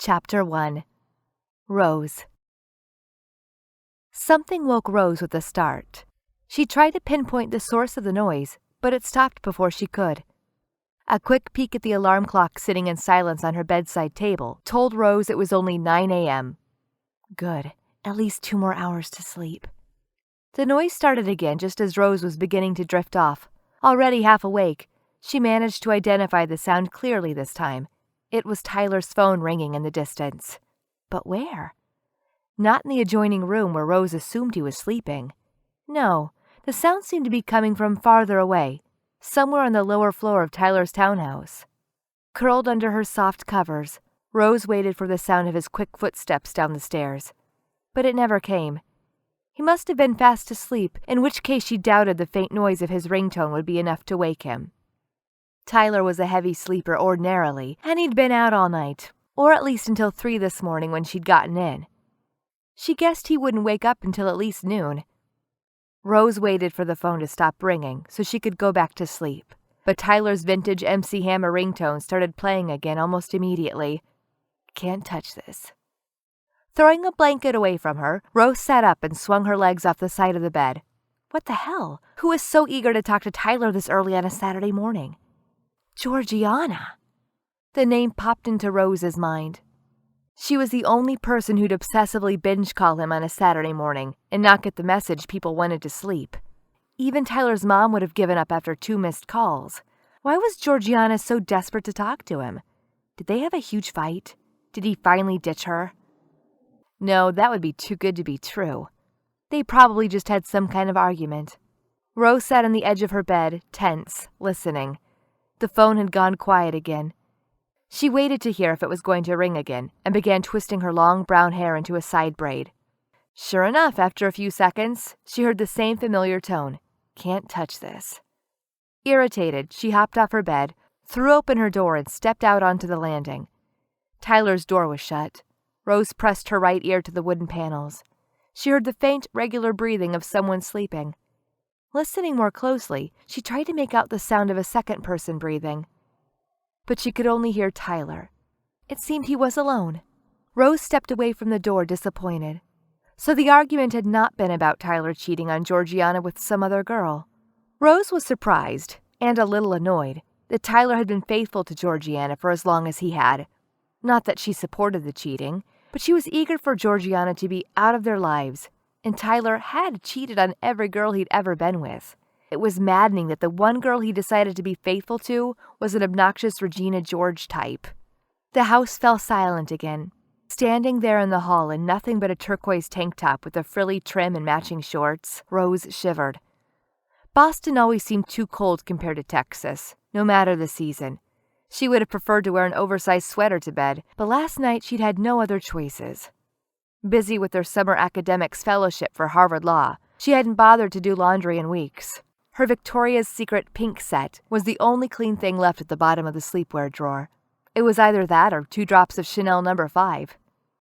Chapter 1. Rose. Something woke Rose with a start. She tried to pinpoint the source of the noise, but it stopped before she could. A quick peek at the alarm clock sitting in silence on her bedside table told Rose it was only 9 a.m. Good. At least 2 more hours to sleep. The noise started again just as Rose was beginning to drift off. Already half awake, she managed to identify the sound clearly this time. It was Tyler's phone ringing in the distance. But where? Not in the adjoining room where Rose assumed he was sleeping. No, the sound seemed to be coming from farther away, somewhere on the lower floor of Tyler's townhouse. Curled under her soft covers, Rose waited for the sound of his quick footsteps down the stairs. But it never came. He must have been fast asleep, in which case she doubted the faint noise of his ringtone would be enough to wake him. Tyler was a heavy sleeper ordinarily, and he'd been out all night, or at least until 3 this morning when she'd gotten in. She guessed he wouldn't wake up until at least noon. Rose waited for the phone to stop ringing so she could go back to sleep, but Tyler's vintage MC Hammer ringtone started playing again almost immediately. Can't touch this. Throwing a blanket away from her, Rose sat up and swung her legs off the side of the bed. What the hell? Who was so eager to talk to Tyler this early on a Saturday morning? Georgiana. The name popped into Rose's mind. She was the only person who'd obsessively binge call him on a Saturday morning and not get the message people wanted to sleep. Even Tyler's mom would have given up after 2 missed calls. Why was Georgiana so desperate to talk to him? Did they have a huge fight? Did he finally ditch her? No, that would be too good to be true. They probably just had some kind of argument. Rose sat on the edge of her bed, tense, listening. The phone had gone quiet again. She waited to hear if it was going to ring again and began twisting her long brown hair into a side braid. Sure enough, after a few seconds, she heard the same familiar tone. Can't touch this. Irritated, she hopped off her bed, threw open her door, and stepped out onto the landing. Tyler's door was shut. Rose pressed her right ear to the wooden panels. She heard the faint, regular breathing of someone sleeping. Listening more closely, she tried to make out the sound of a second person breathing. But she could only hear Tyler. It seemed he was alone. Rose stepped away from the door, disappointed. So the argument had not been about Tyler cheating on Georgiana with some other girl. Rose was surprised, and a little annoyed, that Tyler had been faithful to Georgiana for as long as he had. Not that she supported the cheating, but she was eager for Georgiana to be out of their lives, and Tyler had cheated on every girl he'd ever been with. It was maddening that the one girl he decided to be faithful to was an obnoxious Regina George type. The house fell silent again. Standing there in the hall in nothing but a turquoise tank top with a frilly trim and matching shorts, Rose shivered. Boston always seemed too cold compared to Texas, no matter the season. She would have preferred to wear an oversized sweater to bed, but last night she'd had no other choices. Busy with their summer academics fellowship for Harvard Law, she hadn't bothered to do laundry in weeks. Her Victoria's Secret pink set was the only clean thing left at the bottom of the sleepwear drawer. It was either that or 2 drops of Chanel No. 5.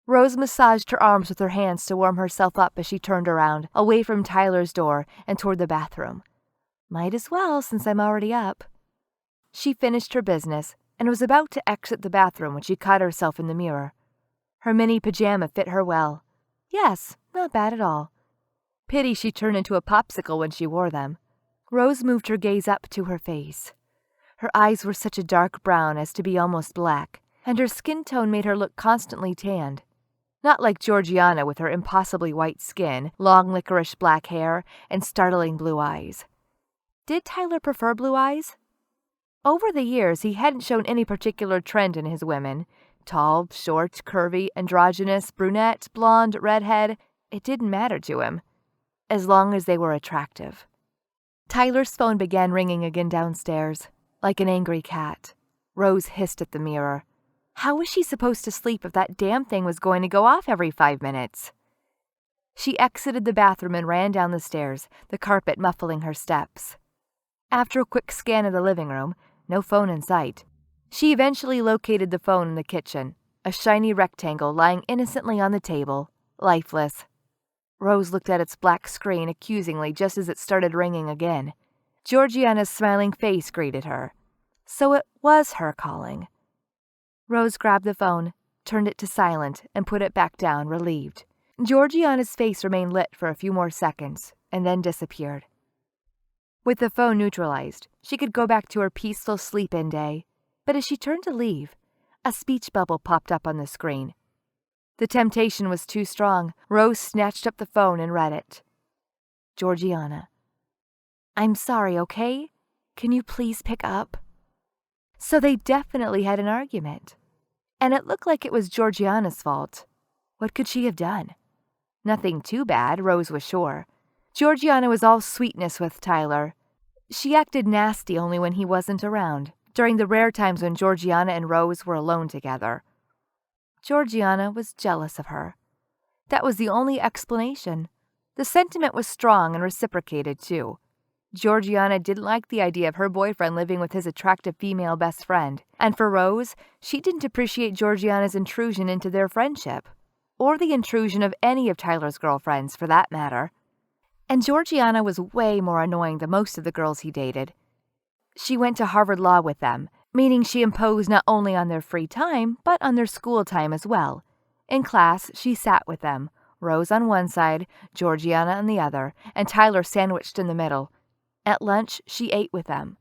Rose massaged her arms with her hands to warm herself up as she turned around, away from Tyler's door and toward the bathroom. Might as well, since I'm already up. She finished her business and was about to exit the bathroom when she caught herself in the mirror. Her mini pajama fit her well. Yes, not bad at all. Pity she turned into a popsicle when she wore them. Rose moved her gaze up to her face. Her eyes were such a dark brown as to be almost black, and her skin tone made her look constantly tanned. Not like Georgiana with her impossibly white skin, long licorice black hair, and startling blue eyes. Did Tyler prefer blue eyes? Over the years, he hadn't shown any particular trend in his women. Tall, short, curvy, androgynous, brunette, blonde, redhead, it didn't matter to him, as long as they were attractive. Tyler's phone began ringing again downstairs, like an angry cat. Rose hissed at the mirror. How was she supposed to sleep if that damn thing was going to go off every 5 minutes? She exited the bathroom and ran down the stairs, the carpet muffling her steps. After a quick scan of the living room, no phone in sight, she eventually located the phone in the kitchen, a shiny rectangle lying innocently on the table, lifeless. Rose looked at its black screen accusingly just as it started ringing again. Georgiana's smiling face greeted her. So it was her calling. Rose grabbed the phone, turned it to silent, and put it back down, relieved. Georgiana's face remained lit for a few more seconds, and then disappeared. With the phone neutralized, she could go back to her peaceful sleep-in day. But as she turned to leave, a speech bubble popped up on the screen. The temptation was too strong. Rose snatched up the phone and read it. Georgiana. I'm sorry, okay? Can you please pick up? So they definitely had an argument. And it looked like it was Georgiana's fault. What could she have done? Nothing too bad, Rose was sure. Georgiana was all sweetness with Tyler. She acted nasty only when he wasn't around, during the rare times when Georgiana and Rose were alone together. Georgiana was jealous of her. That was the only explanation. The sentiment was strong and reciprocated, too. Georgiana didn't like the idea of her boyfriend living with his attractive female best friend, and for Rose, she didn't appreciate Georgiana's intrusion into their friendship, or the intrusion of any of Tyler's girlfriends, for that matter. And Georgiana was way more annoying than most of the girls he dated. She went to Harvard Law with them, meaning she imposed not only on their free time, but on their school time as well. In class, she sat with them, Rose on one side, Georgiana on the other, and Tyler sandwiched in the middle. At lunch, she ate with them.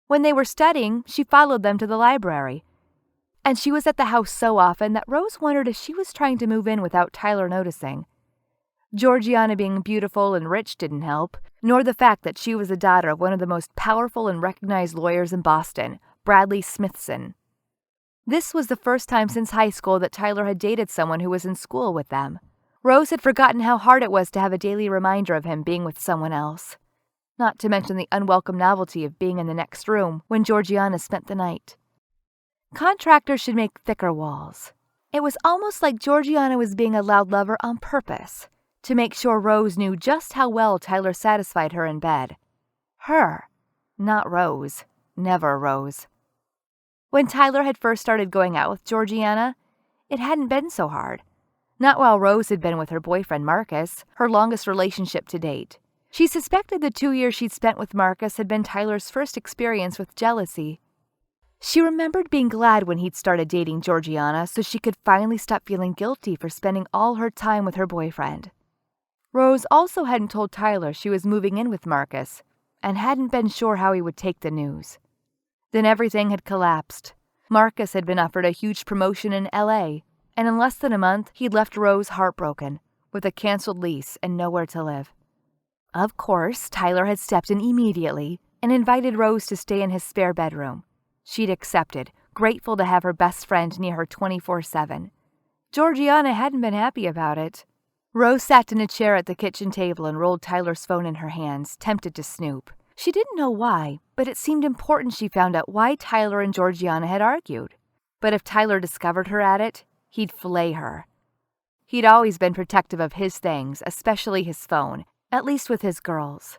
When they were studying, she followed them to the library. And she was at the house so often that Rose wondered if she was trying to move in without Tyler noticing. Georgiana being beautiful and rich didn't help, nor the fact that she was the daughter of one of the most powerful and recognized lawyers in Boston, Bradley Smithson. This was the first time since high school that Tyler had dated someone who was in school with them. Rose had forgotten how hard it was to have a daily reminder of him being with someone else. Not to mention the unwelcome novelty of being in the next room when Georgiana spent the night. Contractors should make thicker walls. It was almost like Georgiana was being a loud lover on purpose, to make sure Rose knew just how well Tyler satisfied her in bed. Her, not Rose. Never Rose. When Tyler had first started going out with Georgiana, it hadn't been so hard. Not while Rose had been with her boyfriend Marcus, her longest relationship to date. She suspected the 2 years she'd spent with Marcus had been Tyler's first experience with jealousy. She remembered being glad when he'd started dating Georgiana so she could finally stop feeling guilty for spending all her time with her boyfriend. Rose also hadn't told Tyler she was moving in with Marcus, and hadn't been sure how he would take the news. Then everything had collapsed. Marcus had been offered a huge promotion in LA, and in less than a month he'd left Rose heartbroken, with a canceled lease and nowhere to live. Of course, Tyler had stepped in immediately and invited Rose to stay in his spare bedroom. She'd accepted, grateful to have her best friend near her 24/7. Georgiana hadn't been happy about it. Rose sat in a chair at the kitchen table and rolled Tyler's phone in her hands, tempted to snoop. She didn't know why, but it seemed important she found out why Tyler and Georgiana had argued. But if Tyler discovered her at it, he'd flay her. He'd always been protective of his things, especially his phone, at least with his girls.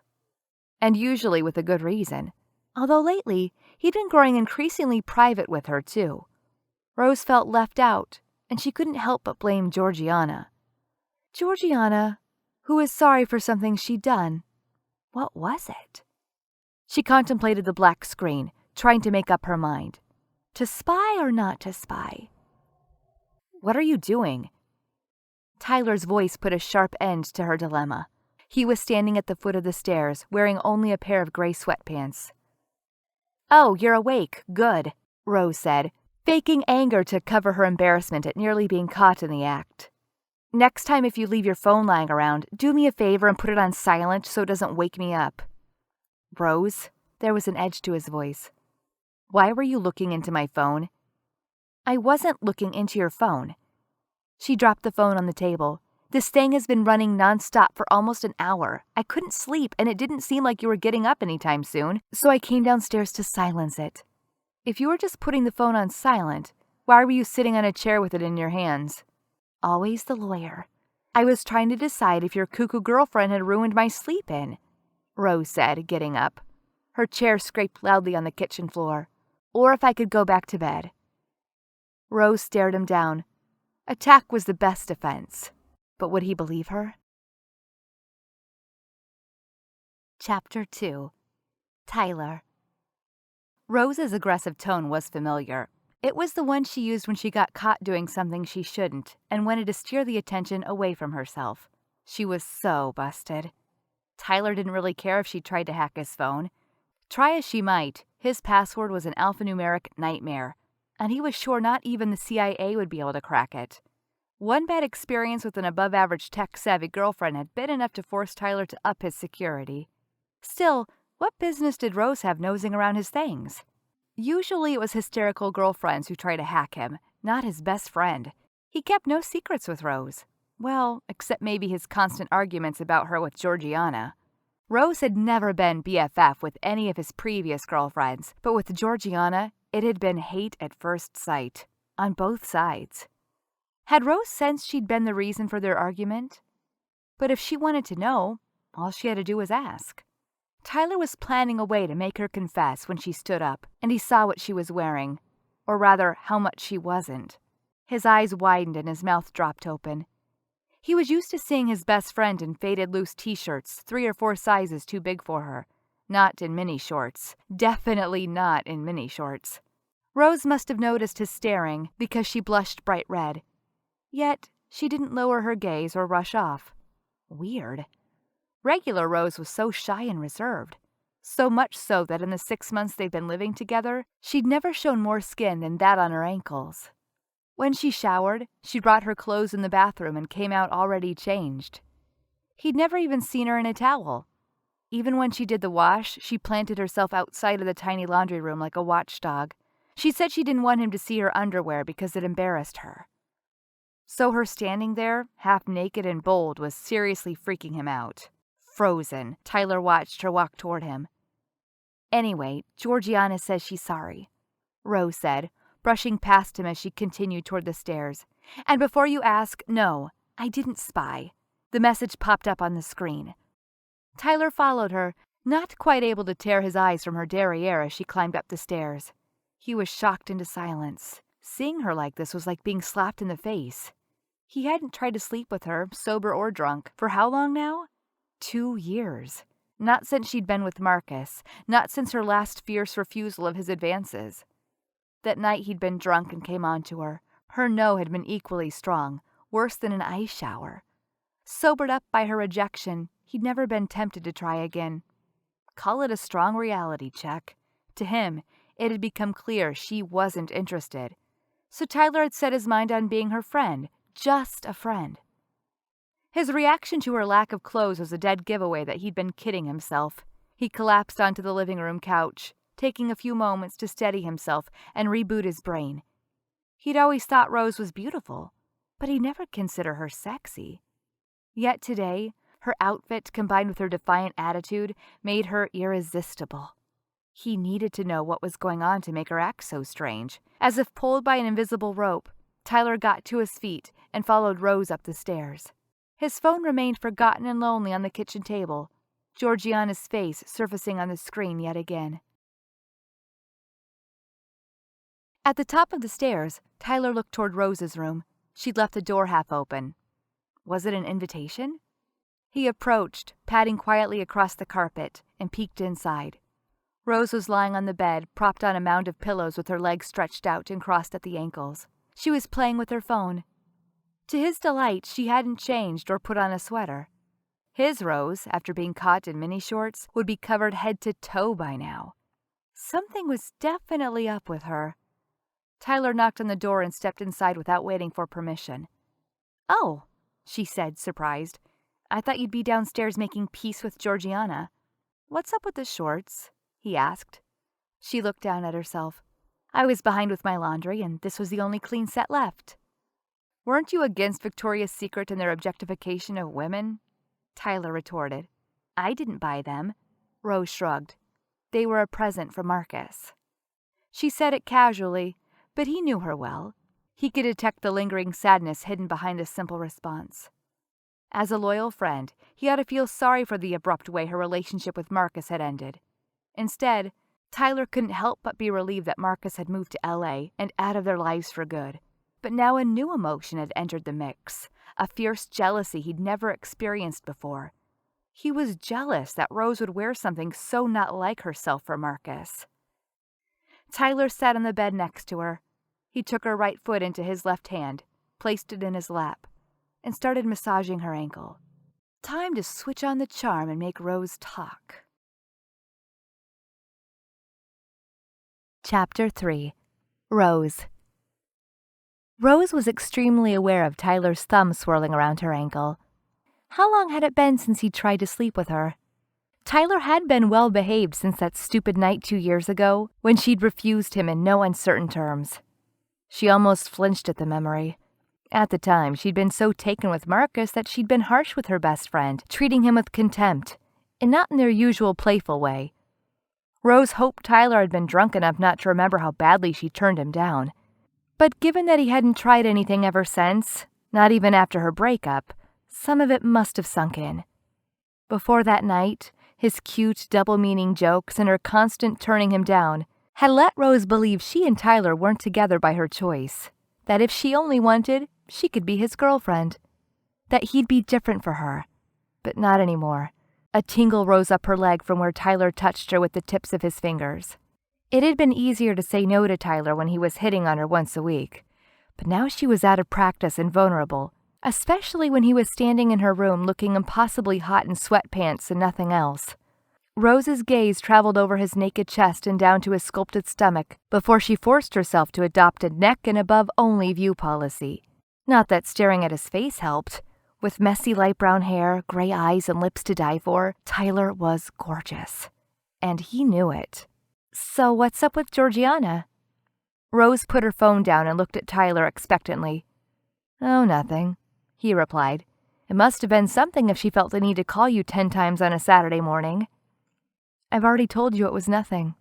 And usually with a good reason. Although lately, he'd been growing increasingly private with her, too. Rose felt left out, and she couldn't help but blame Georgiana. Georgiana, who was sorry for something she'd done. What was it? She contemplated the black screen, trying to make up her mind. To spy or not to spy? What are you doing? Tyler's voice put a sharp end to her dilemma. He was standing at the foot of the stairs, wearing only a pair of gray sweatpants. Oh, you're awake. Good, Rose said, faking anger to cover her embarrassment at nearly being caught in the act. Next time if you leave your phone lying around, do me a favor and put it on silent so it doesn't wake me up. Rose, there was an edge to his voice. Why were you looking into my phone? I wasn't looking into your phone. She dropped the phone on the table. This thing has been running nonstop for almost an hour. I couldn't sleep, and it didn't seem like you were getting up anytime soon, so I came downstairs to silence it. If you were just putting the phone on silent, why were you sitting on a chair with it in your hands? Always the lawyer. I was trying to decide if your cuckoo girlfriend had ruined my sleep-in, Rose said, getting up. Her chair scraped loudly on the kitchen floor. Or if I could go back to bed. Rose stared him down. Attack was the best defense. But would he believe her? Chapter 2. Tyler. Rose's aggressive tone was familiar. It was the one she used when she got caught doing something she shouldn't and wanted to steer the attention away from herself. She was so busted. Tyler didn't really care if she tried to hack his phone. Try as she might, his password was an alphanumeric nightmare, and he was sure not even the CIA would be able to crack it. One bad experience with an above-average tech-savvy girlfriend had been enough to force Tyler to up his security. Still, what business did Rose have nosing around his things? Usually it was hysterical girlfriends who tried to hack him, not his best friend. He kept no secrets with Rose. Well, except maybe his constant arguments about her with Georgiana. Rose had never been BFF with any of his previous girlfriends, but with Georgiana, it had been hate at first sight, on both sides. Had Rose sensed she'd been the reason for their argument? But if she wanted to know, all she had to do was ask. Tyler was planning a way to make her confess when she stood up, and he saw what she was wearing, or rather, how much she wasn't. His eyes widened and his mouth dropped open. He was used to seeing his best friend in faded loose t-shirts, 3 or 4 sizes too big for her. Not in mini shorts. Definitely not in mini shorts. Rose must have noticed his staring because she blushed bright red. Yet, she didn't lower her gaze or rush off. Weird. Regular Rose was so shy and reserved. So much so that in the 6 months they'd been living together, she'd never shown more skin than that on her ankles. When she showered, she brought her clothes in the bathroom and came out already changed. He'd never even seen her in a towel. Even when she did the wash, she planted herself outside of the tiny laundry room like a watchdog. She said she didn't want him to see her underwear because it embarrassed her. So her standing there, half naked and bold, was seriously freaking him out. Frozen, Tyler watched her walk toward him. Anyway, Georgiana says she's sorry, Rose said, brushing past him as she continued toward the stairs. And before you ask, no, I didn't spy. The message popped up on the screen. Tyler followed her, not quite able to tear his eyes from her derriere as she climbed up the stairs. He was shocked into silence. Seeing her like this was like being slapped in the face. He hadn't tried to sleep with her, sober or drunk, for how long now? 2 years. Not since she'd been with Marcus, not since her last fierce refusal of his advances. That night he'd been drunk and came on to her. Her no had been equally strong, worse than an ice shower. Sobered up by her rejection, he'd never been tempted to try again. Call it a strong reality check. To him, it had become clear she wasn't interested. So Tyler had set his mind on being her friend, just a friend. His reaction to her lack of clothes was a dead giveaway that he'd been kidding himself. He collapsed onto the living room couch, taking a few moments to steady himself and reboot his brain. He'd always thought Rose was beautiful, but he'd never considered her sexy. Yet today, her outfit combined with her defiant attitude made her irresistible. He needed to know what was going on to make her act so strange. As if pulled by an invisible rope, Tyler got to his feet and followed Rose up the stairs. His phone remained forgotten and lonely on the kitchen table, Georgiana's face surfacing on the screen yet again. At the top of the stairs, Tyler looked toward Rose's room. She'd left the door half open. Was it an invitation? He approached, padding quietly across the carpet, and peeked inside. Rose was lying on the bed, propped on a mound of pillows with her legs stretched out and crossed at the ankles. She was playing with her phone. To his delight, she hadn't changed or put on a sweater. His Rose, after being caught in mini shorts, would be covered head to toe by now. Something was definitely up with her. Tyler knocked on the door and stepped inside without waiting for permission. "Oh," she said, surprised. "I thought you'd be downstairs making peace with Georgiana." "What's up with the shorts?" he asked. She looked down at herself. "I was behind with my laundry, and this was the only clean set left." "Weren't you against Victoria's Secret and their objectification of women?" Tyler retorted. "I didn't buy them." Rose shrugged. "They were a present from Marcus." She said it casually, but he knew her well. He could detect the lingering sadness hidden behind the simple response. As a loyal friend, he ought to feel sorry for the abrupt way her relationship with Marcus had ended. Instead, Tyler couldn't help but be relieved that Marcus had moved to LA and out of their lives for good. But now a new emotion had entered the mix, a fierce jealousy he'd never experienced before. He was jealous that Rose would wear something so not like herself for Marcus. Tyler sat on the bed next to her. He took her right foot into his left hand, placed it in his lap, and started massaging her ankle. Time to switch on the charm and make Rose talk. Chapter 3. Rose. Rose was extremely aware of Tyler's thumb swirling around her ankle. How long had it been since he'd tried to sleep with her? Tyler had been well behaved since that stupid night 2 years ago, when she'd refused him in no uncertain terms. She almost flinched at the memory. At the time, she'd been so taken with Marcus that she'd been harsh with her best friend, treating him with contempt, and not in their usual playful way. Rose hoped Tyler had been drunk enough not to remember how badly she turned him down. But given that he hadn't tried anything ever since, not even after her breakup, some of it must have sunk in. Before that night, his cute, double-meaning jokes and her constant turning him down had let Rose believe she and Tyler weren't together by her choice, that if she only wanted, she could be his girlfriend, that he'd be different for her. But not anymore. A tingle rose up her leg from where Tyler touched her with the tips of his fingers. It had been easier to say no to Tyler when he was hitting on her once a week, but now she was out of practice and vulnerable, especially when he was standing in her room looking impossibly hot in sweatpants and nothing else. Rose's gaze traveled over his naked chest and down to his sculpted stomach before she forced herself to adopt a neck and above-only view policy. Not that staring at his face helped. With messy light brown hair, gray eyes, and lips to die for, Tyler was gorgeous. And he knew it. So what's up with Georgiana? Rose put her phone down and looked at Tyler expectantly. Oh, nothing, he replied. It must have been something if she felt the need to call you 10 times on a Saturday morning. I've already told you it was nothing.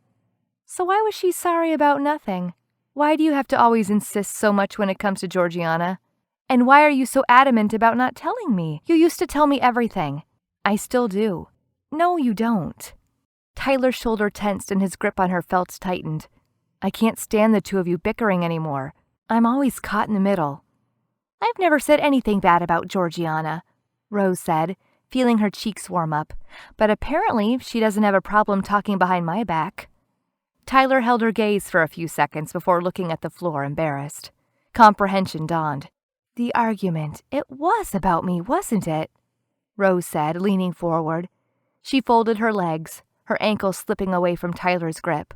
So why was she sorry about nothing? Why do you have to always insist so much when it comes to Georgiana? And why are you so adamant about not telling me? You used to tell me everything. I still do. No, you don't. Tyler's shoulder tensed and his grip on her felt tightened. I can't stand the two of you bickering anymore. I'm always caught in the middle. I've never said anything bad about Georgiana, Rose said, feeling her cheeks warm up. But apparently she doesn't have a problem talking behind my back. Tyler held her gaze for a few seconds before looking at the floor, embarrassed. Comprehension dawned. The argument, it was about me, wasn't it? Rose said, leaning forward. She folded her legs, her ankles slipping away from Tyler's grip.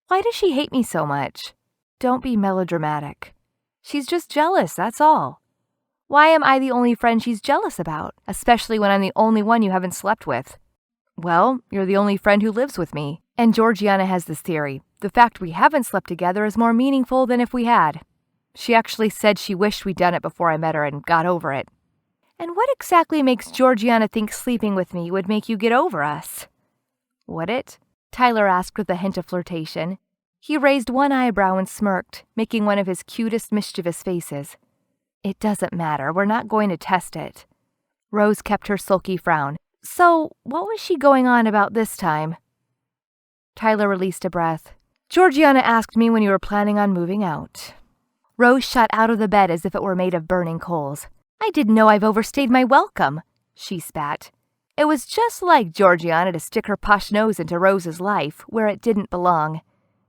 Why does she hate me so much? Don't be melodramatic. She's just jealous, that's all. Why am I the only friend she's jealous about, especially when I'm the only one you haven't slept with? Well, you're the only friend who lives with me. And Georgiana has this theory. The fact we haven't slept together is more meaningful than if we had. She actually said she wished we'd done it before I met her and got over it. And what exactly makes Georgiana think sleeping with me would make you get over us? Would it? Tyler asked with a hint of flirtation. He raised one eyebrow and smirked, making one of his cutest mischievous faces. It doesn't matter. We're not going to test it. Rose kept her sulky frown. So, what was she going on about this time? Tyler released a breath. Georgiana asked me when you were planning on moving out. Rose shot out of the bed as if it were made of burning coals. I didn't know I've overstayed my welcome, she spat. It was just like Georgiana to stick her posh nose into Rose's life, where it didn't belong.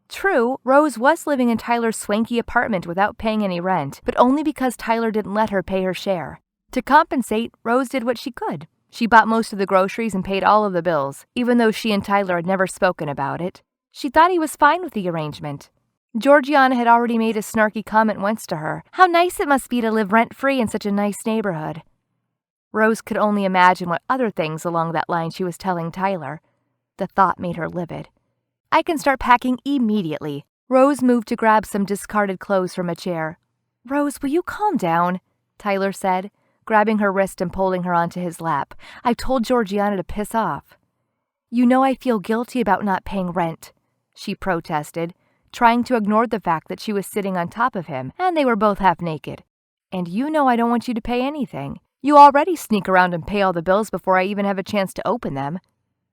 True, Rose was living in Tyler's swanky apartment without paying any rent, but only because Tyler didn't let her pay her share. To compensate, Rose did what she could. She bought most of the groceries and paid all of the bills, even though she and Tyler had never spoken about it. She thought he was fine with the arrangement. Georgiana had already made a snarky comment once to her. How nice it must be to live rent-free in such a nice neighborhood. Rose could only imagine what other things along that line she was telling Tyler. The thought made her livid. I can start packing immediately. Rose moved to grab some discarded clothes from a chair. Rose, will you calm down? Tyler said, grabbing her wrist and pulling her onto his lap. I've told Georgiana to piss off. You know I feel guilty about not paying rent, she protested, trying to ignore the fact that she was sitting on top of him, and they were both half naked. And you know I don't want you to pay anything. You already sneak around and pay all the bills before I even have a chance to open them.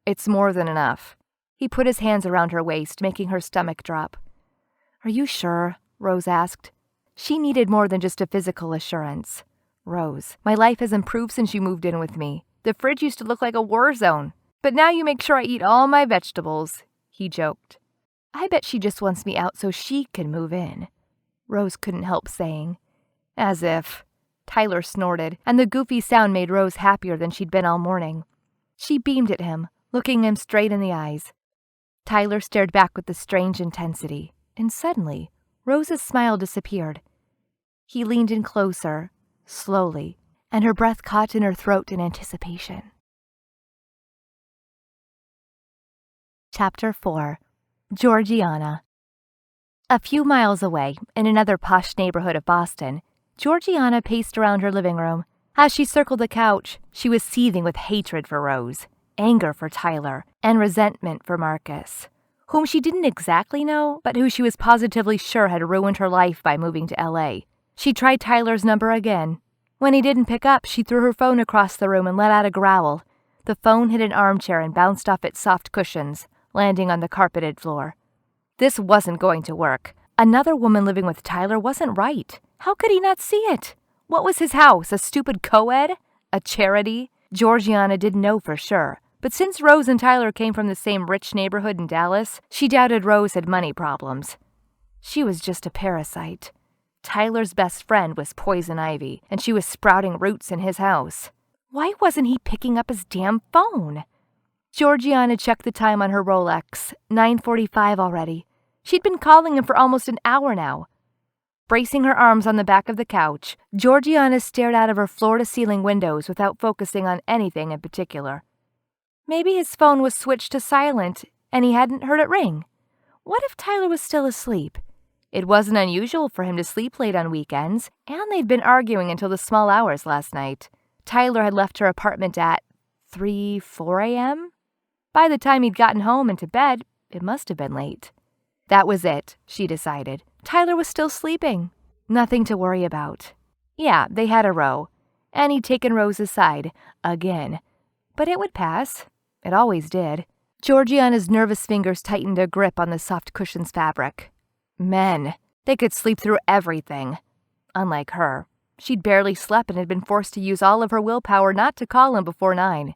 It's more than enough. He put his hands around her waist, making her stomach drop. Are you sure? Rose asked. She needed more than just a physical assurance. Rose, my life has improved since you moved in with me. The fridge used to look like a war zone. But now you make sure I eat all my vegetables, he joked. I bet she just wants me out so she can move in. Rose couldn't help saying. As if. Tyler snorted, and the goofy sound made Rose happier than she'd been all morning. She beamed at him, looking him straight in the eyes. Tyler stared back with a strange intensity, and suddenly, Rose's smile disappeared. He leaned in closer, slowly, and her breath caught in her throat in anticipation. Chapter 4. Georgiana. A few miles away, in another posh neighborhood of Boston, Georgiana paced around her living room. As she circled the couch, she was seething with hatred for Rose, anger for Tyler, and resentment for Marcus, whom she didn't exactly know, but who she was positively sure had ruined her life by moving to L.A. She tried Tyler's number again. When he didn't pick up, she threw her phone across the room and let out a growl. The phone hit an armchair and bounced off its soft cushions, landing on the carpeted floor. This wasn't going to work. Another woman living with Tyler wasn't right. How could he not see it? What was his house, a stupid co-ed? A charity? Georgiana didn't know for sure. But since Rose and Tyler came from the same rich neighborhood in Dallas, she doubted Rose had money problems. She was just a parasite. Tyler's best friend was Poison Ivy, and she was sprouting roots in his house. Why wasn't he picking up his damn phone? Georgiana checked the time on her Rolex. 9:45 already. She'd been calling him for almost an hour now. Bracing her arms on the back of the couch, Georgiana stared out of her floor-to-ceiling windows without focusing on anything in particular. Maybe his phone was switched to silent, and he hadn't heard it ring. What if Tyler was still asleep? It wasn't unusual for him to sleep late on weekends, and they'd been arguing until the small hours last night. Tyler had left her apartment at 4 a.m.? By the time he'd gotten home and to bed, it must have been late. That was it, she decided. Tyler was still sleeping. Nothing to worry about. Yeah, they had a row, and he'd taken Rose's side, again. But it would pass. It always did. Georgiana's nervous fingers tightened their grip on the soft cushion's fabric. Men. They could sleep through everything. Unlike her. She'd barely slept and had been forced to use all of her willpower not to call him before 9.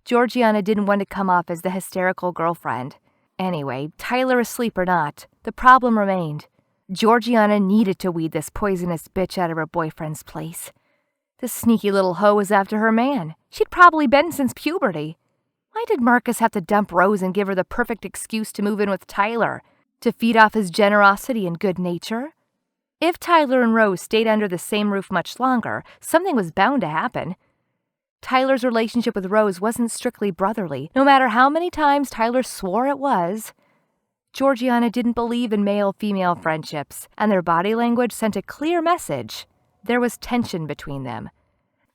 Georgiana didn't want to come off as the hysterical girlfriend. Anyway, Tyler asleep or not, the problem remained. Georgiana needed to weed this poisonous bitch out of her boyfriend's place. The sneaky little hoe was after her man. She'd probably been since puberty. Why did Marcus have to dump Rose and give her the perfect excuse to move in with Tyler? To feed off his generosity and good nature? If Tyler and Rose stayed under the same roof much longer, something was bound to happen. Tyler's relationship with Rose wasn't strictly brotherly, no matter how many times Tyler swore it was. Georgiana didn't believe in male-female friendships, and their body language sent a clear message. There was tension between them.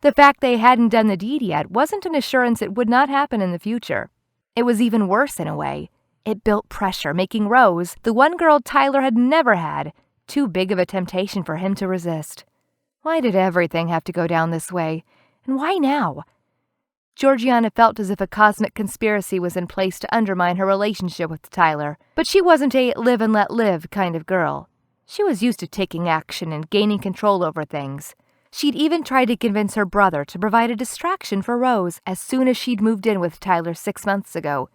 The fact they hadn't done the deed yet wasn't an assurance it would not happen in the future. It was even worse in a way. It built pressure, making Rose, the one girl Tyler had never had, too big of a temptation for him to resist. Why did everything have to go down this way? And why now? Georgiana felt as if a cosmic conspiracy was in place to undermine her relationship with Tyler, but she wasn't a live and let live kind of girl. She was used to taking action and gaining control over things. She'd even tried to convince her brother to provide a distraction for Rose as soon as she'd moved in with Tyler 6 months ago.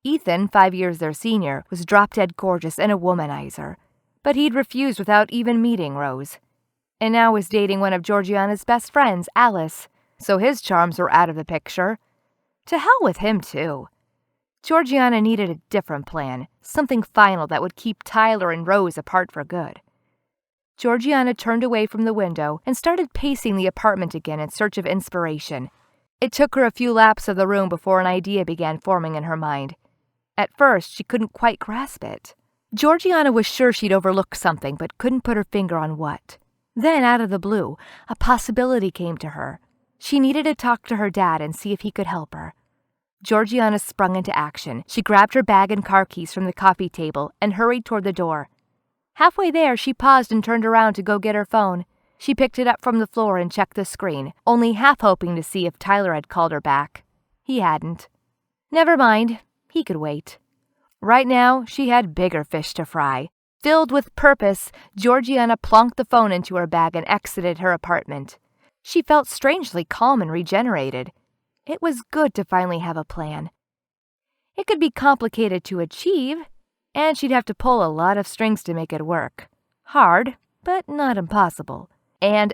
Ethan, 5 years their senior, was drop-dead gorgeous and a womanizer, but he'd refused without even meeting Rose. And now was dating one of Georgiana's best friends, Alice, so his charms were out of the picture. To hell with him, too. Georgiana needed a different plan, something final that would keep Tyler and Rose apart for good. Georgiana turned away from the window and started pacing the apartment again in search of inspiration. It took her a few laps of the room before an idea began forming in her mind. At first, she couldn't quite grasp it. Georgiana was sure she'd overlooked something, but couldn't put her finger on what. Then, out of the blue, a possibility came to her. She needed to talk to her dad and see if he could help her. Georgiana sprung into action. She grabbed her bag and car keys from the coffee table and hurried toward the door. Halfway there, she paused and turned around to go get her phone. She picked it up from the floor and checked the screen, only half hoping to see if Tyler had called her back. He hadn't. Never mind. He could wait. Right now, she had bigger fish to fry. Filled with purpose, Georgiana plonked the phone into her bag and exited her apartment. She felt strangely calm and regenerated. It was good to finally have a plan. It could be complicated to achieve, and she'd have to pull a lot of strings to make it work. Hard, but not impossible. And,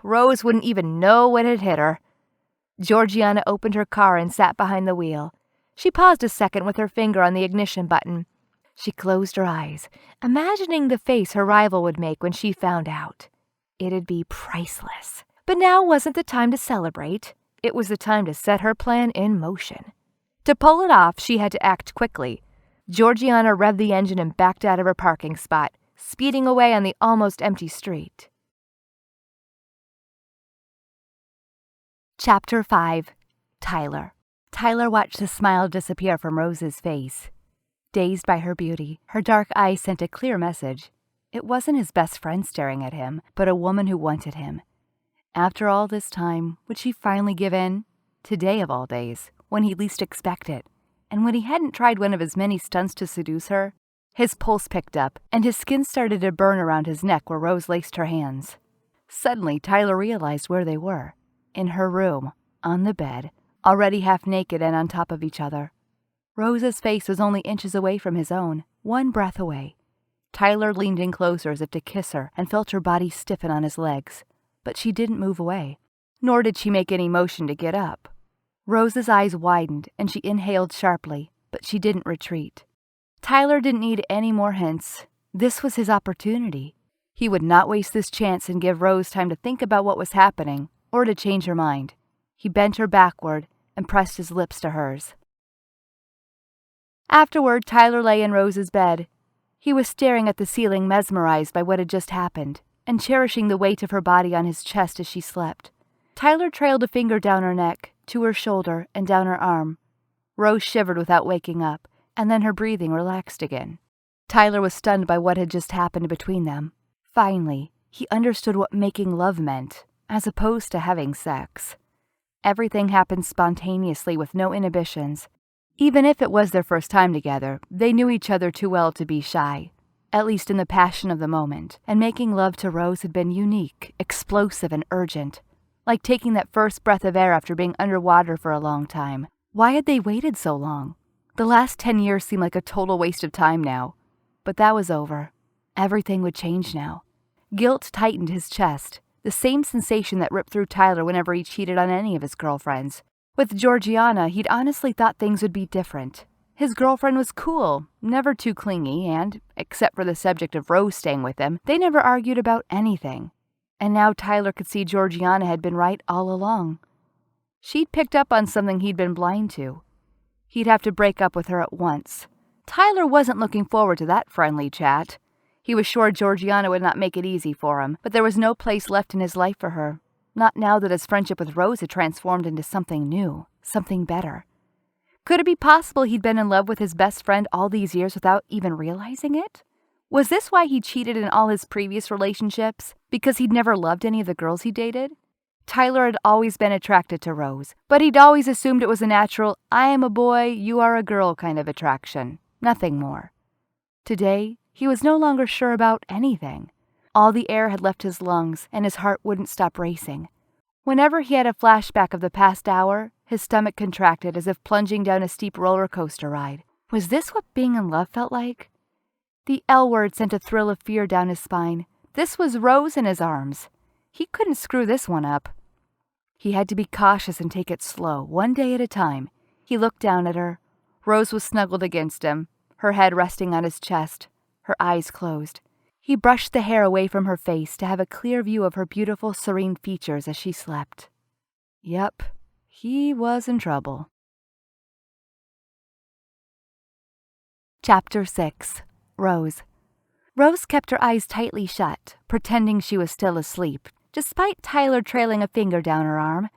Rose wouldn't even know what had hit her. Georgiana opened her car and sat behind the wheel. She paused a second with her finger on the ignition button. She closed her eyes, imagining the face her rival would make when she found out. It'd be priceless. But now wasn't the time to celebrate. It was the time to set her plan in motion. To pull it off, she had to act quickly. Georgiana revved the engine and backed out of her parking spot, speeding away on the almost empty street. Chapter 5. Tyler. Tyler watched the smile disappear from Rose's face. Dazed by her beauty, her dark eyes sent a clear message. It wasn't his best friend staring at him, but a woman who wanted him. After all this time, would she finally give in? Today of all days, when he least expected it, and when he hadn't tried one of his many stunts to seduce her. His pulse picked up, and his skin started to burn around his neck where Rose laced her hands. Suddenly, Tyler realized where they were. In her room, on the bed, already half naked and on top of each other. Rose's face was only inches away from his own, one breath away. Tyler leaned in closer as if to kiss her and felt her body stiffen on his legs. But she didn't move away, nor did she make any motion to get up. Rose's eyes widened and she inhaled sharply, but she didn't retreat. Tyler didn't need any more hints. This was his opportunity. He would not waste this chance and give Rose time to think about what was happening or to change her mind. He bent her backward and pressed his lips to hers. Afterward, Tyler lay in Rose's bed. He was staring at the ceiling, mesmerized by what had just happened, and cherishing the weight of her body on his chest as she slept. Tyler trailed a finger down her neck, to her shoulder, and down her arm. Rose shivered without waking up, and then her breathing relaxed again. Tyler was stunned by what had just happened between them. Finally, he understood what making love meant, as opposed to having sex. Everything happened spontaneously with no inhibitions. Even if it was their first time together, they knew each other too well to be shy, at least in the passion of the moment, and making love to Rose had been unique, explosive, and urgent, like taking that first breath of air after being underwater for a long time. Why had they waited so long? The last 10 years seemed like a total waste of time now. But that was over. Everything would change now. Guilt tightened his chest, the same sensation that ripped through Tyler whenever he cheated on any of his girlfriends. With Georgiana, he'd honestly thought things would be different. His girlfriend was cool, never too clingy, and, except for the subject of Rose staying with him, they never argued about anything. And now Tyler could see Georgiana had been right all along. She'd picked up on something he'd been blind to. He'd have to break up with her at once. Tyler wasn't looking forward to that friendly chat. He was sure Georgiana would not make it easy for him, but there was no place left in his life for her. Not now that his friendship with Rose had transformed into something new, something better. Could it be possible he'd been in love with his best friend all these years without even realizing it? Was this why he cheated in all his previous relationships? Because he'd never loved any of the girls he dated? Tyler had always been attracted to Rose, but he'd always assumed it was a natural, I am a boy, you are a girl kind of attraction. Nothing more. Today, he was no longer sure about anything. All the air had left his lungs, and his heart wouldn't stop racing. Whenever he had a flashback of the past hour, his stomach contracted as if plunging down a steep roller coaster ride. Was this what being in love felt like? The L word sent a thrill of fear down his spine. This was Rose in his arms. He couldn't screw this one up. He had to be cautious and take it slow, one day at a time. He looked down at her. Rose was snuggled against him, her head resting on his chest, her eyes closed. He brushed the hair away from her face to have a clear view of her beautiful, serene features as she slept. Yep, he was in trouble. Chapter 6. Rose. Rose kept her eyes tightly shut, pretending she was still asleep, despite Tyler trailing a finger down her arm.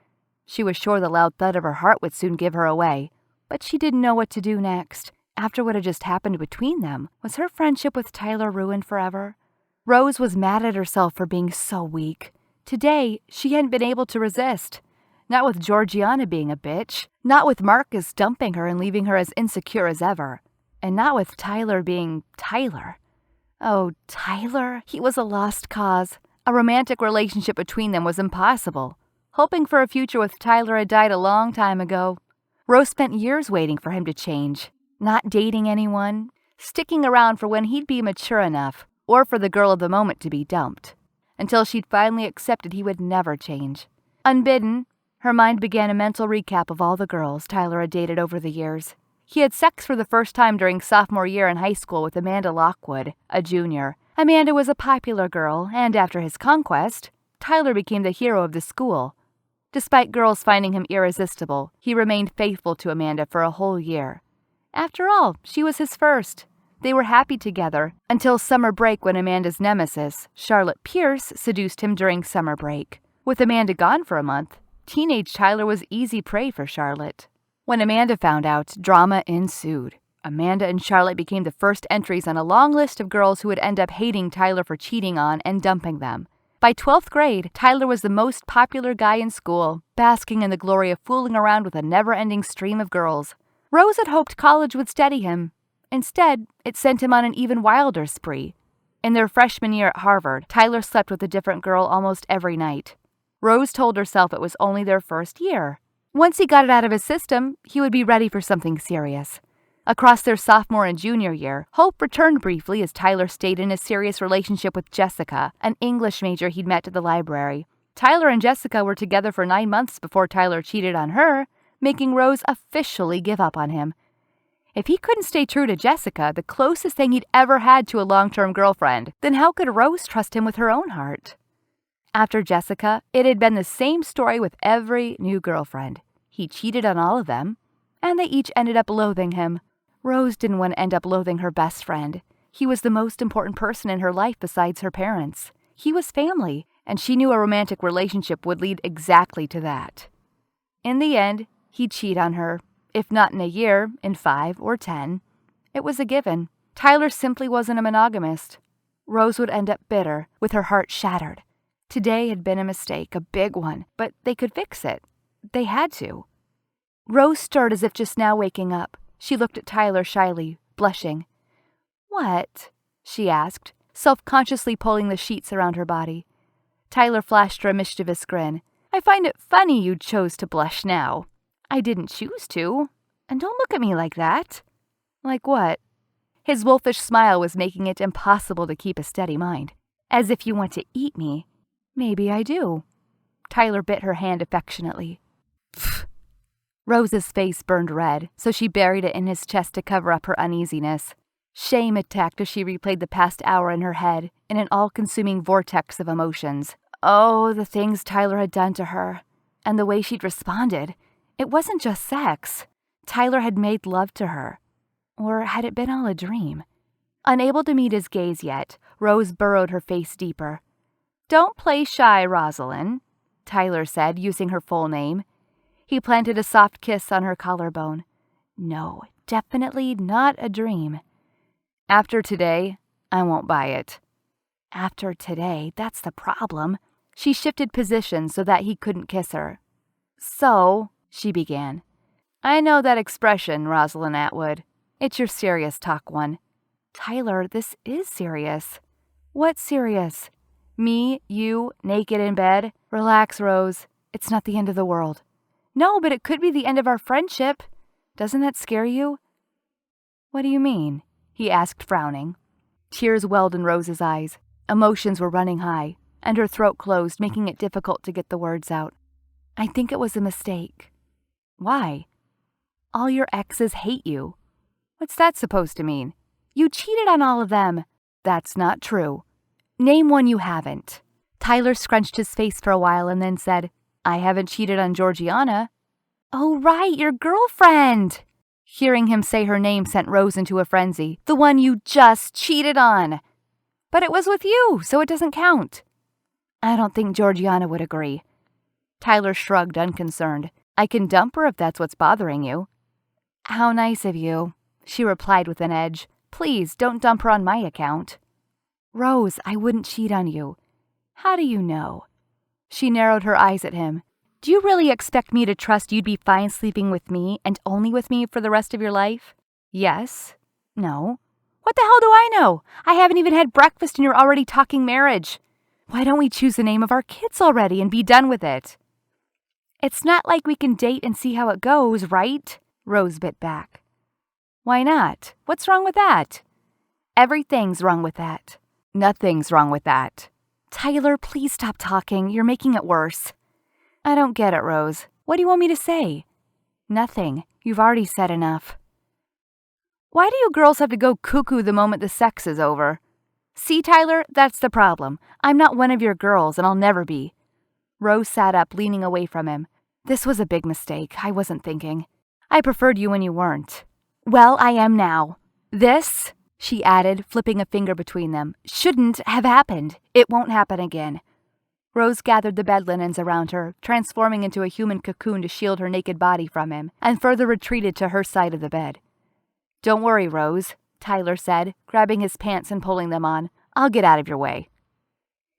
She was sure the loud thud of her heart would soon give her away, but she didn't know what to do next. After what had just happened between them, was her friendship with Tyler ruined forever? Rose was mad at herself for being so weak. Today, she hadn't been able to resist. Not with Georgiana being a bitch, not with Marcus dumping her and leaving her as insecure as ever, and not with Tyler being Tyler. Oh, Tyler, he was a lost cause. A romantic relationship between them was impossible. Hoping for a future with Tyler had died a long time ago. Rose spent years waiting for him to change, not dating anyone, sticking around for when he'd be mature enough, or for the girl of the moment to be dumped, until she'd finally accepted he would never change. Unbidden, her mind began a mental recap of all the girls Tyler had dated over the years. He had sex for the first time during sophomore year in high school with Amanda Lockwood, a junior. Amanda was a popular girl, and after his conquest, Tyler became the hero of the school. Despite girls finding him irresistible, he remained faithful to Amanda for a whole year. After all, she was his first. They were happy together until summer break when Amanda's nemesis, Charlotte Pierce, seduced him during summer break. With Amanda gone for a month, teenage Tyler was easy prey for Charlotte. When Amanda found out, drama ensued. Amanda and Charlotte became the first entries on a long list of girls who would end up hating Tyler for cheating on and dumping them. By 12th grade, Tyler was the most popular guy in school, basking in the glory of fooling around with a never-ending stream of girls. Rose had hoped college would steady him. Instead, it sent him on an even wilder spree. In their freshman year at Harvard, Tyler slept with a different girl almost every night. Rose told herself it was only their first year. Once he got it out of his system, he would be ready for something serious. Across their sophomore and junior year, hope returned briefly as Tyler stayed in a serious relationship with Jessica, an English major he'd met at the library. Tyler and Jessica were together for 9 months before Tyler cheated on her, making Rose officially give up on him. If he couldn't stay true to Jessica, the closest thing he'd ever had to a long-term girlfriend, then how could Rose trust him with her own heart? After Jessica, it had been the same story with every new girlfriend. He cheated on all of them, and they each ended up loathing him. Rose didn't want to end up loathing her best friend. He was the most important person in her life besides her parents. He was family, and she knew a romantic relationship would lead exactly to that. In the end, he'd cheat on her. If not in a year, in 5 or 10. It was a given. Tyler simply wasn't a monogamist. Rose would end up bitter, with her heart shattered. Today had been a mistake, a big one, but they could fix it. They had to. Rose stirred as if just now waking up. She looked at Tyler shyly, blushing. "What?" she asked, self-consciously pulling the sheets around her body. Tyler flashed her a mischievous grin. "I find it funny you chose to blush now." "I didn't choose to. And don't look at me like that." "Like what?" His wolfish smile was making it impossible to keep a steady mind. "As if you want to eat me." "Maybe I do." Tyler bit her hand affectionately. Pfft. Rose's face burned red, so she buried it in his chest to cover up her uneasiness. Shame attacked as she replayed the past hour in her head, in an all-consuming vortex of emotions. Oh, the things Tyler had done to her, and the way she'd responded. It wasn't just sex. Tyler had made love to her. Or had it been all a dream? Unable to meet his gaze yet, Rose burrowed her face deeper. "Don't play shy, Rosalind," Tyler said, using her full name. He planted a soft kiss on her collarbone. No, definitely not a dream. "After today, I won't buy it." After today, that's the problem. She shifted positions so that he couldn't kiss her. "So," she began. "I know that expression, Rosalind Atwood. It's your serious talk one." "Tyler, this is serious." "What's serious? Me, you, naked in bed? Relax, Rose. It's not the end of the world." "No, but it could be the end of our friendship. Doesn't that scare you?" "What do you mean?" he asked, frowning. Tears welled in Rose's eyes. Emotions were running high, and her throat closed, making it difficult to get the words out. "I think it was a mistake." "Why?" "All your exes hate you." "What's that supposed to mean?" "You cheated on all of them." "That's not true." "Name one you haven't." Tyler scrunched his face for a while and then said, "I haven't cheated on Georgiana." "Oh, right, your girlfriend." Hearing him say her name sent Rose into a frenzy. "The one you just cheated on." "But it was with you, so it doesn't count." "I don't think Georgiana would agree." Tyler shrugged, unconcerned. "I can dump her if that's what's bothering you." "How nice of you," she replied with an edge. "Please, don't dump her on my account." "Rose, I wouldn't cheat on you." "How do you know?" She narrowed her eyes at him. "Do you really expect me to trust you'd be fine sleeping with me and only with me for the rest of your life?" "Yes." "No." "What the hell do I know? I haven't even had breakfast and you're already talking marriage. Why don't we choose the name of our kids already and be done with it?" "It's not like we can date and see how it goes, right?" Rose bit back. "Why not? What's wrong with that?" "Everything's wrong with that." Nothing's wrong with that. Tyler, please stop talking. You're making it worse. I don't get it, Rose. What do you want me to say? Nothing. You've already said enough. Why do you girls have to go cuckoo the moment the sex is over? See, Tyler, that's the problem. I'm not one of your girls, and I'll never be. Rose sat up, leaning away from him. This was a big mistake. I wasn't thinking. I preferred you when you weren't. Well, I am now. This, she added, flipping a finger between them, shouldn't have happened. It won't happen again. Rose gathered the bed linens around her, transforming into a human cocoon to shield her naked body from him, and further retreated to her side of the bed. Don't worry, Rose, Tyler said, grabbing his pants and pulling them on. I'll get out of your way.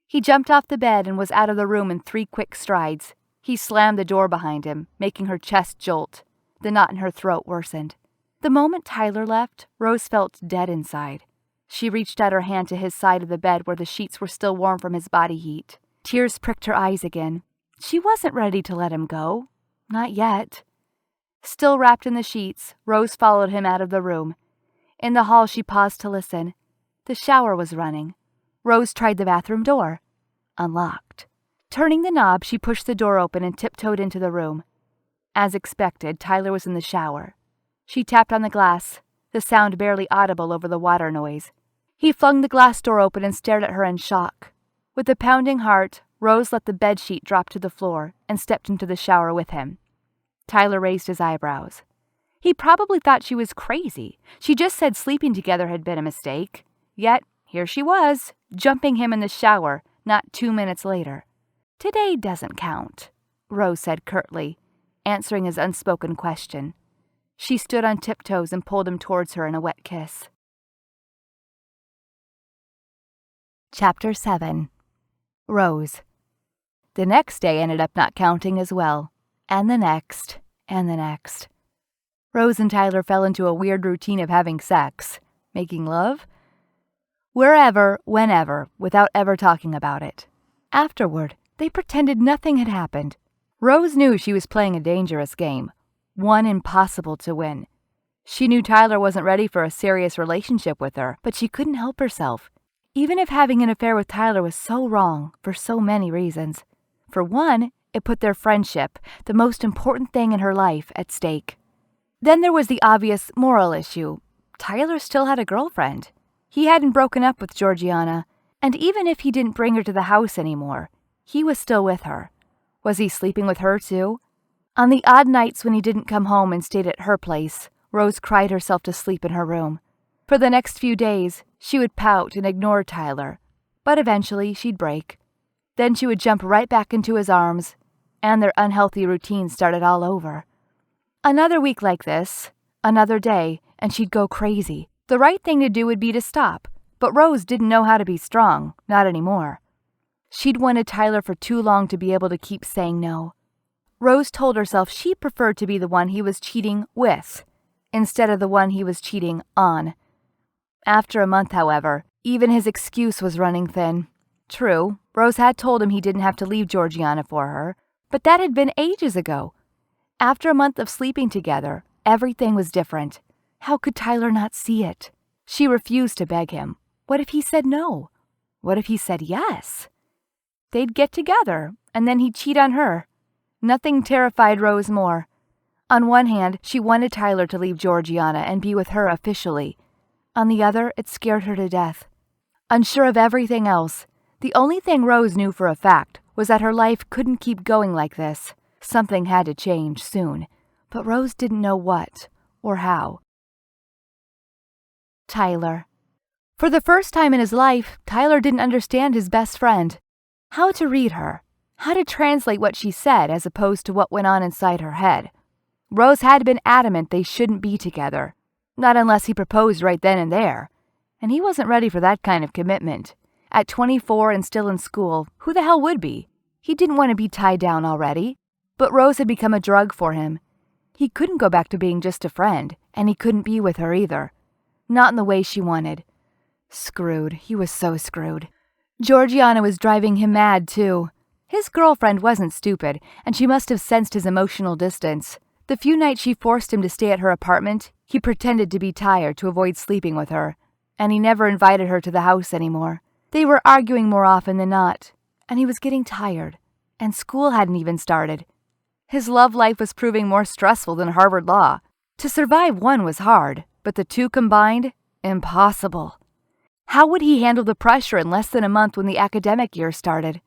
He jumped off the bed and was out of the room in 3 quick strides. He slammed the door behind him, making her chest jolt. The knot in her throat worsened. The moment Tyler left, Rose felt dead inside. She reached out her hand to his side of the bed where the sheets were still warm from his body heat. Tears pricked her eyes again. She wasn't ready to let him go. Not yet. Still wrapped in the sheets, Rose followed him out of the room. In the hall, she paused to listen. The shower was running. Rose tried the bathroom door. Unlocked. Turning the knob, she pushed the door open and tiptoed into the room. As expected, Tyler was in the shower. She tapped on the glass, the sound barely audible over the water noise. He flung the glass door open and stared at her in shock. With a pounding heart, Rose let the bedsheet drop to the floor and stepped into the shower with him. Tyler raised his eyebrows. He probably thought she was crazy. She just said sleeping together had been a mistake. Yet, here she was, jumping him in the shower, not 2 minutes later. Today doesn't count, Rose said curtly, answering his unspoken question. She stood on tiptoes and pulled him towards her in a wet kiss. Chapter 7. Rose. The next day ended up not counting as well, and the next, and the next. Rose and Tyler fell into a weird routine of having sex, making love, wherever, whenever, without ever talking about it. Afterward, they pretended nothing had happened. Rose knew she was playing a dangerous game, one impossible to win. She knew Tyler wasn't ready for a serious relationship with her, but she couldn't help herself. Even if having an affair with Tyler was so wrong for so many reasons. For one, it put their friendship, the most important thing in her life, at stake. Then there was the obvious moral issue. Tyler still had a girlfriend. He hadn't broken up with Georgiana, and even if he didn't bring her to the house anymore, he was still with her. Was he sleeping with her too? On the odd nights when he didn't come home and stayed at her place, Rose cried herself to sleep in her room. For the next few days, she would pout and ignore Tyler, but eventually she'd break. Then she would jump right back into his arms, and their unhealthy routine started all over. Another week like this, another day, and she'd go crazy. The right thing to do would be to stop, but Rose didn't know how to be strong, not anymore. She'd wanted Tyler for too long to be able to keep saying no. Rose told herself she preferred to be the one he was cheating with, instead of the one he was cheating on. After a month, however, even his excuse was running thin. True, Rose had told him he didn't have to leave Georgiana for her, but that had been ages ago. After a month of sleeping together, everything was different. How could Tyler not see it? She refused to beg him. What if he said no? What if he said yes? They'd get together, and then he'd cheat on her. Nothing terrified Rose more. On one hand, she wanted Tyler to leave Georgiana and be with her officially. On the other, it scared her to death. Unsure of everything else, the only thing Rose knew for a fact was that her life couldn't keep going like this. Something had to change soon, but Rose didn't know what or how. Tyler. For the first time in his life, Tyler didn't understand his best friend. How to read her, how to translate what she said as opposed to what went on inside her head. Rose had been adamant they shouldn't be together, not unless he proposed right then and there, and he wasn't ready for that kind of commitment. At 24 and still in school, who the hell would be? He didn't want to be tied down already, but Rose had become a drug for him. He couldn't go back to being just a friend, and he couldn't be with her either. Not in the way she wanted. Screwed. He was so screwed. Georgiana was driving him mad, too. His girlfriend wasn't stupid, and she must have sensed his emotional distance. The few nights she forced him to stay at her apartment, he pretended to be tired to avoid sleeping with her, and he never invited her to the house anymore. They were arguing more often than not, and he was getting tired, and school hadn't even started. His love life was proving more stressful than Harvard Law. To survive one was hard, but the two combined, impossible. How would he handle the pressure in less than a month when the academic year started?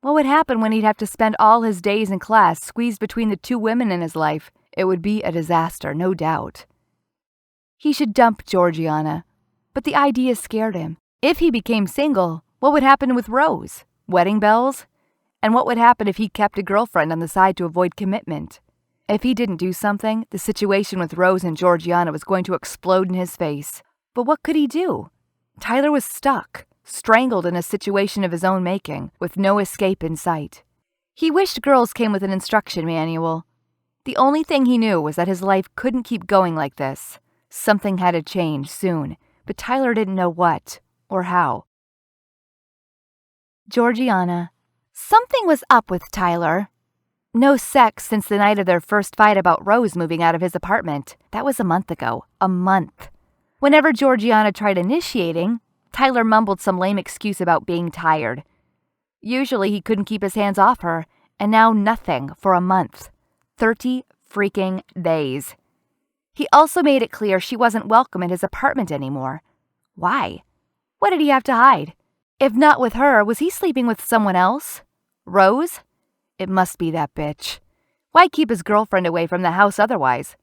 What would happen when he'd have to spend all his days in class squeezed between the two women in his life? It would be a disaster, no doubt. He should dump Georgiana, but the idea scared him. If he became single, what would happen with Rose? Wedding bells? And what would happen if he kept a girlfriend on the side to avoid commitment? If he didn't do something, the situation with Rose and Georgiana was going to explode in his face. But what could he do? Tyler was stuck, strangled in a situation of his own making, with no escape in sight. He wished girls came with an instruction manual. The only thing he knew was that his life couldn't keep going like this. Something had to change soon, but Tyler didn't know what or how. Georgiana. Something was up with Tyler. No sex since the night of their first fight about Rose moving out of his apartment. That was a month ago. A month. Whenever Georgiana tried initiating, Tyler mumbled some lame excuse about being tired. Usually he couldn't keep his hands off her, and now nothing for a month. 30 freaking days. He also made it clear she wasn't welcome in his apartment anymore. Why? What did he have to hide? If not with her, was he sleeping with someone else? Rose? It must be that bitch. Why keep his girlfriend away from the house otherwise?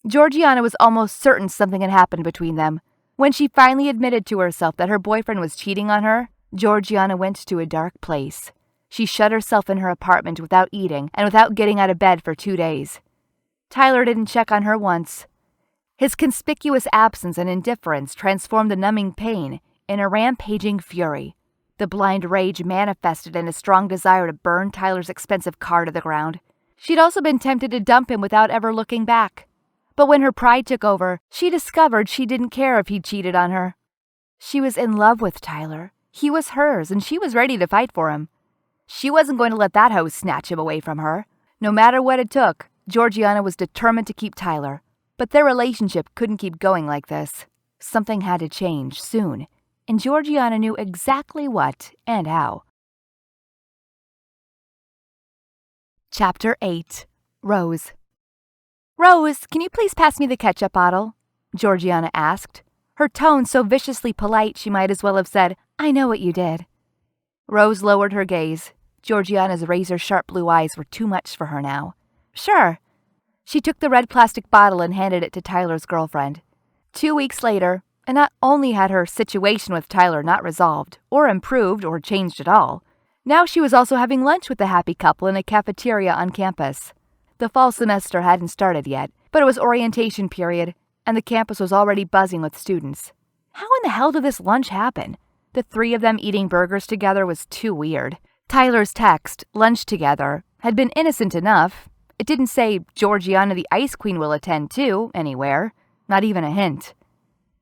Georgiana was almost certain something had happened between them. When she finally admitted to herself that her boyfriend was cheating on her, Georgiana went to a dark place. She shut herself in her apartment without eating and without getting out of bed for 2 days. Tyler didn't check on her once. His conspicuous absence and indifference transformed the numbing pain in a rampaging fury. The blind rage manifested in a strong desire to burn Tyler's expensive car to the ground. She'd also been tempted to dump him without ever looking back. But when her pride took over, she discovered she didn't care if he cheated on her. She was in love with Tyler. He was hers, and she was ready to fight for him. She wasn't going to let that hoe snatch him away from her. No matter what it took, Georgiana was determined to keep Tyler. But their relationship couldn't keep going like this. Something had to change soon, and Georgiana knew exactly what and how. Chapter 8. Rose. Rose, can you please pass me the ketchup bottle? Georgiana asked, her tone so viciously polite she might as well have said, I know what you did. Rose lowered her gaze. Georgiana's razor-sharp blue eyes were too much for her now. Sure. She took the red plastic bottle and handed it to Tyler's girlfriend. 2 weeks later, and not only had her situation with Tyler not resolved, or improved, or changed at all, now she was also having lunch with the happy couple in a cafeteria on campus. The fall semester hadn't started yet, but it was orientation period, and the campus was already buzzing with students. How in the hell did this lunch happen? The 3 of them eating burgers together was too weird. Tyler's text, lunch together, had been innocent enough. It didn't say, Georgiana the Ice Queen will attend too, anywhere. Not even a hint.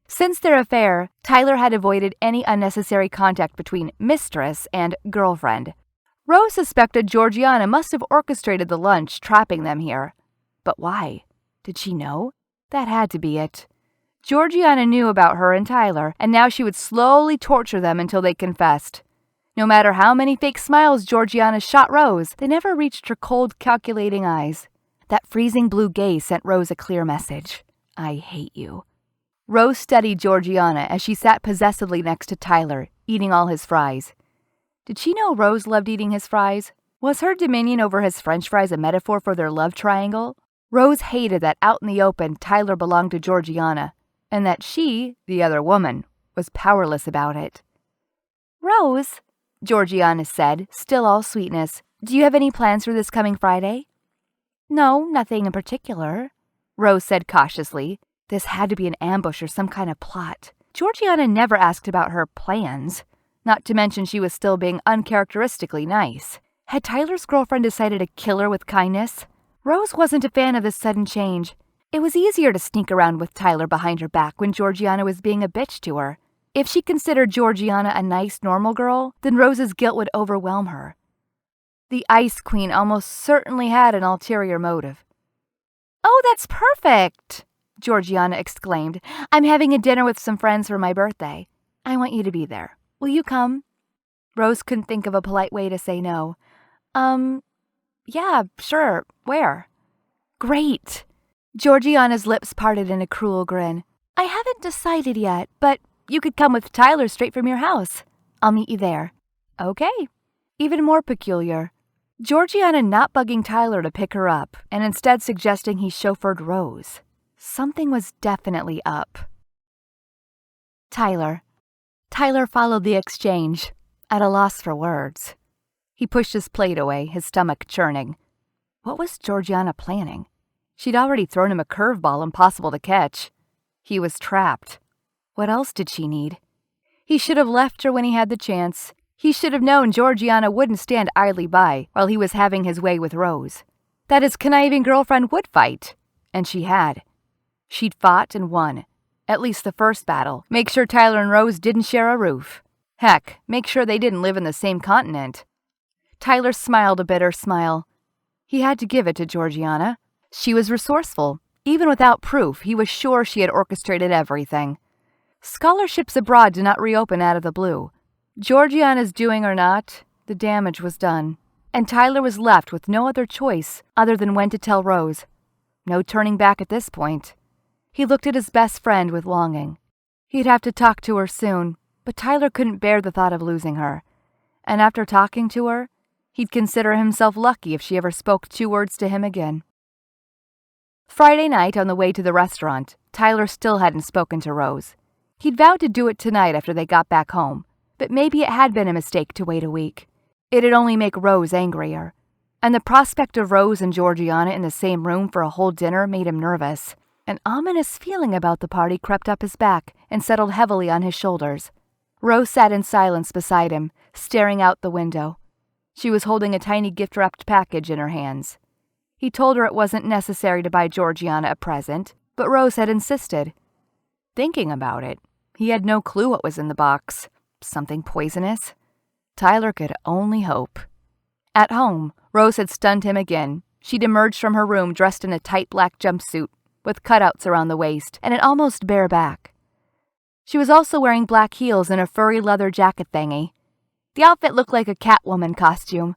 Since their affair, Tyler had avoided any unnecessary contact between mistress and girlfriend. Rose suspected Georgiana must have orchestrated the lunch, trapping them here. But why? Did she know? That had to be it. Georgiana knew about her and Tyler, and now she would slowly torture them until they confessed. No matter how many fake smiles Georgiana shot Rose, they never reached her cold, calculating eyes. That freezing blue gaze sent Rose a clear message. I hate you. Rose studied Georgiana as she sat possessively next to Tyler, eating all his fries. Did she know Rose loved eating his fries? Was her dominion over his French fries a metaphor for their love triangle? Rose hated that out in the open Tyler belonged to Georgiana, and that she, the other woman, was powerless about it. Rose, Georgiana said, still all sweetness, do you have any plans for this coming Friday? No, nothing in particular, Rose said cautiously. This had to be an ambush or some kind of plot. Georgiana never asked about her plans, not to mention she was still being uncharacteristically nice. Had Tyler's girlfriend decided to kill her with kindness? Rose wasn't a fan of this sudden change. It was easier to sneak around with Tyler behind her back when Georgiana was being a bitch to her. If she considered Georgiana a nice, normal girl, then Rose's guilt would overwhelm her. The Ice Queen almost certainly had an ulterior motive. Oh, that's perfect, Georgiana exclaimed. I'm having a dinner with some friends for my birthday. I want you to be there. Will you come? Rose couldn't think of a polite way to say no. Yeah, sure. Where? Great. Georgiana's lips parted in a cruel grin. I haven't decided yet, but you could come with Tyler straight from your house. I'll meet you there. Okay. Even more peculiar. Georgiana not bugging Tyler to pick her up, and instead suggesting he chauffeured Rose. Something was definitely up. Tyler. Tyler followed the exchange, at a loss for words. He pushed his plate away, his stomach churning. What was Georgiana planning? She'd already thrown him a curveball impossible to catch. He was trapped. What else did she need? He should have left her when he had the chance. He should have known Georgiana wouldn't stand idly by while he was having his way with Rose. That his conniving girlfriend would fight. And she had. She'd fought and won. At least the first battle. Make sure Tyler and Rose didn't share a roof. Heck, make sure they didn't live in the same continent. Tyler smiled a bitter smile. He had to give it to Georgiana. She was resourceful. Even without proof, he was sure she had orchestrated everything. Scholarships abroad did not reopen out of the blue. Georgiana's doing or not, the damage was done. And Tyler was left with no other choice other than when to tell Rose. No turning back at this point. He looked at his best friend with longing. He'd have to talk to her soon, but Tyler couldn't bear the thought of losing her. And after talking to her, he'd consider himself lucky if she ever spoke 2 words to him again. Friday night, on the way to the restaurant, Tyler still hadn't spoken to Rose. He'd vowed to do it tonight after they got back home, but maybe it had been a mistake to wait a week. It'd only make Rose angrier. And the prospect of Rose and Georgiana in the same room for a whole dinner made him nervous. An ominous feeling about the party crept up his back and settled heavily on his shoulders. Rose sat in silence beside him, staring out the window. She was holding a tiny gift-wrapped package in her hands. He told her it wasn't necessary to buy Georgiana a present, but Rose had insisted. Thinking about it, he had no clue what was in the box. Something poisonous? Tyler could only hope. At home, Rose had stunned him again. She'd emerged from her room dressed in a tight black jumpsuit, with cutouts around the waist and an almost bare back. She was also wearing black heels and a furry leather jacket thingy. The outfit looked like a Catwoman costume.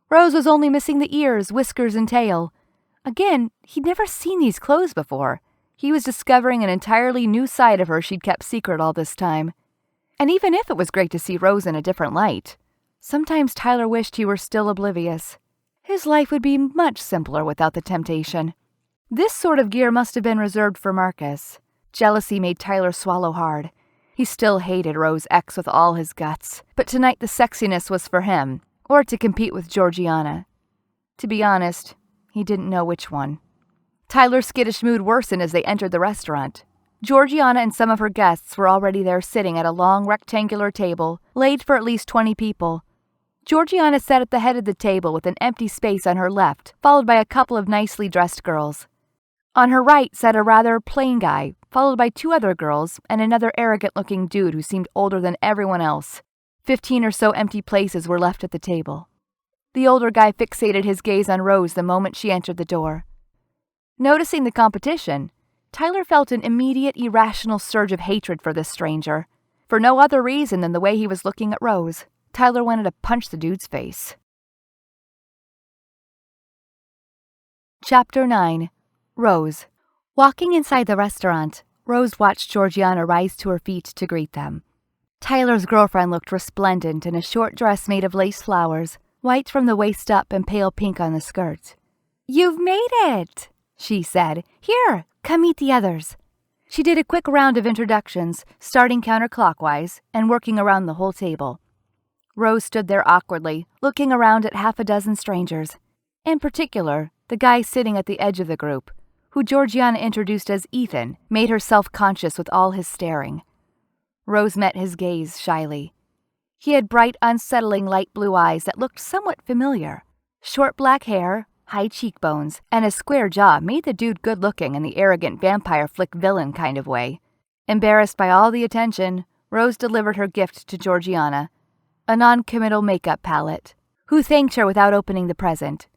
Rose was only missing the ears, whiskers, and tail. Again, he'd never seen these clothes before. He was discovering an entirely new side of her she'd kept secret all this time. And even if it was great to see Rose in a different light, sometimes Tyler wished he were still oblivious. His life would be much simpler without the temptation. This sort of gear must have been reserved for Marcus. Jealousy made Tyler swallow hard. He still hated Rose X with all his guts, but tonight the sexiness was for him, or to compete with Georgiana. To be honest, he didn't know which one. Tyler's skittish mood worsened as they entered the restaurant. Georgiana and some of her guests were already there sitting at a long rectangular table, laid for at least 20 people. Georgiana sat at the head of the table with an empty space on her left, followed by a couple of nicely dressed girls. On her right sat a rather plain guy, followed by 2 other girls and another arrogant-looking dude who seemed older than everyone else. 15 or so empty places were left at the table. The older guy fixated his gaze on Rose the moment she entered the door. Noticing the competition, Tyler felt an immediate irrational surge of hatred for this stranger. For no other reason than the way he was looking at Rose, Tyler wanted to punch the dude's face. Chapter 9. Rose. Walking inside the restaurant, Rose watched Georgiana rise to her feet to greet them. Tyler's girlfriend looked resplendent in a short dress made of lace flowers, white from the waist up and pale pink on the skirt. "You've made it," she said. "Here, come meet the others." She did a quick round of introductions, starting counterclockwise and working around the whole table. Rose stood there awkwardly, looking around at half a dozen strangers. In particular, the guy sitting at the edge of the group, who Georgiana introduced as Ethan, made her self-conscious with all his staring. Rose met his gaze shyly. He had bright, unsettling light blue eyes that looked somewhat familiar. Short black hair, high cheekbones, and a square jaw made the dude good-looking in the arrogant vampire flick villain kind of way. Embarrassed by all the attention, Rose delivered her gift to Georgiana, a non-committal makeup palette, who thanked her without opening the present.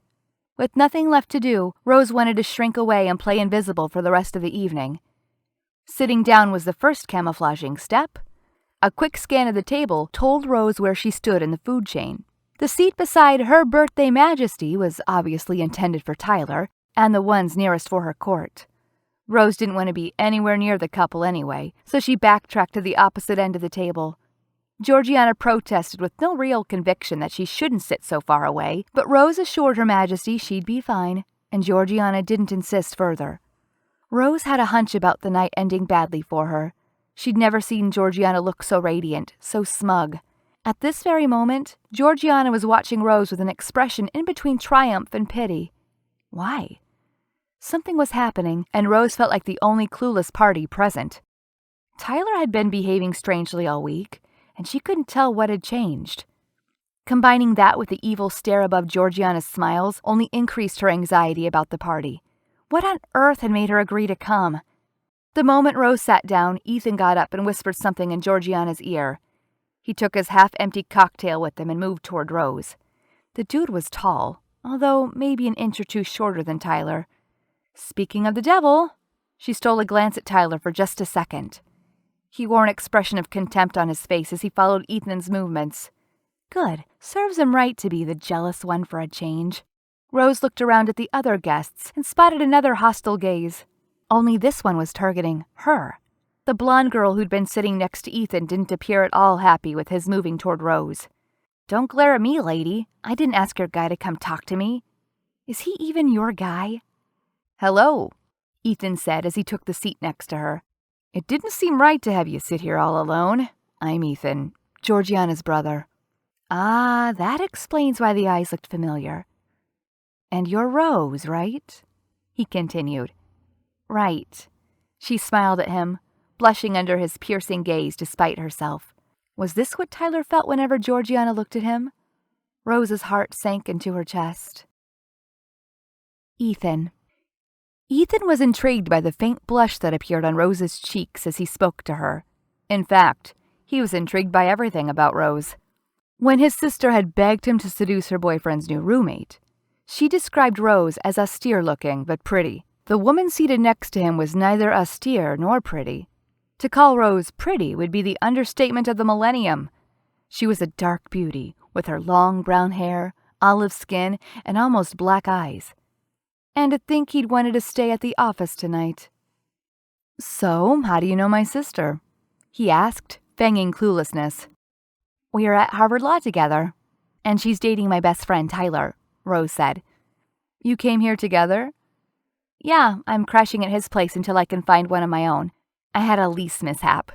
With nothing left to do, Rose wanted to shrink away and play invisible for the rest of the evening. Sitting down was the first camouflaging step. A quick scan of the table told Rose where she stood in the food chain. The seat beside Her Birthday Majesty was obviously intended for Tyler, and the ones nearest for her court. Rose didn't want to be anywhere near the couple anyway, so she backtracked to the opposite end of the table. Georgiana protested with no real conviction that she shouldn't sit so far away, but Rose assured Her Majesty she'd be fine, and Georgiana didn't insist further. Rose had a hunch about the night ending badly for her. She'd never seen Georgiana look so radiant, so smug. At this very moment, Georgiana was watching Rose with an expression in between triumph and pity. Why? Something was happening, and Rose felt like the only clueless party present. Tyler had been behaving strangely all week, and she couldn't tell what had changed. Combining that with the evil stare above Georgiana's smiles only increased her anxiety about the party. What on earth had made her agree to come? The moment Rose sat down, Ethan got up and whispered something in Georgiana's ear. He took his half-empty cocktail with him and moved toward Rose. The dude was tall, although maybe an inch or two shorter than Tyler. Speaking of the devil, she stole a glance at Tyler for just a second. He wore an expression of contempt on his face as he followed Ethan's movements. Good, serves him right to be the jealous one for a change. Rose looked around at the other guests and spotted another hostile gaze. Only this one was targeting her. The blonde girl who'd been sitting next to Ethan didn't appear at all happy with his moving toward Rose. Don't glare at me, lady. I didn't ask your guy to come talk to me. Is he even your guy? Hello, Ethan said as he took the seat next to her. It didn't seem right to have you sit here all alone. I'm Ethan, Georgiana's brother. Ah, that explains why the eyes looked familiar. And you're Rose, right? He continued. Right. She smiled at him, blushing under his piercing gaze despite herself. Was this what Tyler felt whenever Georgiana looked at him? Rose's heart sank into her chest. Ethan. Ethan was intrigued by the faint blush that appeared on Rose's cheeks as he spoke to her. In fact, he was intrigued by everything about Rose. When his sister had begged him to seduce her boyfriend's new roommate, she described Rose as austere-looking but pretty. The woman seated next to him was neither austere nor pretty. To call Rose pretty would be the understatement of the millennium. She was a dark beauty, with her long brown hair, olive skin, and almost black eyes. And to think he'd wanted to stay at the office tonight. So, how do you know my sister? He asked, feigning cluelessness. We are at Harvard Law together, and she's dating my best friend Tyler, Rose said. You came here together? Yeah, I'm crashing at his place until I can find one of my own. I had a lease mishap.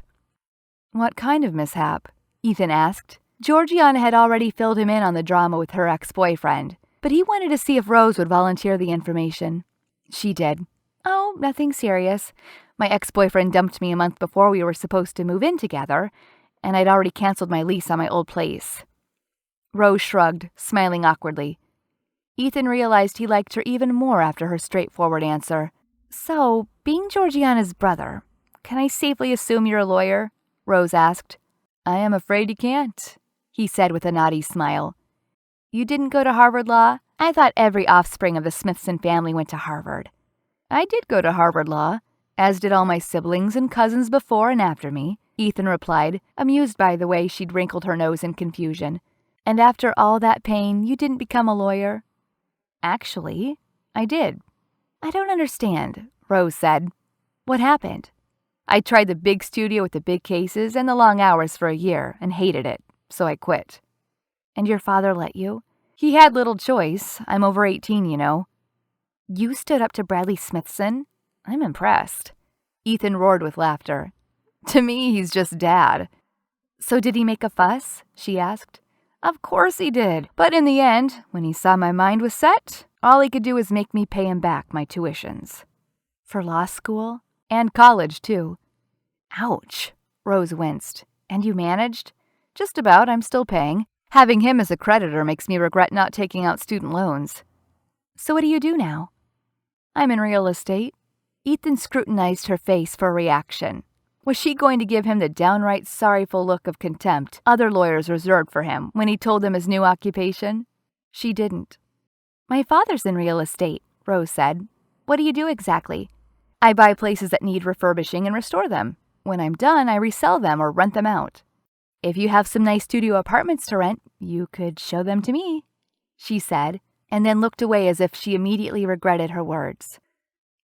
What kind of mishap? Ethan asked. Georgiana had already filled him in on the drama with her ex-boyfriend, but he wanted to see if Rose would volunteer the information. She did. Oh, nothing serious. My ex-boyfriend dumped me a month before we were supposed to move in together, and I'd already canceled my lease on my old place. Rose shrugged, smiling awkwardly. Ethan realized he liked her even more after her straightforward answer. So, being Georgiana's brother, can I safely assume you're a lawyer? Rose asked. I am afraid you can't, he said with a naughty smile. You didn't go to Harvard Law? I thought every offspring of the Smithson family went to Harvard. I did go to Harvard Law, as did all my siblings and cousins before and after me, Ethan replied, amused by the way she'd wrinkled her nose in confusion. And after all that pain, you didn't become a lawyer? Actually, I did. I don't understand, Rose said. What happened? I tried the big studio with the big cases and the long hours for a year and hated it, so I quit. And your father let you? He had little choice. I'm over 18, you know. You stood up to Bradley Smithson? I'm impressed. Ethan roared with laughter. To me, he's just Dad. So did he make a fuss? She asked. Of course he did. But in the end, when he saw my mind was set, all he could do was make me pay him back my tuitions. For law school? And college, too. Ouch. Rose winced. And you managed? Just about. I'm still paying. Having him as a creditor makes me regret not taking out student loans. So what do you do now? I'm in real estate. Ethan scrutinized her face for a reaction. Was she going to give him the downright sorrowful look of contempt other lawyers reserved for him when he told them his new occupation? She didn't. My father's in real estate, Rose said. What do you do exactly? I buy places that need refurbishing and restore them. When I'm done, I resell them or rent them out. If you have some nice studio apartments to rent, you could show them to me, she said, and then looked away as if she immediately regretted her words.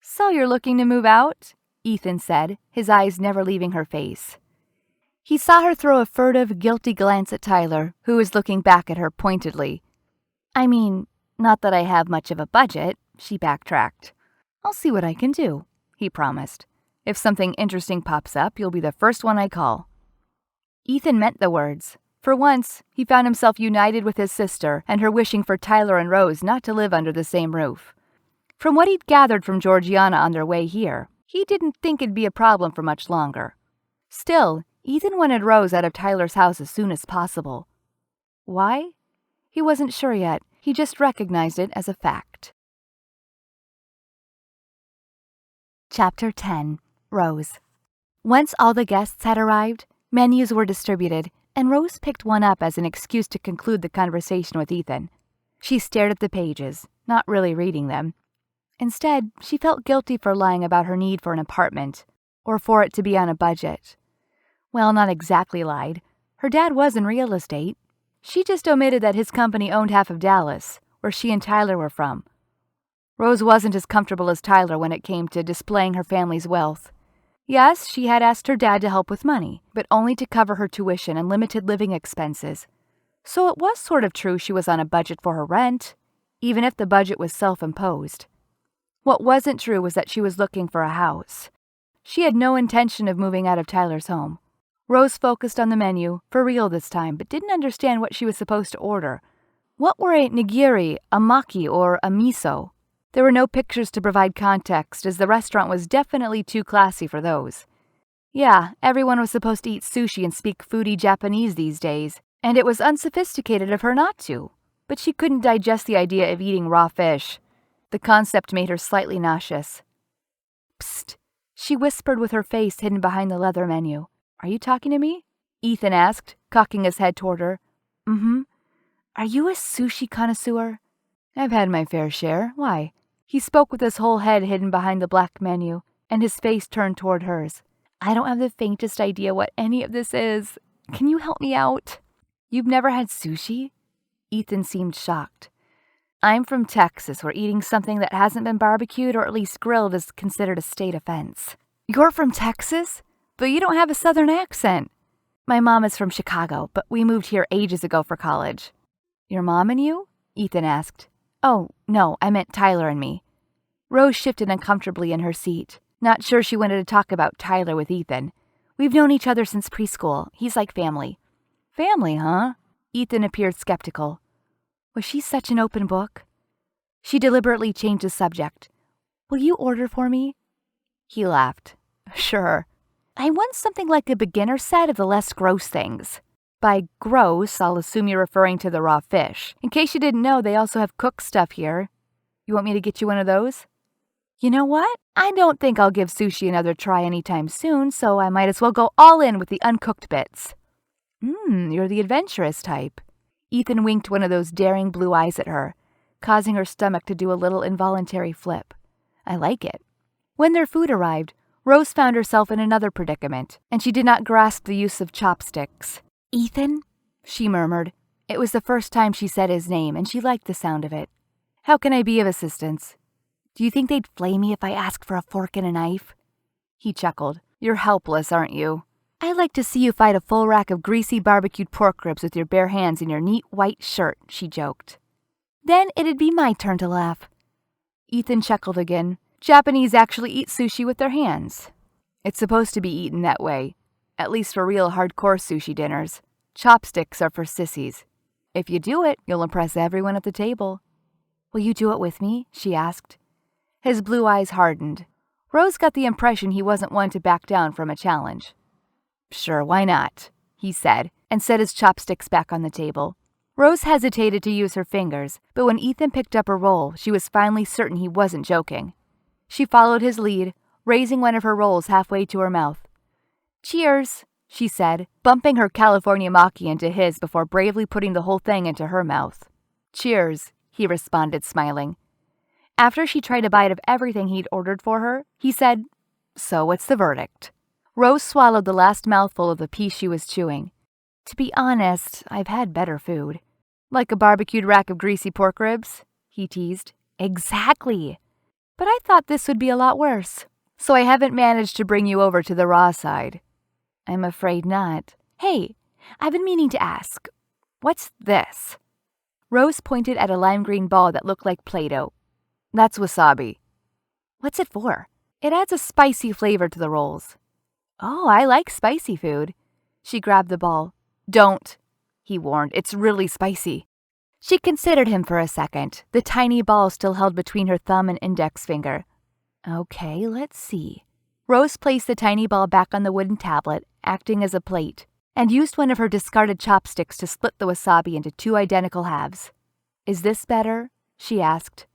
So you're looking to move out? Ethan said, his eyes never leaving her face. He saw her throw a furtive, guilty glance at Tyler, who was looking back at her pointedly. I mean, not that I have much of a budget, she backtracked. I'll see what I can do, he promised. If something interesting pops up, you'll be the first one I call. Ethan meant the words. For once, he found himself united with his sister and her wishing for Tyler and Rose not to live under the same roof. From what he'd gathered from Georgiana on their way here, he didn't think it'd be a problem for much longer. Still, Ethan wanted Rose out of Tyler's house as soon as possible. Why? He wasn't sure yet. He just recognized it as a fact. Chapter 10. Rose. Once all the guests had arrived, menus were distributed, and Rose picked one up as an excuse to conclude the conversation with Ethan. She stared at the pages, not really reading them. Instead, she felt guilty for lying about her need for an apartment, or for it to be on a budget. Well, not exactly lied. Her dad was in real estate. She just omitted that his company owned half of Dallas, where she and Tyler were from. Rose wasn't as comfortable as Tyler when it came to displaying her family's wealth. Yes, she had asked her dad to help with money, but only to cover her tuition and limited living expenses. So it was sort of true she was on a budget for her rent, even if the budget was self-imposed. What wasn't true was that she was looking for a house. She had no intention of moving out of Tyler's home. Rose focused on the menu, for real this time, but didn't understand what she was supposed to order. What were a nigiri, a maki, or a miso? There were no pictures to provide context, as the restaurant was definitely too classy for those. Yeah, everyone was supposed to eat sushi and speak foodie Japanese these days, and it was unsophisticated of her not to. But she couldn't digest the idea of eating raw fish. The concept made her slightly nauseous. Psst, she whispered with her face hidden behind the leather menu. Are you talking to me? Ethan asked, cocking his head toward her. Mm-hmm. Are you a sushi connoisseur? I've had my fair share. Why? He spoke with his whole head hidden behind the black menu, and his face turned toward hers. I don't have the faintest idea what any of this is. Can you help me out? You've never had sushi? Ethan seemed shocked. I'm from Texas, where eating something that hasn't been barbecued or at least grilled is considered a state offense. You're from Texas? But you don't have a southern accent. My mom is from Chicago, but we moved here ages ago for college. Your mom and you? Ethan asked. Oh, no, I meant Tyler and me. Rose shifted uncomfortably in her seat, not sure she wanted to talk about Tyler with Ethan. We've known each other since preschool. He's like family. Family, huh? Ethan appeared skeptical. Was she such an open book? She deliberately changed the subject. Will you order for me? He laughed. Sure. I want something like a beginner set of the less gross things. By gross, I'll assume you're referring to the raw fish. In case you didn't know, they also have cooked stuff here. You want me to get you one of those? You know what? I don't think I'll give sushi another try anytime soon, so I might as well go all in with the uncooked bits. You're the adventurous type. Ethan winked one of those daring blue eyes at her, causing her stomach to do a little involuntary flip. I like it. When their food arrived, Rose found herself in another predicament, and she did not grasp the use of chopsticks. Ethan? She murmured. It was the first time she said his name, and she liked the sound of it. How can I be of assistance? Do you think they'd flay me if I asked for a fork and a knife? He chuckled. You're helpless, aren't you? I'd like to see you fight a full rack of greasy barbecued pork ribs with your bare hands in your neat white shirt, she joked. Then it'd be my turn to laugh. Ethan chuckled again. Japanese actually eat sushi with their hands. It's supposed to be eaten that way, at least for real hardcore sushi dinners. Chopsticks are for sissies. If you do it, you'll impress everyone at the table. Will you do it with me? She asked. His blue eyes hardened. Rose got the impression he wasn't one to back down from a challenge. Sure, why not? He said, and set his chopsticks back on the table. Rose hesitated to use her fingers, but when Ethan picked up a roll, she was finally certain he wasn't joking. She followed his lead, raising one of her rolls halfway to her mouth. Cheers, she said, bumping her California maki into his before bravely putting the whole thing into her mouth. Cheers, he responded, smiling. After she tried a bite of everything he'd ordered for her, he said, So what's the verdict? Rose swallowed the last mouthful of the piece she was chewing. To be honest, I've had better food. Like a barbecued rack of greasy pork ribs? He teased. Exactly. But I thought this would be a lot worse. So I haven't managed to bring you over to the raw side. I'm afraid not. Hey, I've been meaning to ask. What's this? Rose pointed at a lime green ball that looked like Play-Doh. That's wasabi. What's it for? It adds a spicy flavor to the rolls. Oh, I like spicy food. She grabbed the ball. Don't, he warned. It's really spicy. She considered him for a second, the tiny ball still held between her thumb and index finger. Okay, let's see. Rose placed the tiny ball back on the wooden tablet, acting as a plate, and used one of her discarded chopsticks to split the wasabi into 2 identical halves. Is this better? She asked.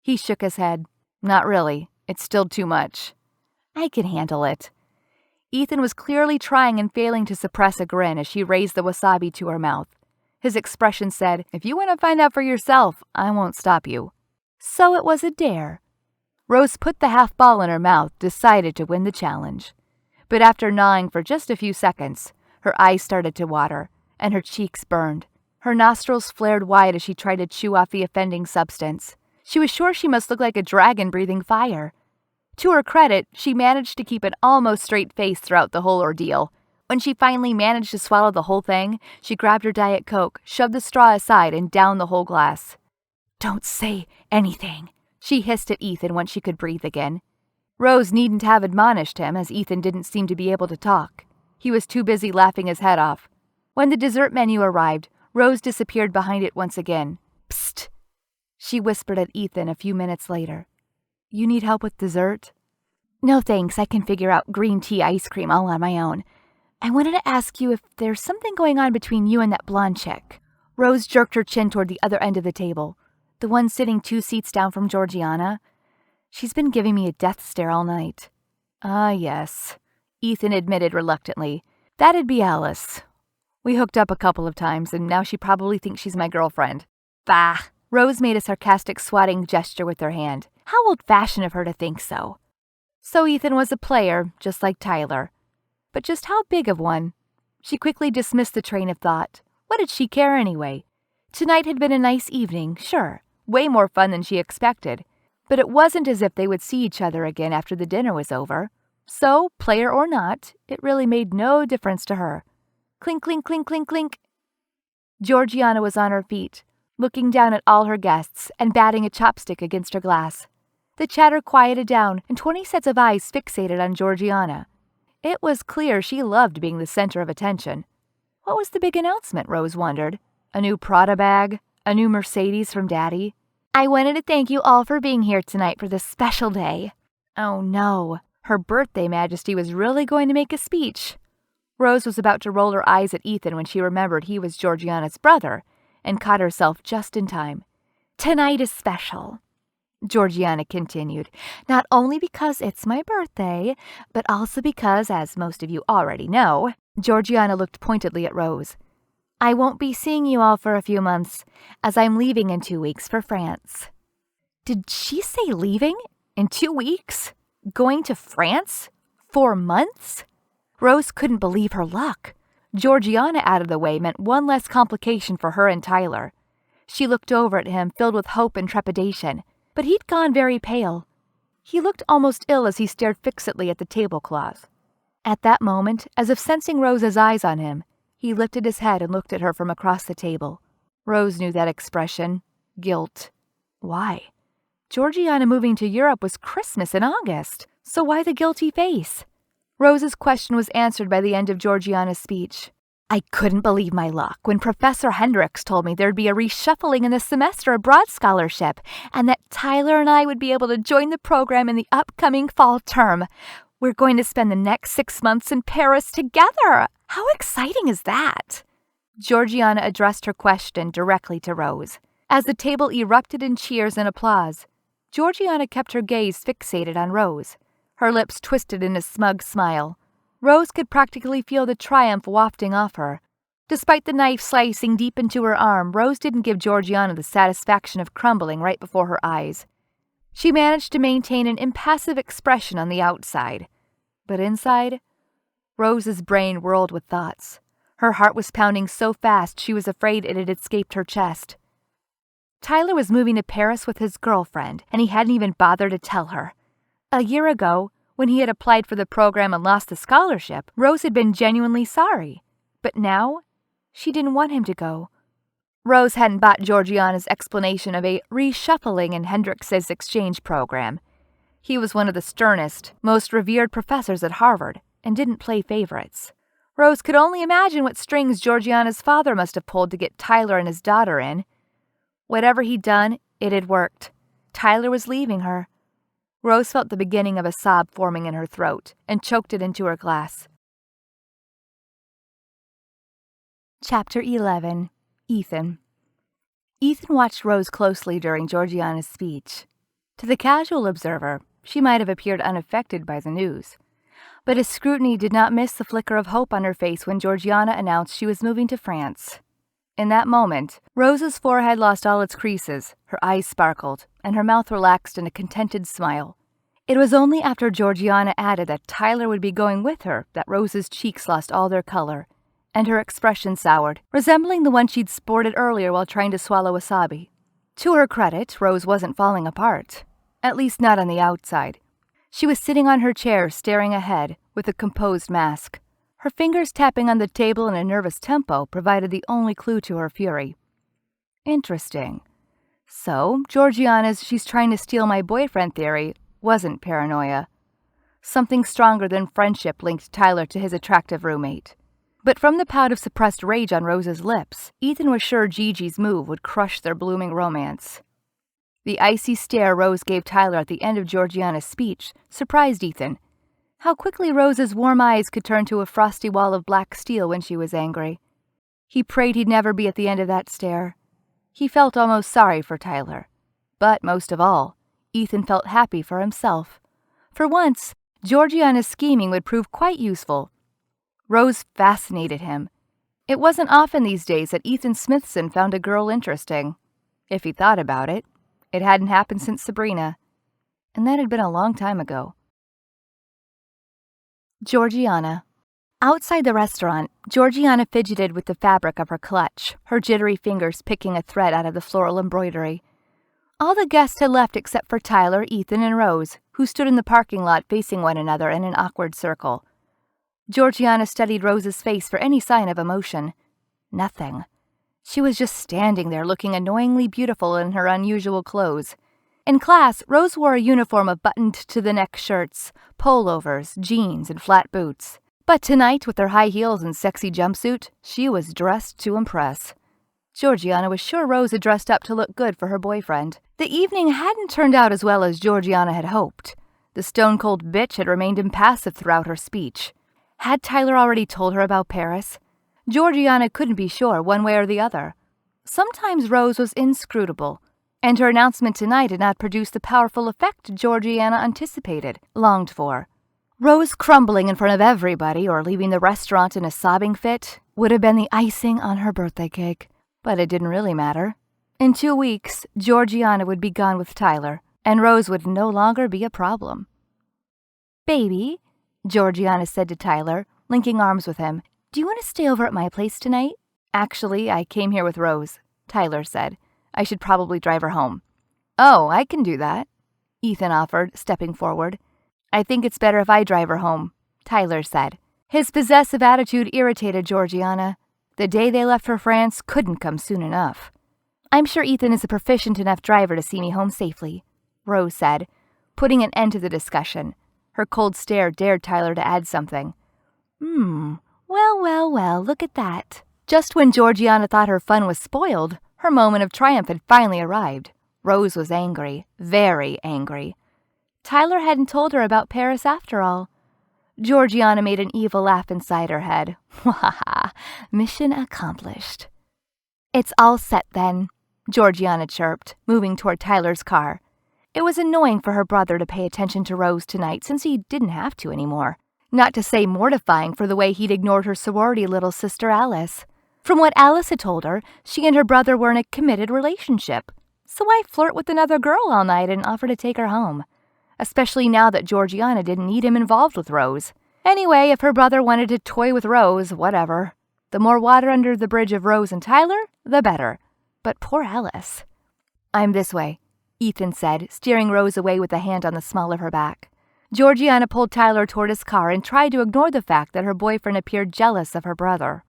He shook his head. Not really. It's still too much. I can handle it. Ethan was clearly trying and failing to suppress a grin as she raised the wasabi to her mouth. His expression said, if you want to find out for yourself, I won't stop you. So it was a dare. Rose put the half ball in her mouth, decided to win the challenge. But after gnawing for just a few seconds, her eyes started to water, and her cheeks burned. Her nostrils flared wide as she tried to chew off the offending substance. She was sure she must look like a dragon breathing fire. To her credit, she managed to keep an almost straight face throughout the whole ordeal. When she finally managed to swallow the whole thing, she grabbed her Diet Coke, shoved the straw aside, and downed the whole glass. Don't say anything, she hissed at Ethan once she could breathe again. Rose needn't have admonished him, as Ethan didn't seem to be able to talk. He was too busy laughing his head off. When the dessert menu arrived, Rose disappeared behind it once again. Psst, she whispered at Ethan a few minutes later. You need help with dessert? No thanks, I can figure out green tea ice cream all on my own. I wanted to ask you if there's something going on between you and that blonde chick. Rose jerked her chin toward the other end of the table, the one sitting 2 seats down from Georgiana. She's been giving me a death stare all night. Ah, yes, Ethan admitted reluctantly. That'd be Alice. We hooked up a couple of times, and now she probably thinks she's my girlfriend. Bah! Rose made a sarcastic swatting gesture with her hand. How old-fashioned of her to think so. So Ethan was a player, just like Tyler. But just how big of one? She quickly dismissed the train of thought. What did she care anyway? Tonight had been a nice evening, sure. Way more fun than she expected. But it wasn't as if they would see each other again after the dinner was over. So, player or not, it really made no difference to her. Clink, clink, clink, clink, clink. Georgiana was on her feet, looking down at all her guests and batting a chopstick against her glass. The chatter quieted down, and 20 sets of eyes fixated on Georgiana. It was clear she loved being the center of attention. What was the big announcement, Rose wondered? A new Prada bag? A new Mercedes from Daddy? I wanted to thank you all for being here tonight for this special day. Oh no, her birthday majesty was really going to make a speech. Rose was about to roll her eyes at Ethan when she remembered he was Georgiana's brother, and caught herself just in time. Tonight is special, Georgiana continued, not only because it's my birthday, but also because, as most of you already know, Georgiana looked pointedly at Rose. I won't be seeing you all for a few months, as I'm leaving in 2 weeks for France. Did she say leaving? In 2 weeks? Going to France? 4 months? Rose couldn't believe her luck. Georgiana out of the way meant one less complication for her and Tyler. She looked over at him, filled with hope and trepidation, but he'd gone very pale. He looked almost ill as he stared fixedly at the tablecloth. At that moment, as if sensing Rose's eyes on him, he lifted his head and looked at her from across the table. Rose knew that expression. Guilt. Why? Georgiana moving to Europe was Christmas in August, so why the guilty face? Rose's question was answered by the end of Georgiana's speech. I couldn't believe my luck when Professor Hendricks told me there'd be a reshuffling in the semester abroad scholarship, and that Tyler and I would be able to join the program in the upcoming fall term. We're going to spend the next 6 months in Paris together. How exciting is that? Georgiana addressed her question directly to Rose. As the table erupted in cheers and applause, Georgiana kept her gaze fixated on Rose, her lips twisted in a smug smile. Rose could practically feel the triumph wafting off her. Despite the knife slicing deep into her arm, Rose didn't give Georgiana the satisfaction of crumbling right before her eyes. She managed to maintain an impassive expression on the outside. But inside, Rose's brain whirled with thoughts. Her heart was pounding so fast she was afraid it had escaped her chest. Tyler was moving to Paris with his girlfriend, and he hadn't even bothered to tell her. A year ago, when he had applied for the program and lost the scholarship, Rose had been genuinely sorry. But now, she didn't want him to go. Rose hadn't bought Georgiana's explanation of a reshuffling in Hendrix's exchange program. He was one of the sternest, most revered professors at Harvard, and didn't play favorites. Rose could only imagine what strings Georgiana's father must have pulled to get Tyler and his daughter in. Whatever he'd done, it had worked. Tyler was leaving her. Rose felt the beginning of a sob forming in her throat and choked it into her glass. Chapter 11. Ethan. Ethan watched Rose closely during Georgiana's speech. To the casual observer, she might have appeared unaffected by the news. But his scrutiny did not miss the flicker of hope on her face when Georgiana announced she was moving to France. In that moment, Rose's forehead lost all its creases, her eyes sparkled, and her mouth relaxed in a contented smile. It was only after Georgiana added that Tyler would be going with her that Rose's cheeks lost all their color, and her expression soured, resembling the one she'd sported earlier while trying to swallow wasabi. To her credit, Rose wasn't falling apart, at least not on the outside. She was sitting on her chair, staring ahead, with a composed mask. Her fingers tapping on the table in a nervous tempo provided the only clue to her fury. Interesting. So, Georgiana's "she's trying to steal my boyfriend" theory wasn't paranoia. Something stronger than friendship linked Tyler to his attractive roommate. But from the pout of suppressed rage on Rose's lips, Ethan was sure Gigi's move would crush their blooming romance. The icy stare Rose gave Tyler at the end of Georgiana's speech surprised Ethan. How quickly Rose's warm eyes could turn to a frosty wall of black steel when she was angry. He prayed he'd never be at the end of that stare. He felt almost sorry for Tyler. But most of all, Ethan felt happy for himself. For once, Georgiana's scheming would prove quite useful. Rose fascinated him. It wasn't often these days that Ethan Smithson found a girl interesting. If he thought about it, it hadn't happened since Sabrina. And that had been a long time ago. Georgiana. Outside the restaurant, Georgiana fidgeted with the fabric of her clutch, her jittery fingers picking a thread out of the floral embroidery. All the guests had left except for Tyler, Ethan, and Rose, who stood in the parking lot facing one another in an awkward circle. Georgiana studied Rose's face for any sign of emotion. Nothing. She was just standing there looking annoyingly beautiful in her unusual clothes. In class, Rose wore a uniform of buttoned-to-the-neck shirts, pullovers, jeans, and flat boots. But tonight, with her high heels and sexy jumpsuit, she was dressed to impress. Georgiana was sure Rose had dressed up to look good for her boyfriend. The evening hadn't turned out as well as Georgiana had hoped. The stone-cold bitch had remained impassive throughout her speech. Had Tyler already told her about Paris? Georgiana couldn't be sure one way or the other. Sometimes Rose was inscrutable, and her announcement tonight had not produced the powerful effect Georgiana anticipated, longed for. Rose crumbling in front of everybody or leaving the restaurant in a sobbing fit would have been the icing on her birthday cake. But it didn't really matter. In 2 weeks, Georgiana would be gone with Tyler, and Rose would no longer be a problem. "Baby," Georgiana said to Tyler, linking arms with him, "do you want to stay over at my place tonight?" "Actually, I came here with Rose," Tyler said. "I should probably drive her home." "Oh, I can do that," Ethan offered, stepping forward. "I think it's better if I drive her home," Tyler said. His possessive attitude irritated Georgiana. The day they left for France couldn't come soon enough. "I'm sure Ethan is a proficient enough driver to see me home safely," Rose said, putting an end to the discussion. Her cold stare dared Tyler to add something. Well, look at that." Just when Georgiana thought her fun was spoiled, her moment of triumph had finally arrived. Rose was angry, very angry. Tyler hadn't told her about Paris after all. Georgiana made an evil laugh inside her head. Wahaha, mission accomplished. "It's all set then," Georgiana chirped, moving toward Tyler's car. It was annoying for her brother to pay attention to Rose tonight since he didn't have to anymore. Not to say mortifying for the way he'd ignored her sorority little sister Alice. From what Alice had told her, she and her brother were in a committed relationship. So why flirt with another girl all night and offer to take her home? Especially now that Georgiana didn't need him involved with Rose. Anyway, if her brother wanted to toy with Rose, whatever. The more water under the bridge of Rose and Tyler, the better. But poor Alice. "I'm this way," Ethan said, steering Rose away with a hand on the small of her back. Georgiana pulled Tyler toward his car and tried to ignore the fact that her boyfriend appeared jealous of her brother.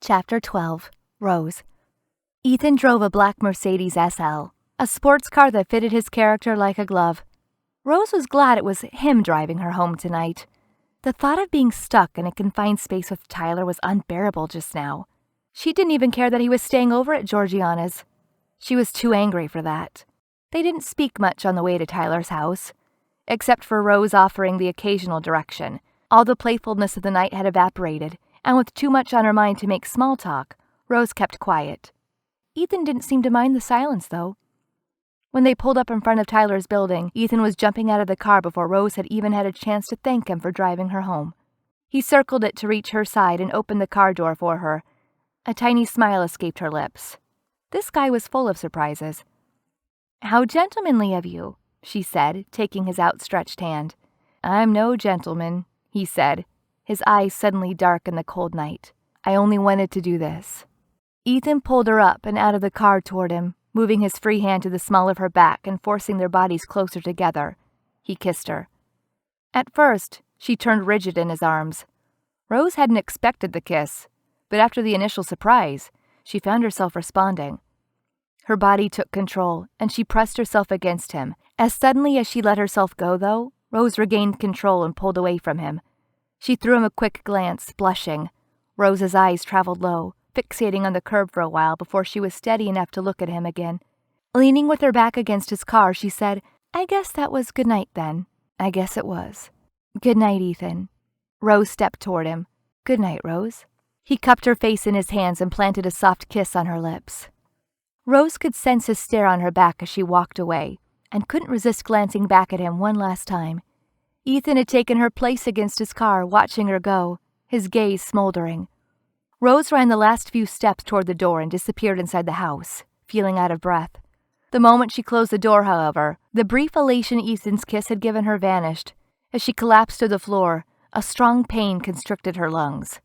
Chapter 12. Rose. Ethan drove a black Mercedes SL, a sports car that fitted his character like a glove. Rose was glad it was him driving her home tonight. The thought of being stuck in a confined space with Tyler was unbearable just now. She didn't even care that he was staying over at Georgiana's. She was too angry for that. They didn't speak much on the way to Tyler's house, except for Rose offering the occasional direction. All the playfulness of the night had evaporated, and with too much on her mind to make small talk, Rose kept quiet. Ethan didn't seem to mind the silence, though. When they pulled up in front of Tyler's building, Ethan was jumping out of the car before Rose had even had a chance to thank him for driving her home. He circled it to reach her side and opened the car door for her. A tiny smile escaped her lips. This guy was full of surprises. "How gentlemanly of you," she said, taking his outstretched hand. "I'm no gentleman," he said, his eyes suddenly dark in the cold night. "I only wanted to do this." Ethan pulled her up and out of the car toward him, moving his free hand to the small of her back and forcing their bodies closer together. He kissed her. At first, she turned rigid in his arms. Rose hadn't expected the kiss, but after the initial surprise, she found herself responding. Her body took control, and she pressed herself against him. As suddenly as she let herself go, though, Rose regained control and pulled away from him. She threw him a quick glance, blushing. Rose's eyes traveled low, fixating on the curb for a while before she was steady enough to look at him again. Leaning with her back against his car, she said, "I guess that was good night, then." "I guess it was." "Good night, Ethan." Rose stepped toward him. "Good night, Rose." He cupped her face in his hands and planted a soft kiss on her lips. Rose could sense his stare on her back as she walked away, and couldn't resist glancing back at him one last time. Ethan had taken her place against his car, watching her go, his gaze smoldering. Rose ran the last few steps toward the door and disappeared inside the house, feeling out of breath. The moment she closed the door, however, the brief elation Ethan's kiss had given her vanished. As she collapsed to the floor, a strong pain constricted her lungs.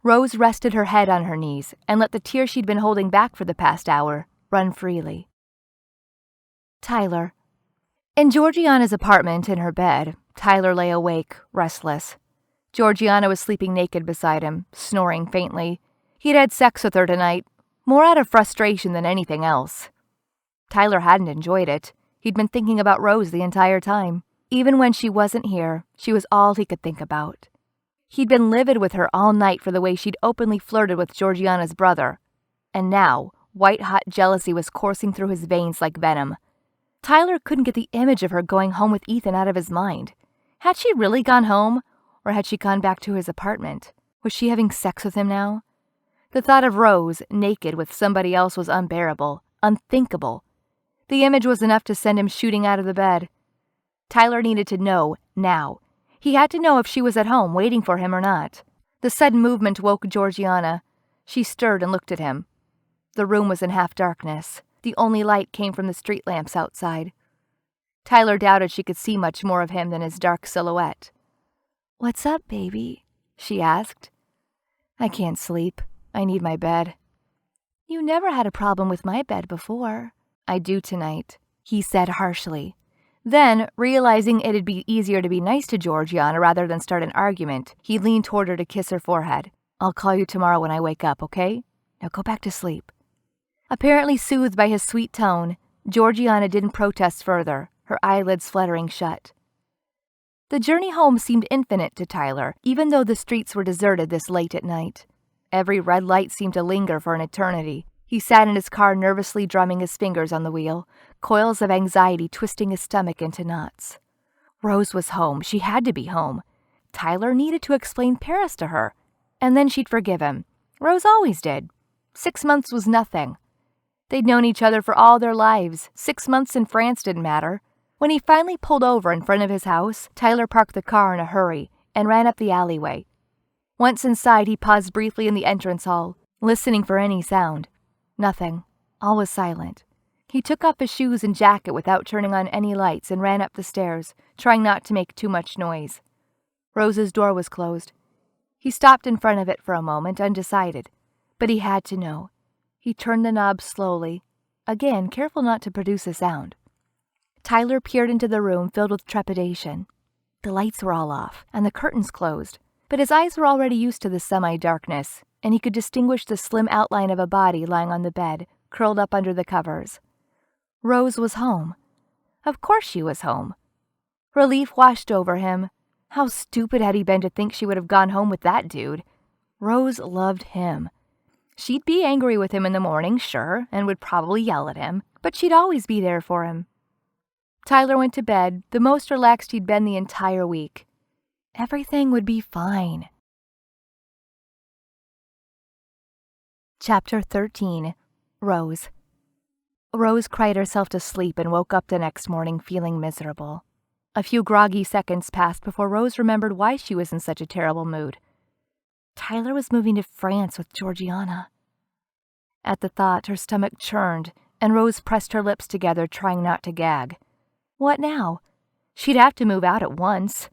Rose rested her head on her knees and let the tears she'd been holding back for the past hour run freely. Tyler. In Georgiana's apartment, in her bed, Tyler lay awake, restless. Georgiana was sleeping naked beside him, snoring faintly. He'd had sex with her tonight, more out of frustration than anything else. Tyler hadn't enjoyed it. He'd been thinking about Rose the entire time. Even when she wasn't here, she was all he could think about. He'd been livid with her all night for the way she'd openly flirted with Georgiana's brother. And now, white-hot jealousy was coursing through his veins like venom. Tyler couldn't get the image of her going home with Ethan out of his mind. Had she really gone home, or had she gone back to his apartment? Was she having sex with him now? The thought of Rose, naked with somebody else, was unbearable, unthinkable. The image was enough to send him shooting out of the bed. Tyler needed to know, now. He had to know if she was at home, waiting for him or not. The sudden movement woke Georgiana. She stirred and looked at him. The room was in half-darkness. The only light came from the street lamps outside. Tyler doubted she could see much more of him than his dark silhouette. "What's up, baby?" she asked. "I can't sleep. I need my bed." "You never had a problem with my bed before." "I do tonight," he said harshly. Then, realizing it'd be easier to be nice to Georgiana rather than start an argument, he leaned toward her to kiss her forehead. "I'll call you tomorrow when I wake up, okay? Now go back to sleep." Apparently soothed by his sweet tone, Georgiana didn't protest further, her eyelids fluttering shut. The journey home seemed infinite to Tyler, even though the streets were deserted this late at night. Every red light seemed to linger for an eternity. He sat in his car nervously drumming his fingers on the wheel, coils of anxiety twisting his stomach into knots. Rose was home. She had to be home. Tyler needed to explain Paris to her, and then she'd forgive him. Rose always did. 6 months was nothing. They'd known each other for all their lives. 6 months in France didn't matter. When he finally pulled over in front of his house, Tyler parked the car in a hurry and ran up the alleyway. Once inside, he paused briefly in the entrance hall, listening for any sound. Nothing. All was silent. He took off his shoes and jacket without turning on any lights and ran up the stairs, trying not to make too much noise. Rose's door was closed. He stopped in front of it for a moment, undecided. But he had to know. He turned the knob slowly, again careful not to produce a sound. Tyler peered into the room filled with trepidation. The lights were all off, and the curtains closed, but his eyes were already used to the semi-darkness, and he could distinguish the slim outline of a body lying on the bed, curled up under the covers. Rose was home. Of course she was home. Relief washed over him. How stupid had he been to think she would have gone home with that dude? Rose loved him. She'd be angry with him in the morning, sure, and would probably yell at him, but she'd always be there for him. Tyler went to bed, the most relaxed he'd been the entire week. Everything would be fine. Chapter 13. Rose. Rose cried herself to sleep and woke up the next morning feeling miserable. A few groggy seconds passed before Rose remembered why she was in such a terrible mood. Tyler was moving to France with Georgiana. At the thought, her stomach churned, and Rose pressed her lips together, trying not to gag. What now? She'd have to move out at once.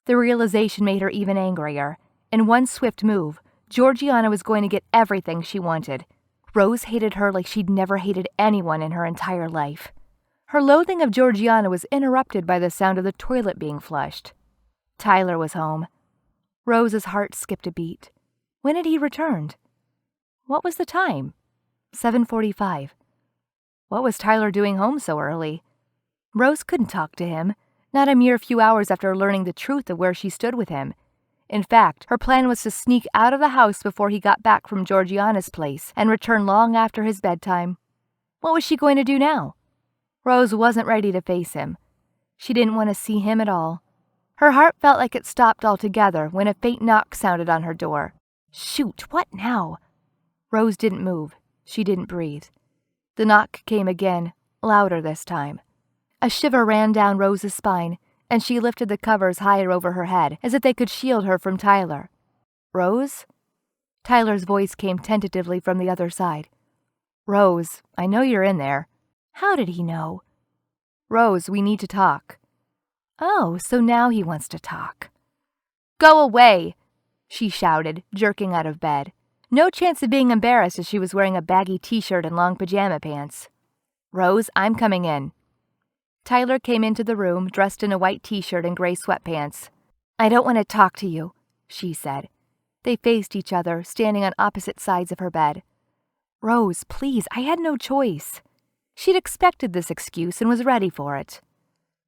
The realization made her even angrier. In one swift move, Georgiana was going to get everything she wanted. Rose hated her like she'd never hated anyone in her entire life. Her loathing of Georgiana was interrupted by the sound of the toilet being flushed. Tyler was home. Rose's heart skipped a beat. When had he returned? What was the time? 7:45. What was Tyler doing home so early? Rose couldn't talk to him, not a mere few hours after learning the truth of where she stood with him. In fact, her plan was to sneak out of the house before he got back from Georgiana's place and return long after his bedtime. What was she going to do now? Rose wasn't ready to face him. She didn't want to see him at all. Her heart felt like it stopped altogether when a faint knock sounded on her door. Shoot, what now? Rose didn't move. She didn't breathe. The knock came again, louder this time. A shiver ran down Rose's spine, and she lifted the covers higher over her head, as if they could shield her from Tyler. Rose? Tyler's voice came tentatively from the other side. Rose, I know you're in there. How did he know? Rose, we need to talk. Oh, so now he wants to talk. Go away, she shouted, jerking out of bed. No chance of being embarrassed as she was wearing a baggy t-shirt and long pajama pants. Rose, I'm coming in. Tyler came into the room, dressed in a white t-shirt and gray sweatpants. I don't want to talk to you, she said. They faced each other, standing on opposite sides of her bed. Rose, please, I had no choice. She'd expected this excuse and was ready for it.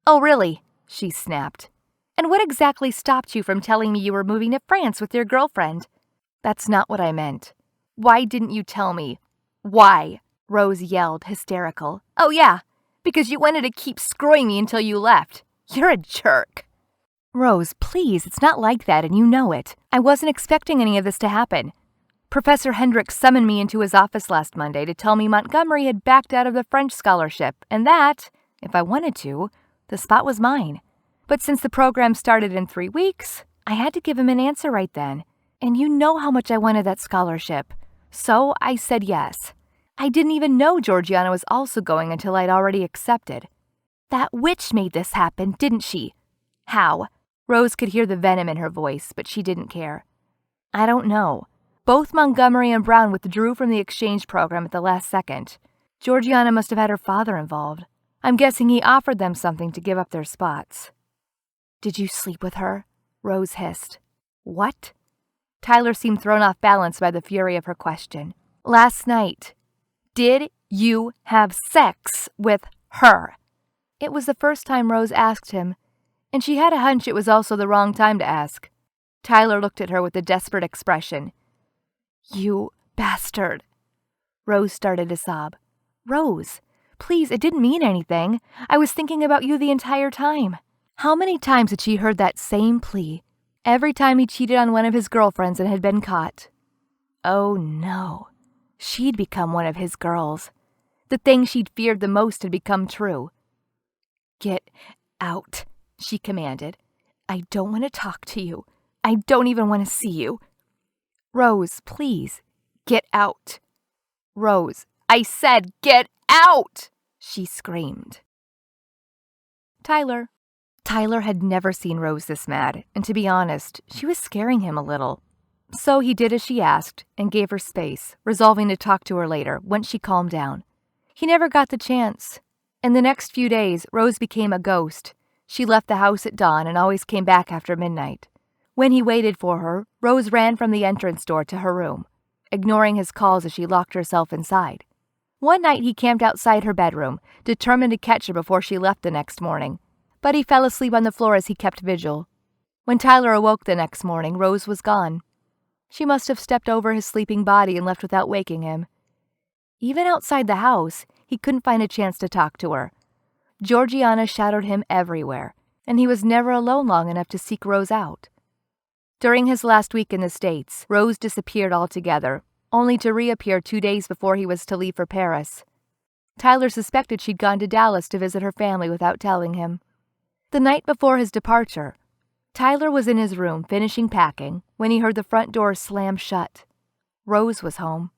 Oh, really? She snapped. And what exactly stopped you from telling me you were moving to France with your girlfriend? That's not what I meant. Why didn't you tell me? Why? Rose yelled, hysterical. Oh, yeah. Because you wanted to keep screwing me until you left. You're a jerk. Rose, please, it's not like that, and you know it. I wasn't expecting any of this to happen. Professor Hendricks summoned me into his office last Monday to tell me Montgomery had backed out of the French scholarship, and that, if I wanted to, the spot was mine. But since the program started in 3 weeks, I had to give him an answer right then. And you know how much I wanted that scholarship. So I said yes. I didn't even know Georgiana was also going until I'd already accepted. That witch made this happen, didn't she? How? Rose could hear the venom in her voice, but she didn't care. I don't know. Both Montgomery and Brown withdrew from the exchange program at the last second. Georgiana must have had her father involved. I'm guessing he offered them something to give up their spots. Did you sleep with her? Rose hissed. What? Tyler seemed thrown off balance by the fury of her question. Last night. Did you have sex with her? It was the first time Rose asked him, and she had a hunch it was also the wrong time to ask. Tyler looked at her with a desperate expression. You bastard. Rose started to sob. Rose, please, it didn't mean anything. I was thinking about you the entire time. How many times had she heard that same plea? Every time he cheated on one of his girlfriends and had been caught. Oh no. She'd become one of his girls. The thing she'd feared the most had become true. Get out, she commanded. I don't want to talk to you. I don't even want to see you. Rose, please, get out. Rose, I said get out, she screamed. Tyler, Tyler had never seen Rose this mad, and to be honest, she was scaring him a little. So he did as she asked and gave her space, resolving to talk to her later once she calmed down. He never got the chance. In the next few days, Rose became a ghost. She left the house at dawn and always came back after midnight. When he waited for her, Rose ran from the entrance door to her room, ignoring his calls as she locked herself inside. One night he camped outside her bedroom, determined to catch her before she left the next morning. But he fell asleep on the floor as he kept vigil. When Tyler awoke the next morning, Rose was gone. She must have stepped over his sleeping body and left without waking him. Even outside the house, he couldn't find a chance to talk to her. Georgiana shadowed him everywhere, and he was never alone long enough to seek Rose out. During his last week in the States, Rose disappeared altogether, only to reappear 2 days before he was to leave for Paris. Tyler suspected she'd gone to Dallas to visit her family without telling him. The night before his departure, Tyler was in his room finishing packing when he heard the front door slam shut. Rose was home.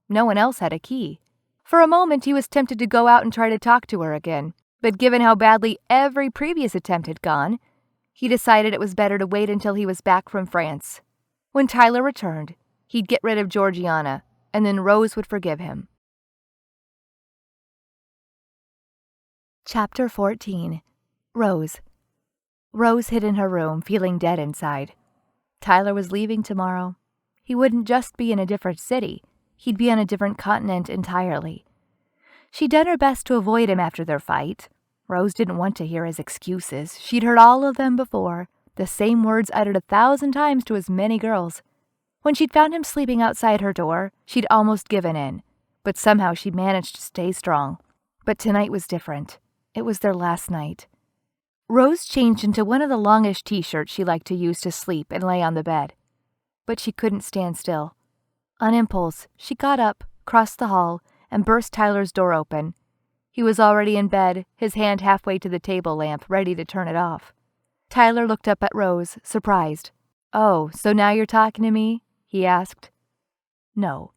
No one else had a key. For a moment he was tempted to go out and try to talk to her again, but given how badly every previous attempt had gone, he decided it was better to wait until he was back from France. When Tyler returned, he'd get rid of Georgiana, and then Rose would forgive him. Chapter 14. Rose. Rose hid in her room, feeling dead inside. Tyler was leaving tomorrow. He wouldn't just be in a different city. He'd be on a different continent entirely. She'd done her best to avoid him after their fight. Rose didn't want to hear his excuses. She'd heard all of them before, the same words uttered 1,000 times to as many girls. When she'd found him sleeping outside her door, she'd almost given in, but somehow she'd managed to stay strong. But tonight was different. It was their last night. Rose changed into one of the longish t-shirts she liked to use to sleep and lay on the bed. But she couldn't stand still. On impulse, she got up, crossed the hall, and burst Tyler's door open. He was already in bed, his hand halfway to the table lamp, ready to turn it off. Tyler looked up at Rose, surprised. "Oh, so now you're talking to me?" he asked. "No,"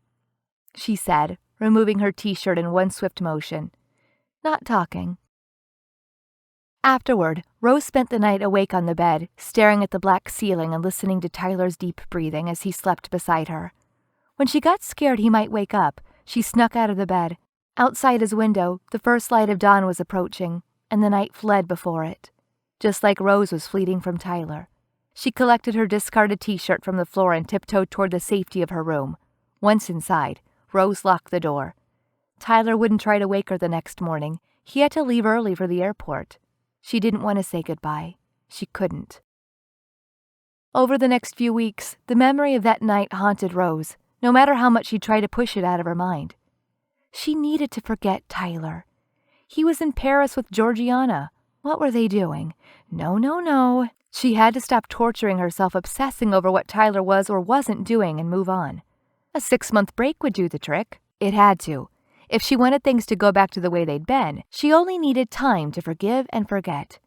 she said, removing her t-shirt in one swift motion. "Not talking." Afterward, Rose spent the night awake on the bed, staring at the black ceiling and listening to Tyler's deep breathing as he slept beside her. When she got scared he might wake up, she snuck out of the bed. Outside his window, the first light of dawn was approaching, and the night fled before it, just like Rose was fleeting from Tyler. She collected her discarded t-shirt from the floor and tiptoed toward the safety of her room. Once inside, Rose locked the door. Tyler wouldn't try to wake her the next morning. He had to leave early for the airport. She didn't want to say goodbye. She couldn't. Over the next few weeks, the memory of that night haunted Rose, no matter how much she tried to push it out of her mind. She needed to forget Tyler. He was in Paris with Georgiana. What were they doing? No. She had to stop torturing herself obsessing over what Tyler was or wasn't doing and move on. A 6-month break would do the trick. It had to. If she wanted things to go back to the way they'd been, she only needed time to forgive and forget.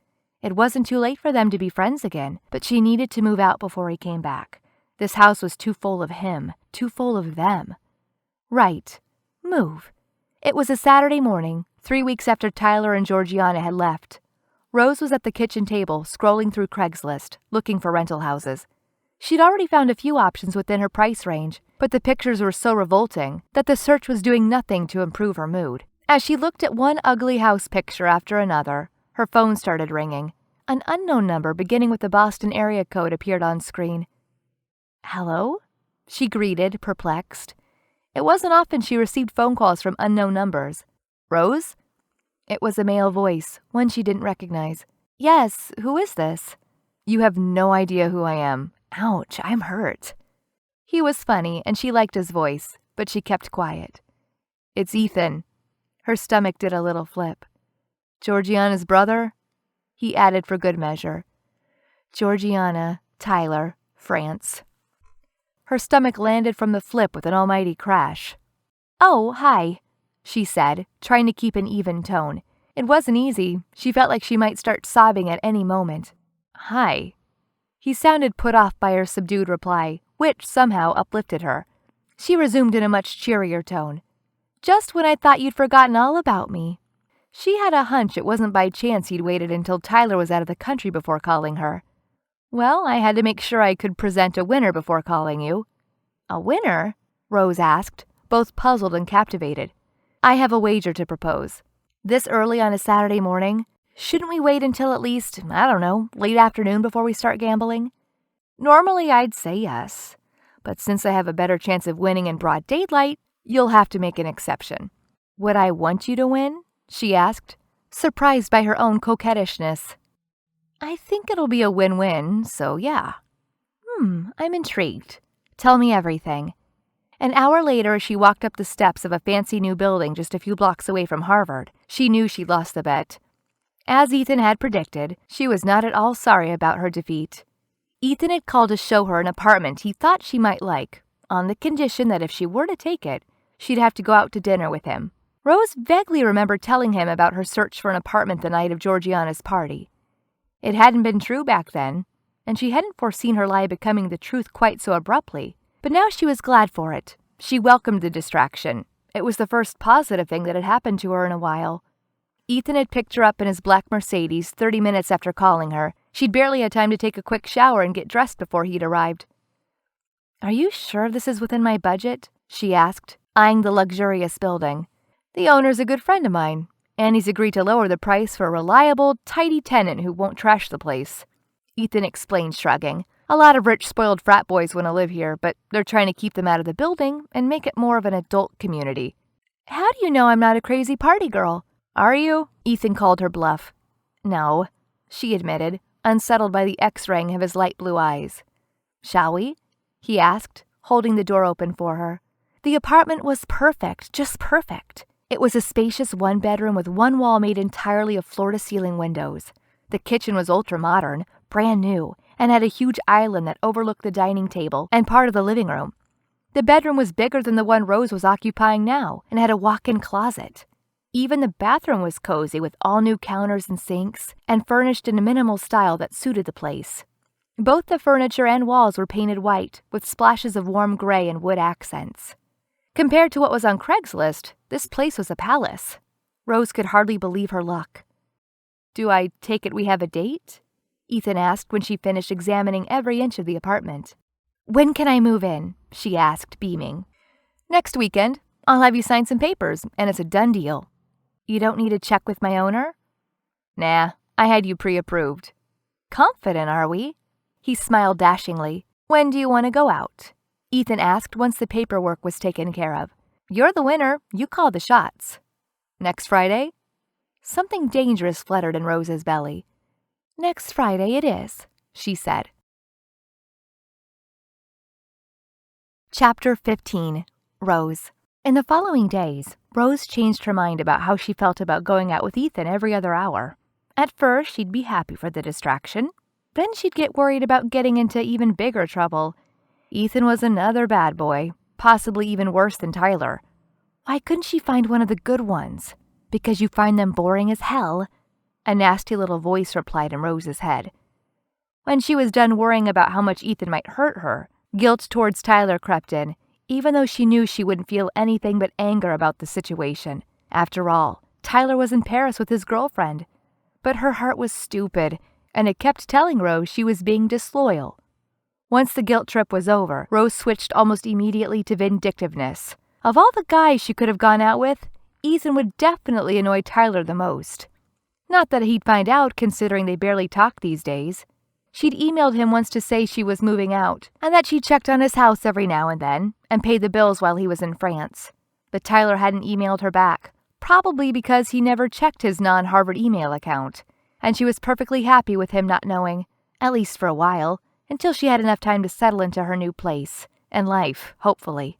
It wasn't too late for them to be friends again, but she needed to move out before he came back. This house was too full of him, too full of them. Right. Move. It was a Saturday morning, 3 weeks after Tyler and Georgiana had left. Rose was at the kitchen table, scrolling through Craigslist, looking for rental houses. She'd already found a few options within her price range, but the pictures were so revolting that the search was doing nothing to improve her mood. As she looked at one ugly house picture after another, her phone started ringing. An unknown number beginning with the Boston area code appeared on screen. "Hello?" she greeted, perplexed. It wasn't often she received phone calls from unknown numbers. "Rose?" It was a male voice, one she didn't recognize. "Yes, who is this?" "You have no idea who I am. Ouch, I'm hurt." He was funny, and she liked his voice, but she kept quiet. "It's Ethan." Her stomach did a little flip. "Georgiana's brother?" he added for good measure. Georgiana, Tyler, France. Her stomach landed from the flip with an almighty crash. "Oh, hi," she said, trying to keep an even tone. It wasn't easy. She felt like she might start sobbing at any moment. "Hi." He sounded put off by her subdued reply, which somehow uplifted her. She resumed in a much cheerier tone. "Just when I thought you'd forgotten all about me." She had a hunch it wasn't by chance he'd waited until Tyler was out of the country before calling her. Well, I had to make sure I could present a winner before calling you. A winner? Rose asked, both puzzled and captivated. I have a wager to propose. This early on a Saturday morning? Shouldn't we wait until at least, I don't know, late afternoon before we start gambling? Normally I'd say yes, but since I have a better chance of winning in broad daylight, you'll have to make an exception. Would I want you to win? She asked, surprised by her own coquettishness. I think it'll be a win-win, so yeah. I'm intrigued. Tell me everything. An hour later, as she walked up the steps of a fancy new building just a few blocks away from Harvard, she knew she'd lost the bet. As Ethan had predicted, she was not at all sorry about her defeat. Ethan had called to show her an apartment he thought she might like, on the condition that if she were to take it, she'd have to go out to dinner with him. Rose vaguely remembered telling him about her search for an apartment the night of Georgiana's party. It hadn't been true back then, and she hadn't foreseen her lie becoming the truth quite so abruptly. But now she was glad for it. She welcomed the distraction. It was the first positive thing that had happened to her in a while. Ethan had picked her up in his black Mercedes 30 minutes after calling her. She'd barely had time to take a quick shower and get dressed before he'd arrived. Are you sure this is within my budget? She asked, eyeing the luxurious building. The owner's a good friend of mine, and he's agreed to lower the price for a reliable, tidy tenant who won't trash the place. Ethan explained, shrugging. A lot of rich, spoiled frat boys want to live here, but they're trying to keep them out of the building and make it more of an adult community. How do you know I'm not a crazy party girl? Are you? Ethan called her bluff. No, she admitted, unsettled by the X-raying of his light blue eyes. Shall we? He asked, holding the door open for her. The apartment was perfect, just perfect. It was a spacious one-bedroom with one wall made entirely of floor-to-ceiling windows. The kitchen was ultra-modern, brand new, and had a huge island that overlooked the dining table and part of the living room. The bedroom was bigger than the one Rose was occupying now and had a walk-in closet. Even the bathroom was cozy with all new counters and sinks and furnished in a minimal style that suited the place. Both the furniture and walls were painted white with splashes of warm gray and wood accents. Compared to what was on Craigslist, this place was a palace. Rose could hardly believe her luck. Do I take it we have a date? Ethan asked when she finished examining every inch of the apartment. When can I move in? She asked, beaming. Next weekend. I'll have you sign some papers, and it's a done deal. You don't need to check with my owner? Nah, I had you pre-approved. Confident, are we? He smiled dashingly. When do you want to go out? Ethan asked once the paperwork was taken care of. You're the winner. You call the shots. Next Friday? Something dangerous fluttered in Rose's belly. Next Friday it is, she said. Chapter 15. Rose. In the following days, Rose changed her mind about how she felt about going out with Ethan every other hour. At first, she'd be happy for the distraction. Then she'd get worried about getting into even bigger trouble. Ethan was another bad boy, possibly even worse than Tyler. Why couldn't she find one of the good ones? Because you find them boring as hell? A nasty little voice replied in Rose's head. When she was done worrying about how much Ethan might hurt her, guilt towards Tyler crept in, even though she knew she wouldn't feel anything but anger about the situation. After all, Tyler was in Paris with his girlfriend. But her heart was stupid, and it kept telling Rose she was being disloyal. Once the guilt trip was over, Rose switched almost immediately to vindictiveness. Of all the guys she could have gone out with, Ethan would definitely annoy Tyler the most. Not that he'd find out, considering they barely talk these days. She'd emailed him once to say she was moving out, and that she checked on his house every now and then, and paid the bills while he was in France. But Tyler hadn't emailed her back, probably because he never checked his non-Harvard email account, and she was perfectly happy with him not knowing, at least for a while, until she had enough time to settle into her new place, and life, hopefully.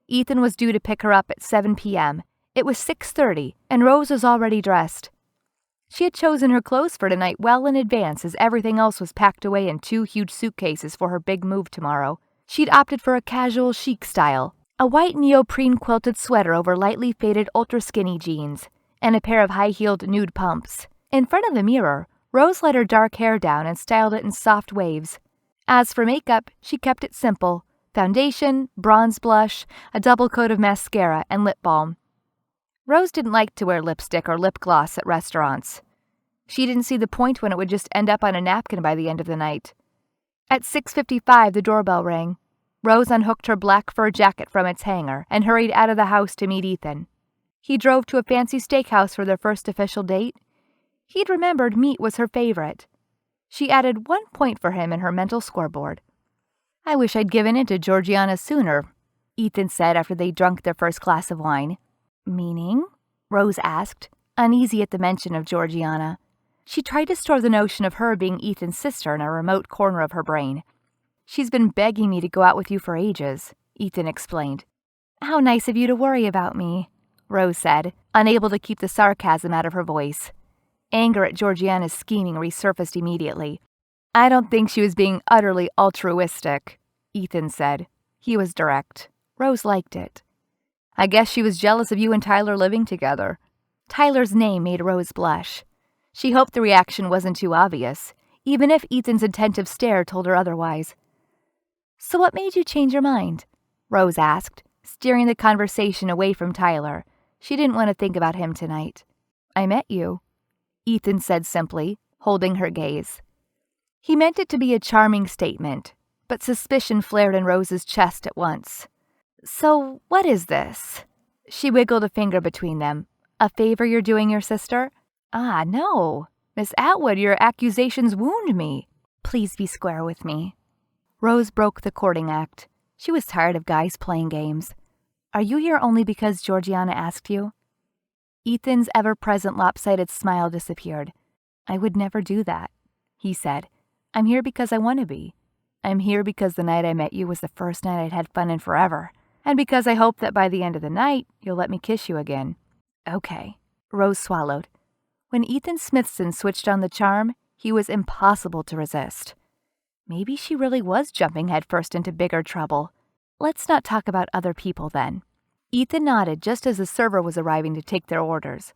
Ethan was due to pick her up at 7 p.m. It was 6:30, and Rose was already dressed. She had chosen her clothes for tonight well in advance as everything else was packed away in 2 huge suitcases for her big move tomorrow. She'd opted for a casual chic style, a white neoprene quilted sweater over lightly faded ultra-skinny jeans, and a pair of high-heeled nude pumps. In front of the mirror, Rose let her dark hair down and styled it in soft waves. As for makeup, she kept it simple. Foundation, bronze blush, a double coat of mascara, and lip balm. Rose didn't like to wear lipstick or lip gloss at restaurants. She didn't see the point when it would just end up on a napkin by the end of the night. At 6:55, the doorbell rang. Rose unhooked her black fur jacket from its hanger and hurried out of the house to meet Ethan. He drove to a fancy steakhouse for their first official date. He'd remembered meat was her favorite. She added 1 point for him in her mental scoreboard. "I wish I'd given in to Georgiana sooner," Ethan said after they drunk their first glass of wine. "Meaning?" Rose asked, uneasy at the mention of Georgiana. She tried to store the notion of her being Ethan's sister in a remote corner of her brain. "She's been begging me to go out with you for ages," Ethan explained. "How nice of you to worry about me," Rose said, unable to keep the sarcasm out of her voice. Anger at Georgiana's scheming resurfaced immediately. "I don't think she was being utterly altruistic," Ethan said. He was direct. Rose liked it. "I guess she was jealous of you and Tyler living together." Tyler's name made Rose blush. She hoped the reaction wasn't too obvious, even if Ethan's attentive stare told her otherwise. "So what made you change your mind?" Rose asked, steering the conversation away from Tyler. She didn't want to think about him tonight. "I met you," Ethan said simply, holding her gaze. He meant it to be a charming statement, but suspicion flared in Rose's chest at once. "So what is this?" She wiggled a finger between them. "A favor you're doing your sister?" "Ah, no. Miss Atwood, your accusations wound me. Please be square with me." Rose broke the courting act. She was tired of guys playing games. "Are you here only because Georgiana asked you?" Ethan's ever-present lopsided smile disappeared. "I would never do that," he said. "I'm here because I want to be. I'm here because the night I met you was the first night I'd had fun in forever, and because I hope that by the end of the night, you'll let me kiss you again." "Okay." Rose swallowed. When Ethan Smithson switched on the charm, he was impossible to resist. Maybe she really was jumping headfirst into bigger trouble. "Let's not talk about other people, then." Ethan nodded just as the server was arriving to take their orders.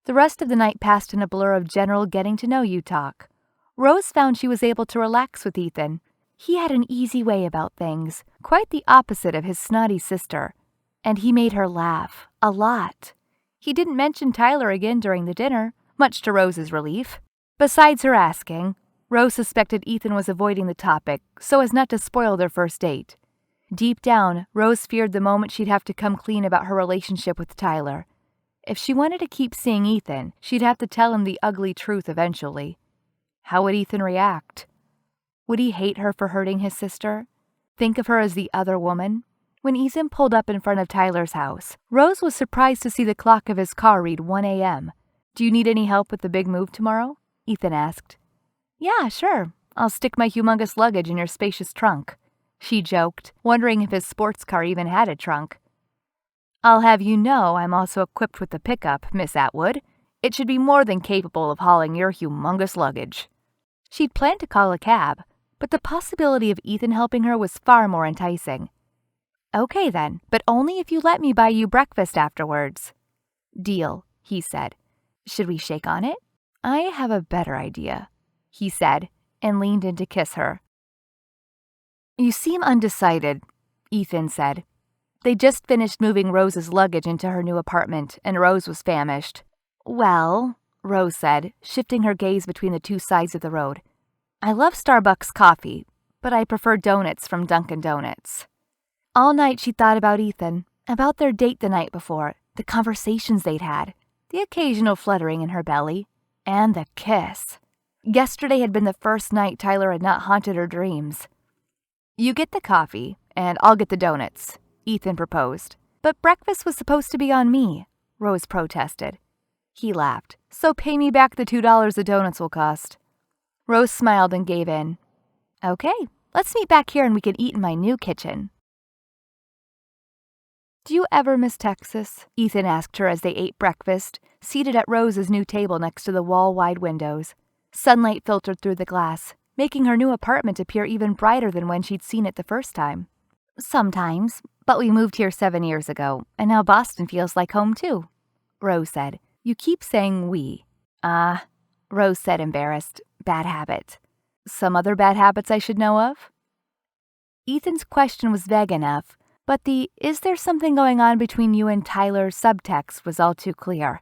The rest of the night passed in a blur of general getting-to-know-you talk. Rose found she was able to relax with Ethan. He had an easy way about things, quite the opposite of his snotty sister. And he made her laugh, a lot. He didn't mention Tyler again during the dinner, much to Rose's relief. Besides her asking, Rose suspected Ethan was avoiding the topic so as not to spoil their first date. Deep down, Rose feared the moment she'd have to come clean about her relationship with Tyler. If she wanted to keep seeing Ethan, she'd have to tell him the ugly truth eventually. How would Ethan react? Would he hate her for hurting his sister? Think of her as the other woman? When Ethan pulled up in front of Tyler's house, Rose was surprised to see the clock of his car read 1 a.m. "Do you need any help with the big move tomorrow?" Ethan asked. "Yeah, sure. I'll stick my humongous luggage in your spacious trunk," she joked, wondering if his sports car even had a trunk. "I'll have you know I'm also equipped with the pickup, Miss Atwood. It should be more than capable of hauling your humongous luggage." She'd planned to call a cab, but the possibility of Ethan helping her was far more enticing. "Okay then, but only if you let me buy you breakfast afterwards." "Deal," he said. "Should we shake on it?" "I have a better idea," he said, and leaned in to kiss her. "You seem undecided," Ethan said. They just finished moving Rose's luggage into her new apartment, and Rose was famished. "Well," Rose said, shifting her gaze between the two sides of the road, "I love Starbucks coffee, but I prefer donuts from Dunkin' Donuts." All night she thought about Ethan, about their date the night before, the conversations they'd had, the occasional fluttering in her belly, and the kiss. Yesterday had been the first night Tyler had not haunted her dreams. "You get the coffee, and I'll get the donuts," Ethan proposed. "But breakfast was supposed to be on me," Rose protested. He laughed. "So pay me back the $2 the donuts will cost." Rose smiled and gave in. "Okay, let's meet back here and we can eat in my new kitchen." "Do you ever miss Texas?" Ethan asked her as they ate breakfast, seated at Rose's new table next to the wall-wide windows. Sunlight filtered through the glass, making her new apartment appear even brighter than when she'd seen it the first time. "Sometimes, but we moved here 7 years ago, and now Boston feels like home too," Rose said. "You keep saying we." Rose said, embarrassed. "Bad habit." "Some other bad habits I should know of?" Ethan's question was vague enough, But the "is there something going on between you and Tyler" subtext was all too clear.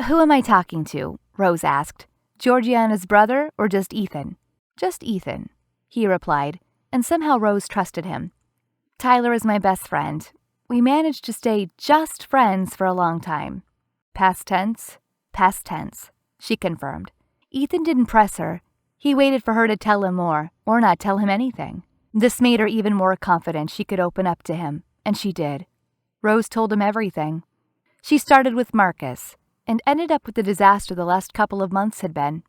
"Who am I talking to?" Rose asked. "Georgiana's brother or just Ethan?" "Just Ethan," he replied, and somehow Rose trusted him. "Tyler is my best friend. We managed to stay just friends for a long time." "Past tense?" "Past tense," she confirmed. Ethan didn't press her. He waited for her to tell him more, or not tell him anything. This made her even more confident she could open up to him, and she did. Rose told him everything. She started with Marcus, and ended up with the disaster the last couple of months had been.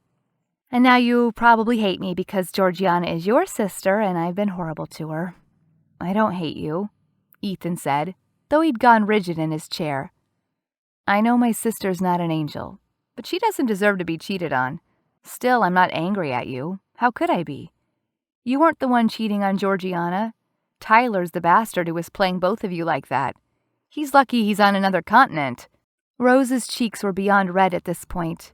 "And now you probably hate me because Georgiana is your sister and I've been horrible to her." "I don't hate you," Ethan said, though he'd gone rigid in his chair. "I know my sister's not an angel, but she doesn't deserve to be cheated on. Still, I'm not angry at you. How could I be? You weren't the one cheating on Georgiana. Tyler's the bastard who was playing both of you like that. He's lucky he's on another continent." Rose's cheeks were beyond red at this point.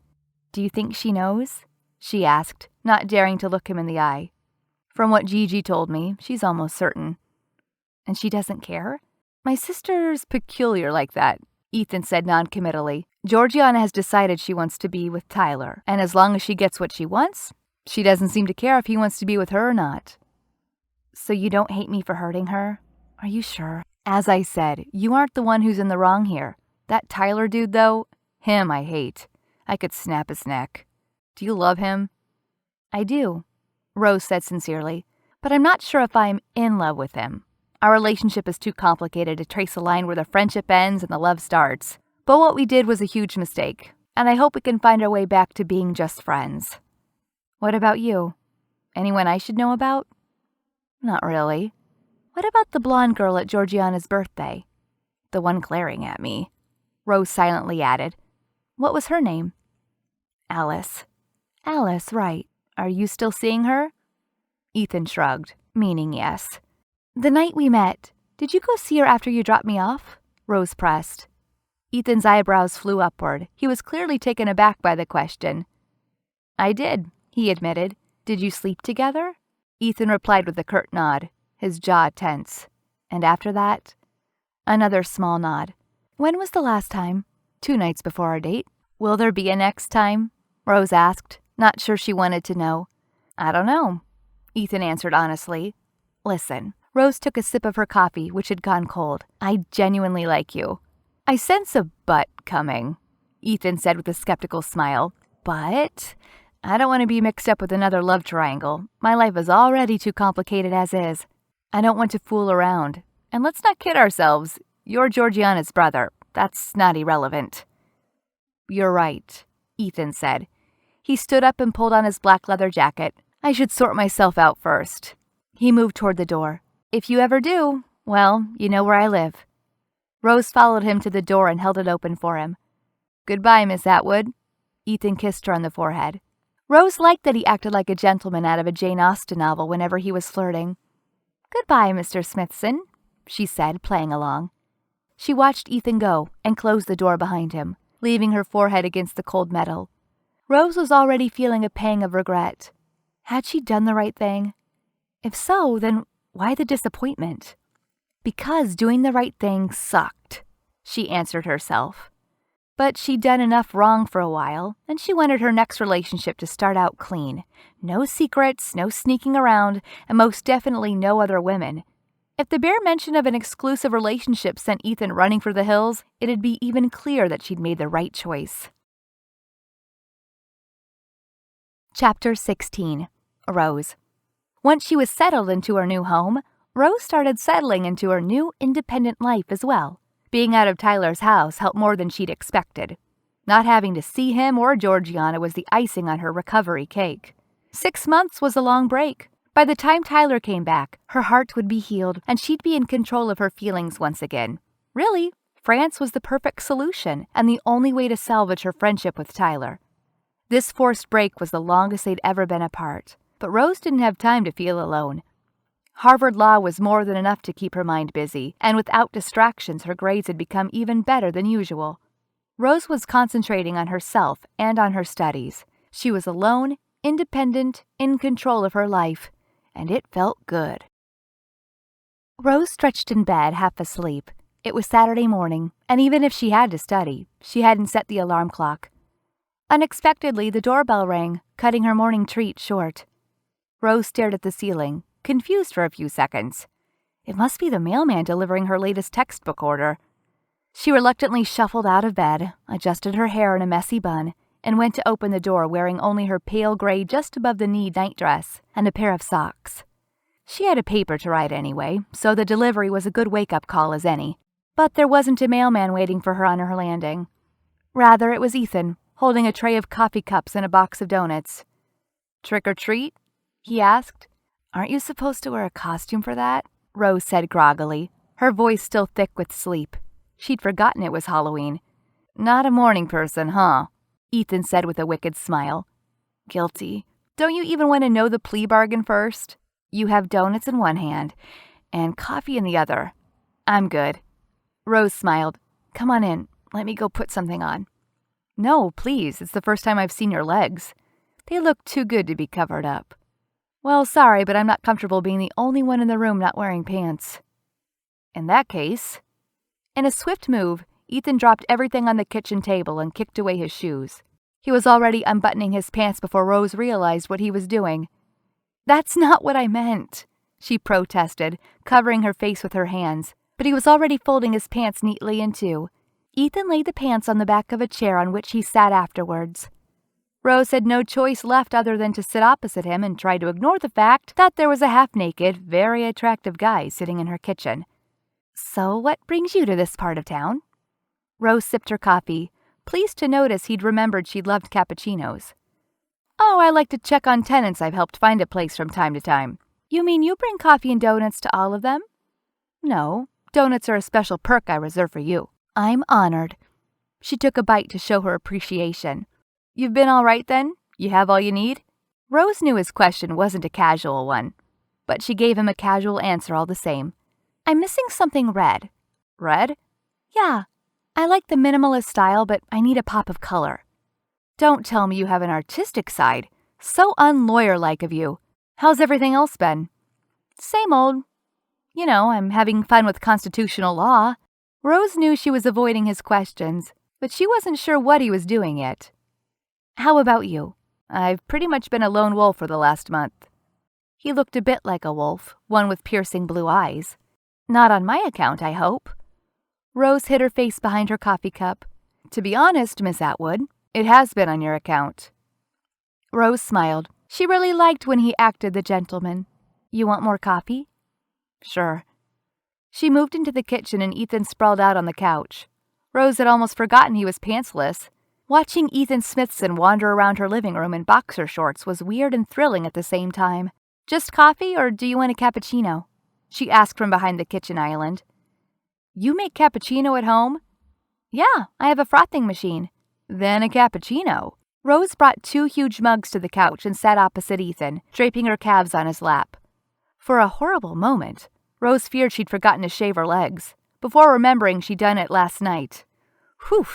"Do you think she knows?" she asked, not daring to look him in the eye. "From what Gigi told me, she's almost certain." "And she doesn't care?" "My sister's peculiar like that," Ethan said noncommittally. "Georgiana has decided she wants to be with Tyler, and as long as she gets what she wants, she doesn't seem to care if he wants to be with her or not." "So you don't hate me for hurting her? Are you sure?" "As I said, you aren't the one who's in the wrong here. That Tyler dude, though, him I hate. I could snap his neck." "Do you love him?" "I do," Rose said sincerely, "but I'm not sure if I'm in love with him. Our relationship is too complicated to trace a line where the friendship ends and the love starts. But what we did was a huge mistake, and I hope we can find our way back to being just friends." "What about you? Anyone I should know about?" "Not really." "What about the blonde girl at Georgiana's birthday?" "The one glaring at me," Rose silently added. "What was her name?" "Alice." "Alice, right. Are you still seeing her?" Ethan shrugged, meaning yes. "The night we met, did you go see her after you dropped me off?" Rose pressed. Ethan's eyebrows flew upward. He was clearly taken aback by the question. "I did," he admitted. "Did you sleep together?" Ethan replied with a curt nod, his jaw tense. "And after that?" Another small nod. "When was the last time?" "2 nights before our date." "Will there be a next time?" Rose asked, not sure she wanted to know. "I don't know," Ethan answered honestly. "Listen." Rose took a sip of her coffee, which had gone cold. "I genuinely like you." "I sense a but coming," Ethan said with a skeptical smile. "But I don't want to be mixed up with another love triangle. My life is already too complicated as is. I don't want to fool around. And let's not kid ourselves. You're Georgiana's brother. That's not irrelevant." "You're right," Ethan said. He stood up and pulled on his black leather jacket. "I should sort myself out first." He moved toward the door. "If you ever do, well, you know where I live." Rose followed him to the door and held it open for him. "Goodbye, Miss Atwood." Ethan kissed her on the forehead. Rose liked that he acted like a gentleman out of a Jane Austen novel whenever he was flirting. "Goodbye, Mr. Smithson," she said, playing along. She watched Ethan go and closed the door behind him, leaving her forehead against the cold metal. Rose was already feeling a pang of regret. Had she done the right thing? If so, then why the disappointment? Because doing the right thing sucked, she answered herself. But she'd done enough wrong for a while, and she wanted her next relationship to start out clean. No secrets, no sneaking around, and most definitely no other women. If the bare mention of an exclusive relationship sent Ethan running for the hills, it'd be even clear that she'd made the right choice. Chapter 16. Rose. Once she was settled into her new home, Rose started settling into her new independent life as well. Being out of Tyler's house helped more than she'd expected. Not having to see him or Georgiana was the icing on her recovery cake. 6 months was a long break. By the time Tyler came back, her heart would be healed and she'd be in control of her feelings once again. Really, France was the perfect solution and the only way to salvage her friendship with Tyler. This forced break was the longest they'd ever been apart, but Rose didn't have time to feel alone. Harvard Law was more than enough to keep her mind busy, and without distractions her grades had become even better than usual. Rose was concentrating on herself and on her studies. She was alone, independent, in control of her life, and it felt good. Rose stretched in bed, half asleep. It was Saturday morning, and even if she had to study, she hadn't set the alarm clock. Unexpectedly, the doorbell rang, cutting her morning treat short. Rose stared at the ceiling, confused for a few seconds. It must be the mailman delivering her latest textbook order. She reluctantly shuffled out of bed, adjusted her hair in a messy bun, and went to open the door wearing only her pale gray just above the knee nightdress and a pair of socks. She had a paper to write anyway, so the delivery was a good wake-up call as any. But there wasn't a mailman waiting for her on her landing. Rather, it was Ethan, holding a tray of coffee cups and a box of donuts. "Trick or treat?" he asked. "Aren't you supposed to wear a costume for that?" Rose said groggily, her voice still thick with sleep. She'd forgotten it was Halloween. "Not a morning person, huh?" Ethan said with a wicked smile. "Guilty. Don't you even want to know the plea bargain first? You have donuts in one hand and coffee in the other. I'm good." Rose smiled. "Come on in. Let me go put something on." "No, please. It's the first time I've seen your legs. They look too good to be covered up." "Well, sorry, but I'm not comfortable being the only one in the room not wearing pants." "In that case..." In a swift move, Ethan dropped everything on the kitchen table and kicked away his shoes. He was already unbuttoning his pants before Rose realized what he was doing. "That's not what I meant," she protested, covering her face with her hands, but he was already folding his pants neatly in two. Ethan laid the pants on the back of a chair on which he sat afterwards. Rose had no choice left other than to sit opposite him and try to ignore the fact that there was a half-naked, very attractive guy sitting in her kitchen. "So what brings you to this part of town?" Rose sipped her coffee, pleased to notice he'd remembered she loved cappuccinos. "Oh, I like to check on tenants I've helped find a place from time to time." "You mean you bring coffee and donuts to all of them?" "No, donuts are a special perk I reserve for you." "I'm honored." She took a bite to show her appreciation. "You've been all right then? You have all you need?" Rose knew his question wasn't a casual one, but she gave him a casual answer all the same. "I'm missing something red." "Red?" "Yeah. I like the minimalist style, but I need a pop of color." "Don't tell me you have an artistic side. So unlawyer-like of you. How's everything else been?" "Same old. You know, I'm having fun with constitutional law." Rose knew she was avoiding his questions, but she wasn't sure what he was doing yet. "How about you?" "I've pretty much been a lone wolf for the last month." He looked a bit like a wolf, one with piercing blue eyes. "Not on my account, I hope." Rose hid her face behind her coffee cup. "To be honest, Miss Atwood, it has been on your account." Rose smiled. She really liked when he acted the gentleman. "You want more coffee?" "Sure." She moved into the kitchen and Ethan sprawled out on the couch. Rose had almost forgotten he was pantsless. Watching Ethan Smithson wander around her living room in boxer shorts was weird and thrilling at the same time. "Just coffee, or do you want a cappuccino?" she asked from behind the kitchen island. "You make cappuccino at home?" "Yeah, I have a frothing machine." "Then a cappuccino." Rose brought 2 huge mugs to the couch and sat opposite Ethan, draping her calves on his lap. For a horrible moment, Rose feared she'd forgotten to shave her legs, before remembering she'd done it last night. Whew.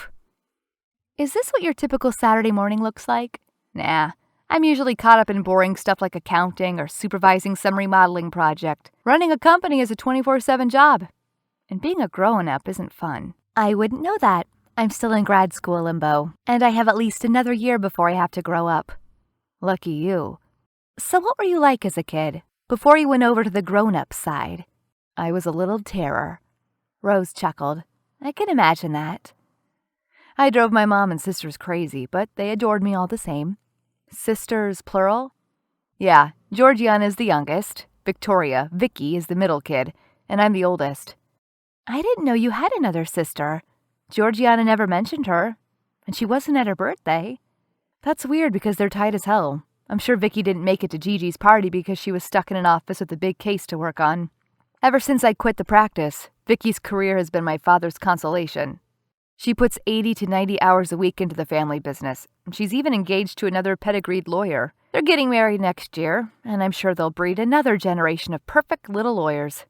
"Is this what your typical Saturday morning looks like?" "Nah. I'm usually caught up in boring stuff like accounting or supervising some remodeling project. Running a company is a 24/7 job. And being a grown-up isn't fun." "I wouldn't know that. I'm still in grad school limbo, and I have at least another year before I have to grow up." "Lucky you." "So what were you like as a kid, before you went over to the grown-up side?" "I was a little terror." Rose chuckled. "I can imagine that." "I drove my mom and sisters crazy, but they adored me all the same." "Sisters, plural?" "Yeah, Georgiana is the youngest. Victoria, Vicky, is the middle kid, and I'm the oldest." "I didn't know you had another sister. Georgiana never mentioned her, and she wasn't at her birthday." "That's weird because they're tight as hell. I'm sure Vicky didn't make it to Gigi's party because she was stuck in an office with a big case to work on. Ever since I quit the practice, Vicky's career has been my father's consolation. She puts 80 to 90 hours a week into the family business, and she's even engaged to another pedigreed lawyer. They're getting married next year, and I'm sure they'll breed another generation of perfect little lawyers.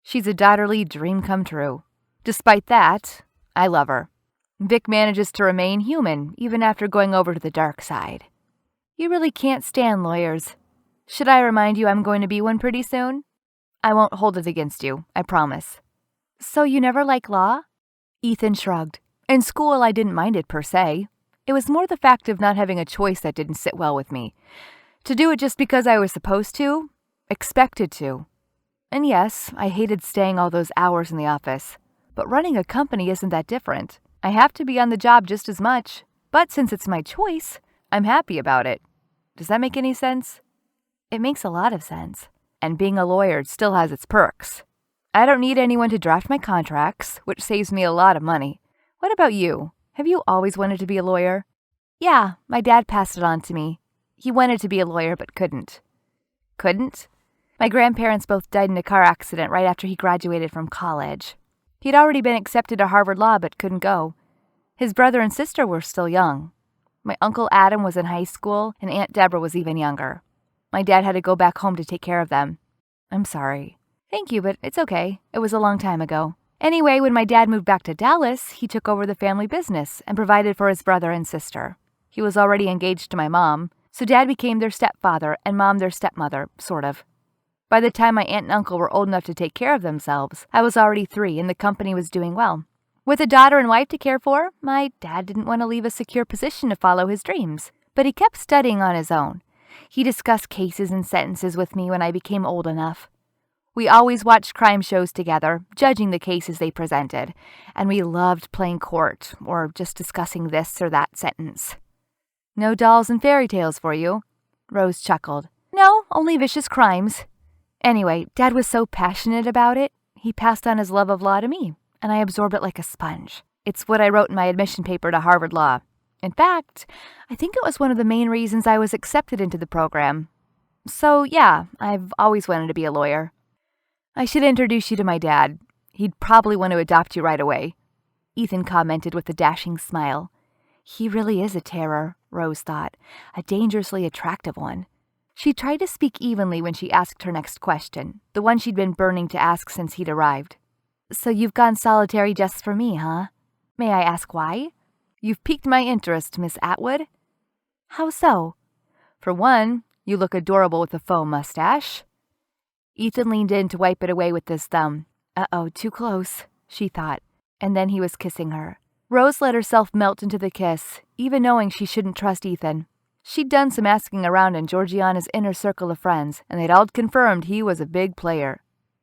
She's a daughterly dream come true. Despite that, I love her. Vic manages to remain human even after going over to the dark side. You really can't stand lawyers. Should I remind you I'm going to be one pretty soon?" I won't hold it against you, I promise. So you never liked law? Ethan shrugged. In school, I didn't mind it per se. It was more the fact of not having a choice that didn't sit well with me. To do it just because I was supposed to, expected to. And yes, I hated staying all those hours in the office. But running a company isn't that different. I have to be on the job just as much. But since it's my choice, I'm happy about it. Does that make any sense? It makes a lot of sense. And being a lawyer still has its perks. I don't need anyone to draft my contracts, which saves me a lot of money. What about you? Have you always wanted to be a lawyer? Yeah, my dad passed it on to me. He wanted to be a lawyer but couldn't. Couldn't? My grandparents both died in a car accident right after he graduated from college. He'd already been accepted to Harvard Law but couldn't go. His brother and sister were still young. My Uncle Adam was in high school and Aunt Deborah was even younger. My dad had to go back home to take care of them. I'm sorry. Thank you, but it's okay. It was a long time ago. Anyway, when my dad moved back to Dallas, he took over the family business and provided for his brother and sister. He was already engaged to my mom, so Dad became their stepfather and Mom their stepmother, sort of. By the time my aunt and uncle were old enough to take care of themselves, I was already 3 and the company was doing well. With a daughter and wife to care for, my dad didn't want to leave a secure position to follow his dreams, but he kept studying on his own. He discussed cases and sentences with me when I became old enough. We always watched crime shows together, judging the cases they presented, and we loved playing court or just discussing this or that sentence. No dolls and fairy tales for you? Rose chuckled. No, only vicious crimes. Anyway, Dad was so passionate about it, he passed on his love of law to me, and I absorbed it like a sponge. It's what I wrote in my admission paper to Harvard Law. In fact, I think it was one of the main reasons I was accepted into the program. So yeah, I've always wanted to be a lawyer. I should introduce you to my dad. He'd probably want to adopt you right away. Ethan commented with a dashing smile. He really is a terror, Rose thought, a dangerously attractive one. She tried to speak evenly when she asked her next question, the one she'd been burning to ask since he'd arrived. So you've gone solitary just for me, huh? May I ask why? You've piqued my interest, Miss Atwood. How so? For one, you look adorable with a faux mustache. Ethan leaned in to wipe it away with his thumb. Uh-oh, too close, she thought, and then he was kissing her. Rose let herself melt into the kiss, even knowing she shouldn't trust Ethan. She'd done some asking around in Georgiana's inner circle of friends, and they'd all confirmed he was a big player.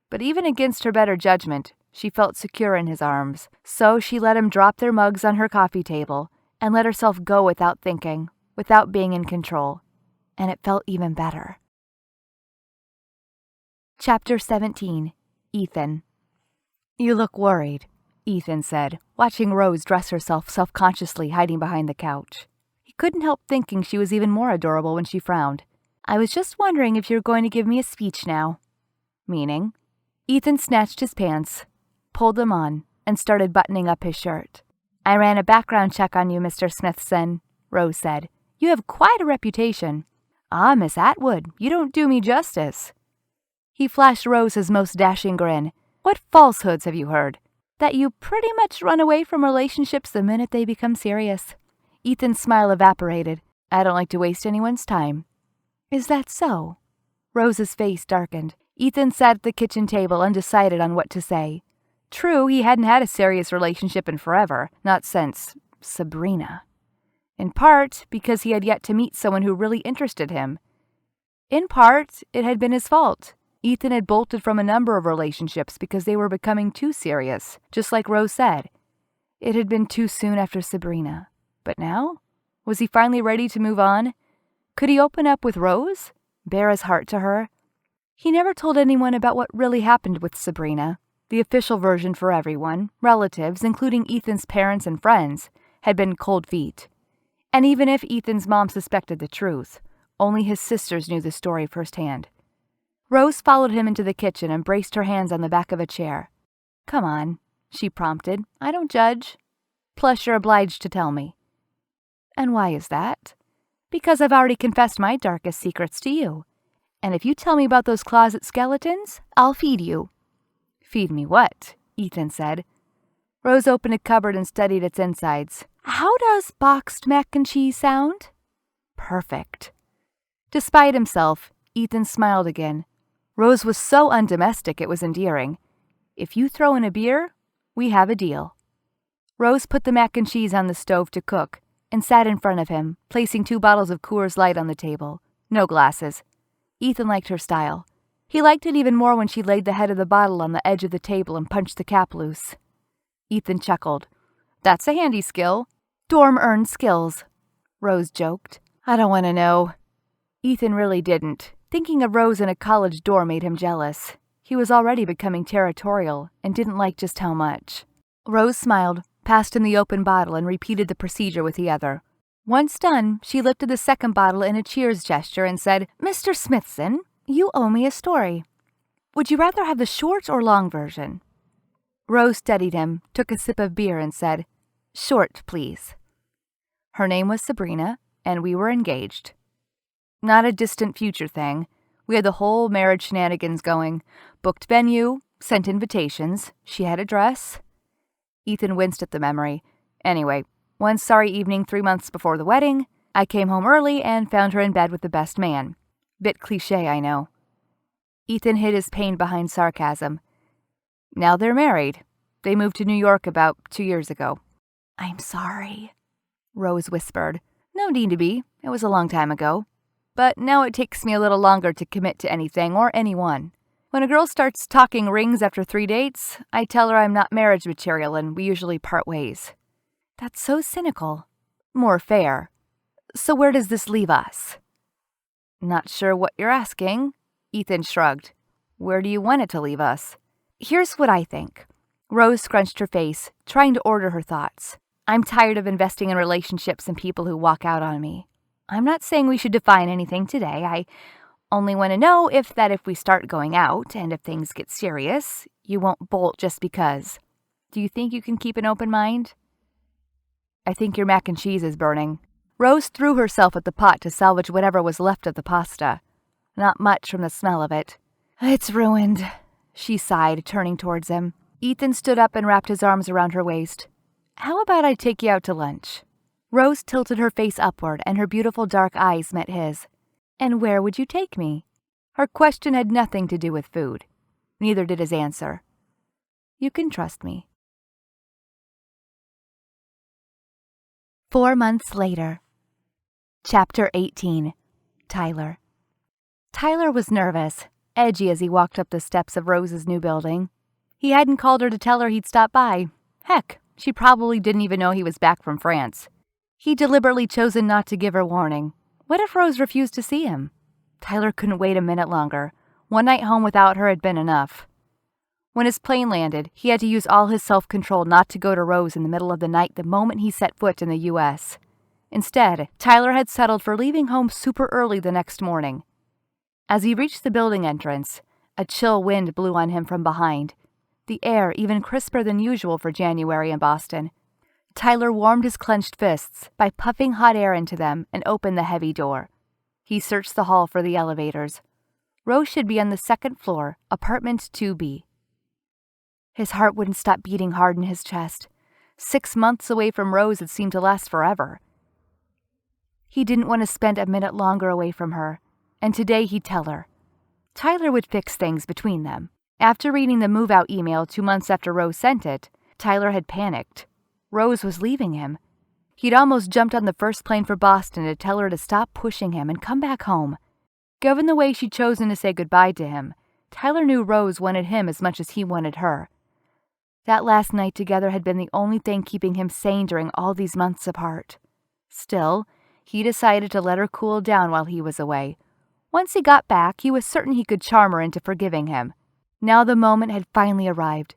But even against her better judgment, she felt secure in his arms, so she let him drop their mugs on her coffee table and let herself go without thinking, without being in control. And it felt even better. Chapter 17. Ethan. You look worried, Ethan said, watching Rose dress herself self-consciously hiding behind the couch. He couldn't help thinking she was even more adorable when she frowned. I was just wondering if you're going to give me a speech now. Meaning? Ethan snatched his pants, pulled them on, and started buttoning up his shirt. I ran a background check on you, Mr. Smithson, Rose said. You have quite a reputation. Ah, Miss Atwood, you don't do me justice. He flashed Rose his most dashing grin. What falsehoods have you heard? That you pretty much run away from relationships the minute they become serious. Ethan's smile evaporated. I don't like to waste anyone's time. Is that so? Rose's face darkened. Ethan sat at the kitchen table undecided on what to say. True, he hadn't had a serious relationship in forever, not since Sabrina. In part, because he had yet to meet someone who really interested him. In part, it had been his fault. Ethan had bolted from a number of relationships because they were becoming too serious, just like Rose said. It had been too soon after Sabrina. But now? Was he finally ready to move on? Could he open up with Rose? Bare his heart to her? He never told anyone about what really happened with Sabrina. The official version for everyone, relatives, including Ethan's parents and friends, had been cold feet. And even if Ethan's mom suspected the truth, only his sisters knew the story firsthand. Rose followed him into the kitchen and braced her hands on the back of a chair. Come on, she prompted. I don't judge. Plus, you're obliged to tell me. And why is that? Because I've already confessed my darkest secrets to you. And if you tell me about those closet skeletons, I'll feed you. Feed me what? Ethan said. Rose opened a cupboard and studied its insides. How does boxed mac and cheese sound? Perfect. Despite himself, Ethan smiled again. Rose was so undomestic it was endearing. "If you throw in a beer, we have a deal." Rose put the mac and cheese on the stove to cook and sat in front of him, placing 2 bottles of Coors Light on the table. No glasses. Ethan liked her style. He liked it even more when she laid the head of the bottle on the edge of the table and punched the cap loose. Ethan chuckled. "That's a handy skill. Dorm-earned skills," Rose joked. "I don't want to know." Ethan really didn't. Thinking of Rose in a college dorm made him jealous. He was already becoming territorial and didn't like just how much. Rose smiled, passed him the open bottle, and repeated the procedure with the other. Once done, she lifted the second bottle in a cheers gesture and said, "Mr. Smithson, you owe me a story. Would you rather have the short or long version?" Rose steadied him, took a sip of beer, and said, "Short, please." Her name was Sabrina, and we were engaged. Not a distant future thing. We had the whole marriage shenanigans going. Booked venue, sent invitations. She had a dress. Ethan winced at the memory. Anyway, one sorry evening 3 months before the wedding, I came home early and found her in bed with the best man. Bit cliché, I know. Ethan hid his pain behind sarcasm. Now they're married. They moved to New York about 2 years ago. "I'm sorry," Rose whispered. "No need to be. It was a long time ago. But now it takes me a little longer to commit to anything or anyone. When a girl starts talking rings after 3 dates, I tell her I'm not marriage material and we usually part ways." "That's so cynical." "More fair. So where does this leave us?" "Not sure what you're asking." Ethan shrugged. "Where do you want it to leave us?" "Here's what I think." Rose scrunched her face, trying to order her thoughts. "I'm tired of investing in relationships and people who walk out on me. I'm not saying we should define anything today. I only want to know if we start going out and if things get serious, you won't bolt just because. Do you think you can keep an open mind?" "I think your mac and cheese is burning." Rose threw herself at the pot to salvage whatever was left of the pasta. Not much from the smell of it. "It's ruined," she sighed, turning towards him. Ethan stood up and wrapped his arms around her waist. "How about I take you out to lunch?" Rose tilted her face upward, and her beautiful dark eyes met his. "And where would you take me?" Her question had nothing to do with food. Neither did his answer. "You can trust me." 4 months later. Chapter 18. Tyler. Tyler was nervous, edgy as he walked up the steps of Rose's new building. He hadn't called her to tell her he'd stop by. Heck, she probably didn't even know he was back from France. He'd deliberately chosen not to give her warning. What if Rose refused to see him? Tyler couldn't wait a minute longer. One night home without her had been enough. When his plane landed, he had to use all his self-control not to go to Rose in the middle of the night the moment he set foot in the U.S. Instead, Tyler had settled for leaving home super early the next morning. As he reached the building entrance, a chill wind blew on him from behind, the air even crisper than usual for January in Boston. Tyler warmed his clenched fists by puffing hot air into them and opened the heavy door. He searched the hall for the elevators. Rose should be on the 2nd floor, apartment 2B. His heart wouldn't stop beating hard in his chest. 6 months away from Rose had seemed to last forever. He didn't want to spend a minute longer away from her, and today he'd tell her. Tyler would fix things between them. After reading the move-out email 2 months after Rose sent it, Tyler had panicked. Rose was leaving him. He'd almost jumped on the first plane for Boston to tell her to stop pushing him and come back home. Given the way she'd chosen to say goodbye to him, Tyler knew Rose wanted him as much as he wanted her. That last night together had been the only thing keeping him sane during all these months apart. Still, he decided to let her cool down while he was away. Once he got back, he was certain he could charm her into forgiving him. Now the moment had finally arrived.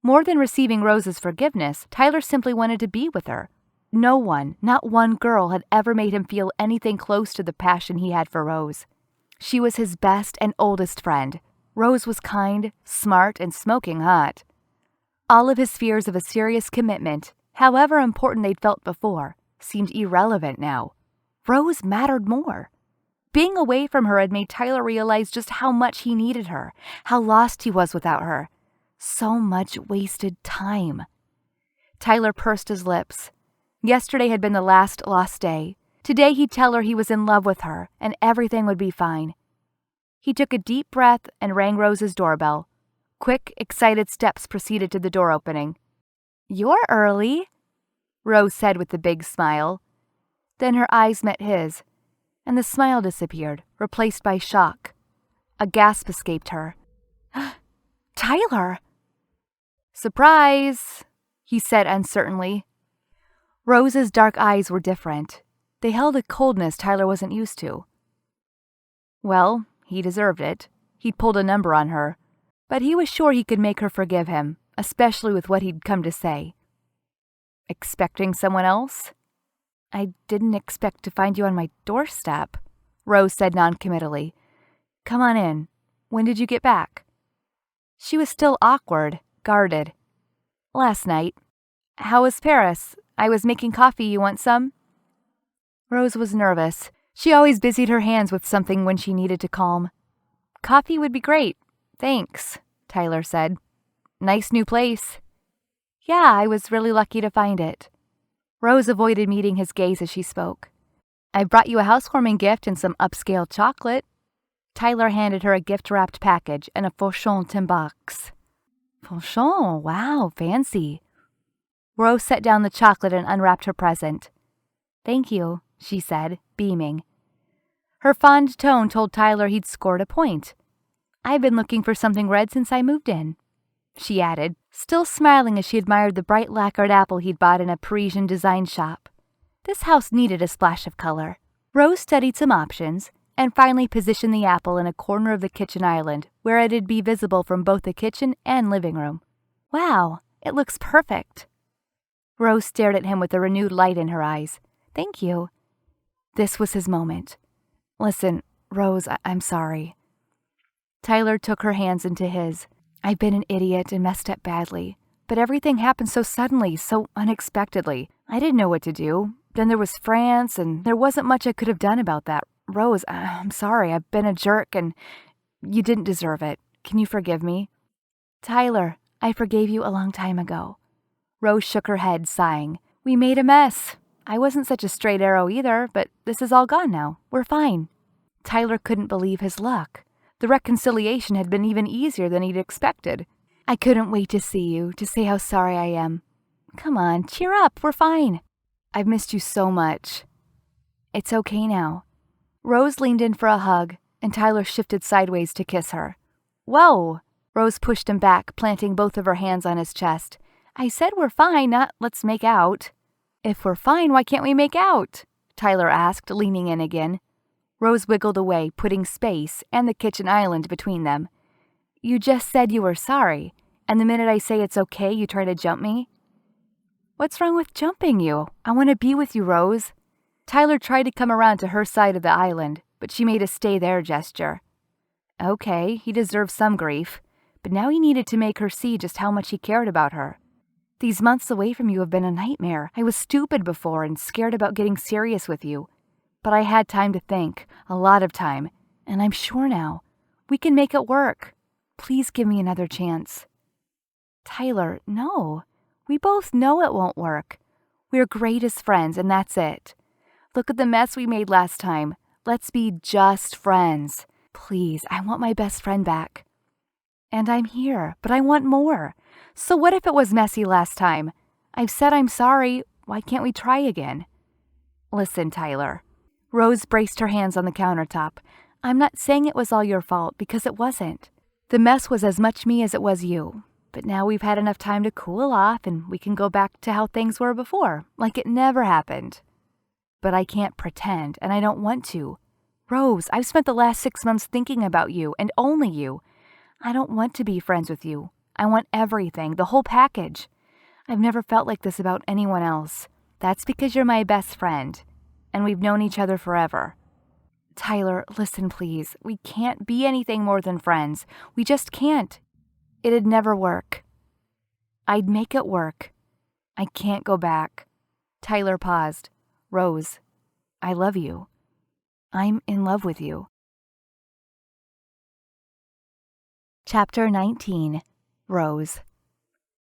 More than receiving Rose's forgiveness, Tyler simply wanted to be with her. No one, not one girl, had ever made him feel anything close to the passion he had for Rose. She was his best and oldest friend. Rose was kind, smart, and smoking hot. All of his fears of a serious commitment, however important they'd felt before, seemed irrelevant now. Rose mattered more. Being away from her had made Tyler realize just how much he needed her, how lost he was without her. So much wasted time. Tyler pursed his lips. Yesterday had been the last lost day. Today he'd tell her he was in love with her, and everything would be fine. He took a deep breath and rang Rose's doorbell. Quick, excited steps proceeded to the door opening. "You're early," Rose said with a big smile. Then her eyes met his, and the smile disappeared, replaced by shock. A gasp escaped her. "Tyler!" "Surprise!" he said uncertainly. Rose's dark eyes were different. They held a coldness Tyler wasn't used to. Well, he deserved it. He'd pulled a number on her. But he was sure he could make her forgive him, especially with what he'd come to say. "Expecting someone else?" "I didn't expect to find you on my doorstep," Rose said noncommittally. "Come on in. When did you get back?" She was still awkward, guarded. "Last night." "How was Paris? I was making coffee. You want some?" Rose was nervous. She always busied her hands with something when she needed to calm. "Coffee would be great. Thanks," Tyler said. "Nice new place." "Yeah, I was really lucky to find it." Rose avoided meeting his gaze as she spoke. "I brought you a housewarming gift and some upscale chocolate." Tyler handed her a gift-wrapped package and a Fauchon tin box. "Fauchon, wow, fancy." Rose set down the chocolate and unwrapped her present. "Thank you," she said, beaming. Her fond tone told Tyler he'd scored a point. "I've been looking for something red since I moved in," she added, still smiling as she admired the bright lacquered apple he'd bought in a Parisian design shop. This house needed a splash of color. Rose studied some options and finally positioned the apple in a corner of the kitchen island where it'd be visible from both the kitchen and living room. "Wow, it looks perfect." Rose stared at him with a renewed light in her eyes. "Thank you." This was his moment. "Listen, Rose, I'm sorry." Tyler took her hands into his. "I've been an idiot and messed up badly, but everything happened so suddenly, so unexpectedly. I didn't know what to do. Then there was France, and there wasn't much I could have done about that. Rose, I'm sorry. I've been a jerk, and you didn't deserve it. Can you forgive me?" "Tyler, I forgave you a long time ago." Rose shook her head, sighing. "We made a mess. I wasn't such a straight arrow either, but this is all gone now. We're fine." Tyler couldn't believe his luck. The reconciliation had been even easier than he'd expected. "I couldn't wait to see you, to say how sorry I am." "Come on, cheer up. We're fine." "I've missed you so much." "It's okay now." Rose leaned in for a hug, and Tyler shifted sideways to kiss her. "Whoa!" Rose pushed him back, planting both of her hands on his chest. "I said we're fine, not let's make out." "If we're fine, why can't we make out?" Tyler asked, leaning in again. Rose wiggled away, putting space and the kitchen island between them. "You just said you were sorry, and the minute I say it's okay, you try to jump me?" "What's wrong with jumping you? I want to be with you, Rose." Tyler tried to come around to her side of the island, but she made a stay there gesture. Okay, he deserved some grief, but now he needed to make her see just how much he cared about her. "These months away from you have been a nightmare. I was stupid before and scared about getting serious with you. But I had time to think, a lot of time, and I'm sure now. We can make it work. Please give me another chance." "Tyler, no. We both know it won't work. We're great as friends, and that's it. Look at the mess we made last time. Let's be just friends. Please, I want my best friend back." "And I'm here, but I want more. So what if it was messy last time? I've said I'm sorry. Why can't we try again?" "Listen, Tyler." Rose braced her hands on the countertop. "I'm not saying it was all your fault, because it wasn't. The mess was as much me as it was you. But now we've had enough time to cool off, and we can go back to how things were before, like it never happened. But I can't pretend, and I don't want to. Rose, I've spent the last 6 months thinking about you, and only you. I don't want to be friends with you. I want everything, the whole package. I've never felt like this about anyone else. That's because you're my best friend, and we've known each other forever." "Tyler, listen, please. We can't be anything more than friends. We just can't. It'd never work." "I'd make it work. I can't go back." Tyler paused. "Rose, I love you. I'm in love with you." Chapter 19. Rose.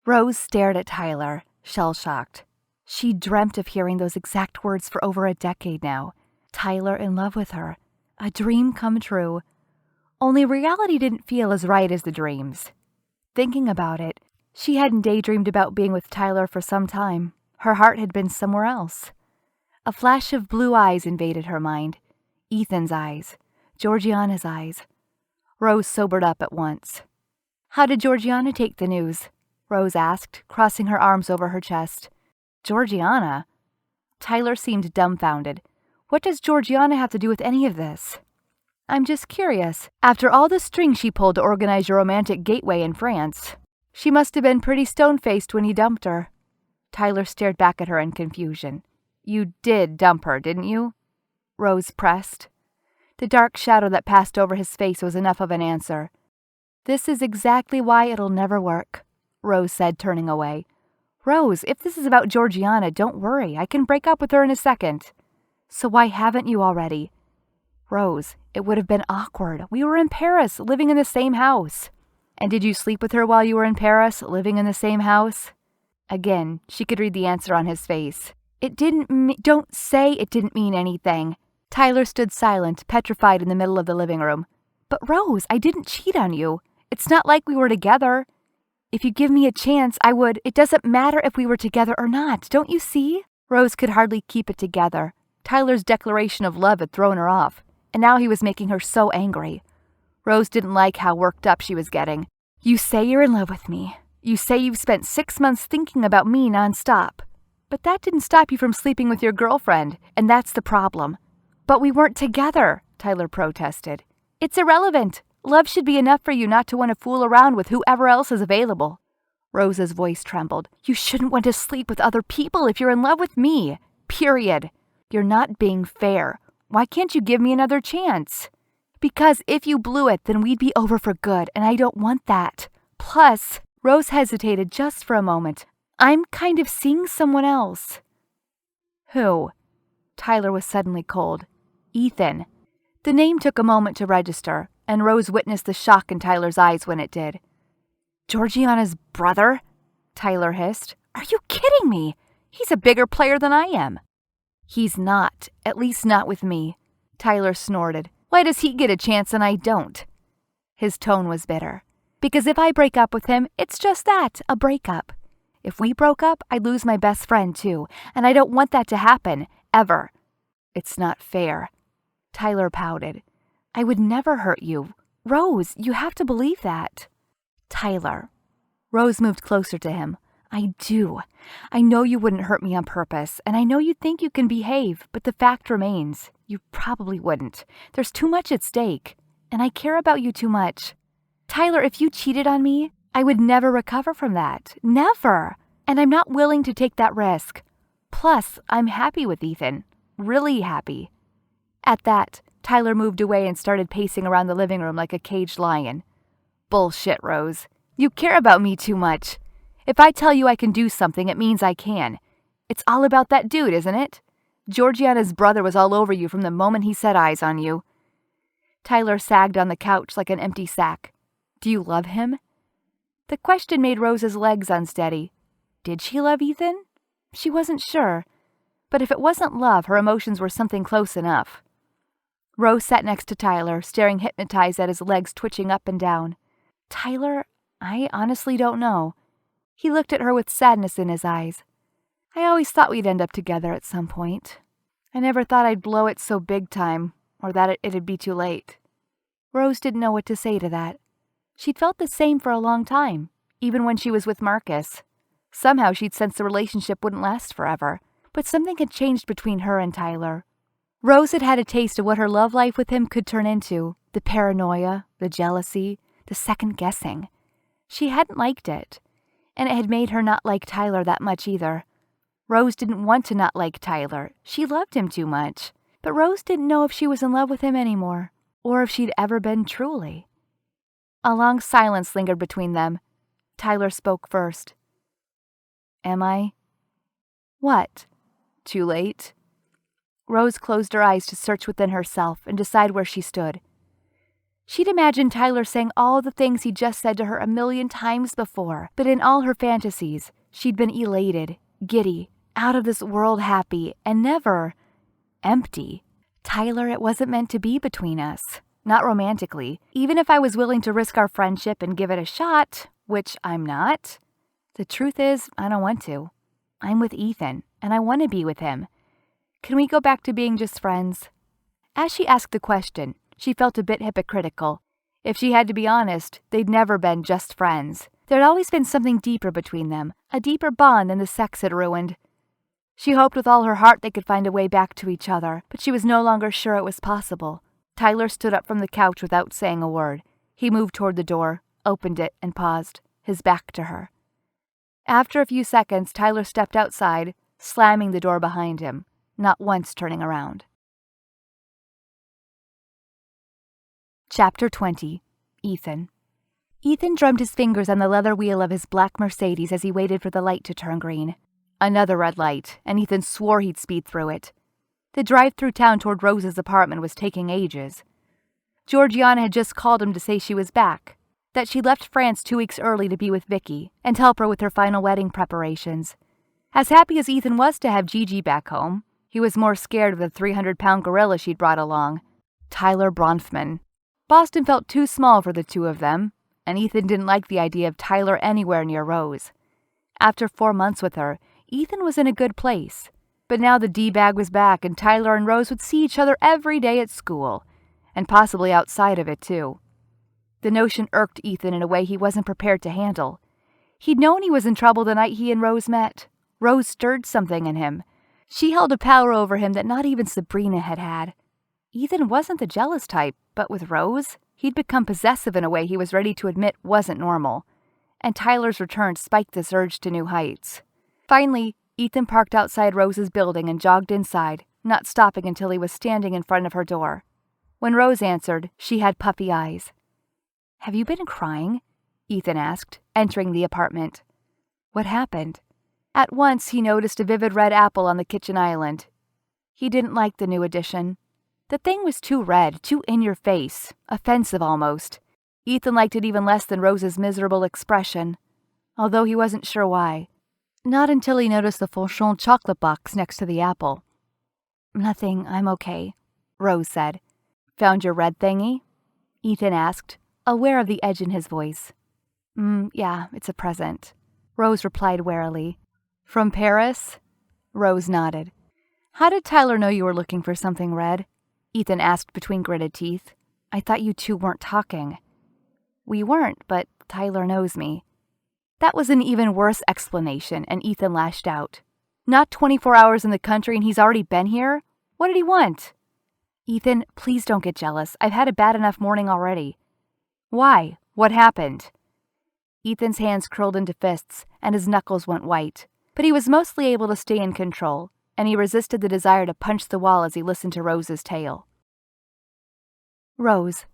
Rose stared at Tyler, shell-shocked. She dreamt of hearing those exact words for over a decade now. Tyler in love with her. A dream come true. Only reality didn't feel as right as the dreams. Thinking about it, she hadn't daydreamed about being with Tyler for some time. Her heart had been somewhere else. A flash of blue eyes invaded her mind. Ethan's eyes. Georgiana's eyes. Rose sobered up at once. "How did Georgiana take the news?" Rose asked, crossing her arms over her chest. "Georgiana?" Tyler seemed dumbfounded. "What does Georgiana have to do with any of this?" "I'm just curious. After all the strings she pulled to organize your romantic gateway in France, she must have been pretty stone-faced when you dumped her." Tyler stared back at her in confusion. "You did dump her, didn't you?" Rose pressed. The dark shadow that passed over his face was enough of an answer. "This is exactly why it'll never work," Rose said, turning away. "Rose, if this is about Georgiana, don't worry. I can break up with her in a second." "So why haven't you already?" "Rose, it would have been awkward. We were in Paris, living in the same house." "And did you sleep with her while you were in Paris, living in the same house?" Again, she could read the answer on his face. Don't say it didn't mean anything." Tyler stood silent, petrified in the middle of the living room. "But Rose, I didn't cheat on you. It's not like we were together. If you give me a chance, I would. It doesn't matter if we were together or not, don't you see?" Rose could hardly keep it together. Tyler's declaration of love had thrown her off, and now he was making her so angry. Rose didn't like how worked up she was getting. "You say you're in love with me. You say you've spent 6 months thinking about me nonstop. But that didn't stop you from sleeping with your girlfriend, and that's the problem." "But we weren't together," Tyler protested. "It's irrelevant. Love should be enough for you not to want to fool around with whoever else is available." Rose's voice trembled. "You shouldn't want to sleep with other people if you're in love with me. Period. You're not being fair. Why can't you give me another chance?" "Because if you blew it, then we'd be over for good, and I don't want that. Plus," Rose hesitated just for a moment, "I'm kind of seeing someone else." "Who?" Tyler was suddenly cold. "Ethan." The name took a moment to register, and Rose witnessed the shock in Tyler's eyes when it did. "Georgiana's brother?" Tyler hissed. "Are you kidding me? He's a bigger player than I am." "He's not, at least not with me," Tyler snorted. "Why does he get a chance and I don't?" His tone was bitter. "Because if I break up with him, it's just that, a breakup. If we broke up, I'd lose my best friend too, and I don't want that to happen, ever." "It's not fair." Tyler pouted. "I would never hurt you. Rose, you have to believe that." "Tyler." Rose moved closer to him. "I do. I know you wouldn't hurt me on purpose, and I know you think you can behave, but the fact remains, you probably wouldn't. There's too much at stake, and I care about you too much. Tyler, if you cheated on me, I would never recover from that. Never. And I'm not willing to take that risk. Plus, I'm happy with Ethan. Really happy." At that, Tyler moved away and started pacing around the living room like a caged lion. "Bullshit, Rose. You care about me too much. If I tell you I can do something, it means I can. It's all about that dude, isn't it? Georgiana's brother was all over you from the moment he set eyes on you." Tyler sagged on the couch like an empty sack. "Do you love him?" The question made Rose's legs unsteady. Did she love Ethan? She wasn't sure. But if it wasn't love, her emotions were something close enough. Rose sat next to Tyler, staring hypnotized at his legs twitching up and down. "Tyler, I honestly don't know." He looked at her with sadness in his eyes. "I always thought we'd end up together at some point. I never thought I'd blow it so big time, or that it'd be too late." Rose didn't know what to say to that. She'd felt the same for a long time, even when she was with Marcus. Somehow she'd sensed the relationship wouldn't last forever, but something had changed between her and Tyler. Rose had had a taste of what her love life with him could turn into, the paranoia, the jealousy, the second-guessing. She hadn't liked it, and it had made her not like Tyler that much either. Rose didn't want to not like Tyler. She loved him too much. But Rose didn't know if she was in love with him anymore, or if she'd ever been truly. A long silence lingered between them. Tyler spoke first. "Am I?" "What?" "Too late?" Rose closed her eyes to search within herself and decide where she stood. She'd imagined Tyler saying all the things he'd just said to her a million times before, but in all her fantasies, she'd been elated, giddy, out of this world happy, and never empty. "Tyler, it wasn't meant to be between us. not romantically. Even if I was willing to risk our friendship and give it a shot, which I'm not. The truth is, I don't want to. I'm with Ethan, and I want to be with him. Can we go back to being just friends? As she asked the question, she felt a bit hypocritical. If she had to be honest, they'd never been just friends. There'd always been something deeper between them, a deeper bond than the sex had ruined. She hoped with all her heart they could find a way back to each other, but she was no longer sure it was possible. Tyler stood up from the couch without saying a word. He moved toward the door, opened it, and paused, his back to her. After a few seconds, Tyler stepped outside, slamming the door behind him, not once turning around. Chapter 20. Ethan. Ethan drummed his fingers on the leather wheel of his black Mercedes as he waited for the light to turn green. Another red light, and Ethan swore he'd speed through it. The drive through town toward Rose's apartment was taking ages. Georgiana had just called him to say she was back, that she left France 2 weeks early to be with Vicky and help her with her final wedding preparations. As happy as Ethan was to have Gigi back home, he was more scared of the 300-pound gorilla she'd brought along, Tyler Bronfman. Boston felt too small for the two of them, and Ethan didn't like the idea of Tyler anywhere near Rose. After 4 months with her, Ethan was in a good place. But now the D-bag was back, and Tyler and Rose would see each other every day at school, and possibly outside of it, too. The notion irked Ethan in a way he wasn't prepared to handle. He'd known he was in trouble the night he and Rose met. Rose stirred something in him. She held a power over him that not even Sabrina had had. Ethan wasn't the jealous type, but with Rose, he'd become possessive in a way he was ready to admit wasn't normal. And Tyler's return spiked this urge to new heights. Finally, Ethan parked outside Rose's building and jogged inside, not stopping until he was standing in front of her door. When Rose answered, she had puffy eyes. "Have you been crying?" Ethan asked, entering the apartment. What happened? At once he noticed a vivid red apple on the kitchen island. He didn't like the new addition. The thing was too red, too in your face, offensive almost. Ethan liked it even less than Rose's miserable expression, although he wasn't sure why. Not until he noticed the Fauchon chocolate box next to the apple. "Nothing, I'm okay," Rose said. "Found your red thingy?" Ethan asked, aware of the edge in his voice. Yeah, it's a present," Rose replied warily. "From Paris?" Rose nodded. "How did Tyler know you were looking for something red?" Ethan asked between gritted teeth. "I thought you two weren't talking." "We weren't, but Tyler knows me." That was an even worse explanation, and Ethan lashed out. "Not 24 hours in the country and he's already been here? What did he want?" "Ethan, please don't get jealous. I've had a bad enough morning already." "Why? What happened?" Ethan's hands curled into fists, and his knuckles went white. But he was mostly able to stay in control, and he resisted the desire to punch the wall as he listened to Rose's tale. Rose.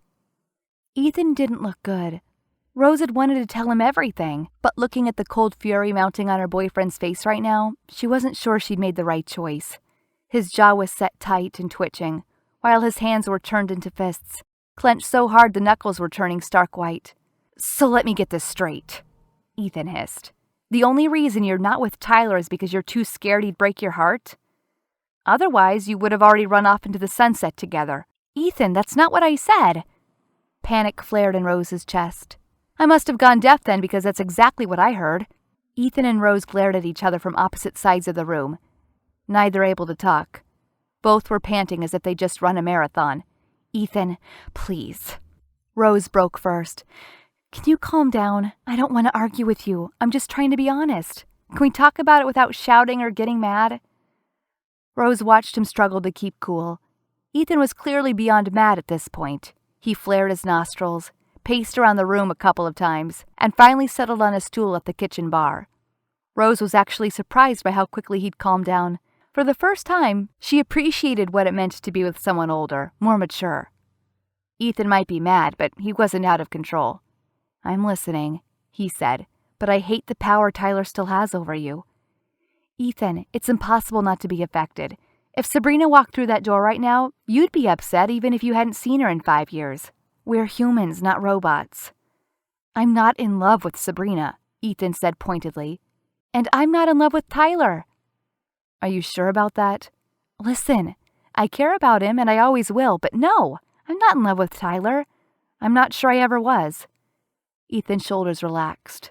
Ethan didn't look good. Rose had wanted to tell him everything, but looking at the cold fury mounting on her boyfriend's face right now, she wasn't sure she'd made the right choice. His jaw was set tight and twitching, while his hands were turned into fists, clenched so hard the knuckles were turning stark white. "So let me get this straight," Ethan hissed. "The only reason you're not with Tyler is because you're too scared he'd break your heart? Otherwise, you would have already run off into the sunset together." "Ethan, that's not what I said." Panic flared in Rose's chest. "I must have gone deaf then, because that's exactly what I heard." Ethan and Rose glared at each other from opposite sides of the room, neither able to talk. Both were panting as if they'd just run a marathon. "Ethan, please." Rose broke first. "Can you calm down? I don't want to argue with you. I'm just trying to be honest. Can we talk about it without shouting or getting mad?" Rose watched him struggle to keep cool. Ethan was clearly beyond mad at this point. He flared his nostrils, paced around the room a couple of times, and finally settled on a stool at the kitchen bar. Rose was actually surprised by how quickly he'd calmed down. For the first time, she appreciated what it meant to be with someone older, more mature. Ethan might be mad, but he wasn't out of control. "I'm listening," he said, "but I hate the power Tyler still has over you." "Ethan, it's impossible not to be affected. If Sabrina walked through that door right now, you'd be upset even if you hadn't seen her in 5 years. We're humans, not robots." "I'm not in love with Sabrina," Ethan said pointedly. "And I'm not in love with Tyler." "Are you sure about that?" "Listen, I care about him and I always will, but no, I'm not in love with Tyler. I'm not sure I ever was. Ethan's shoulders relaxed.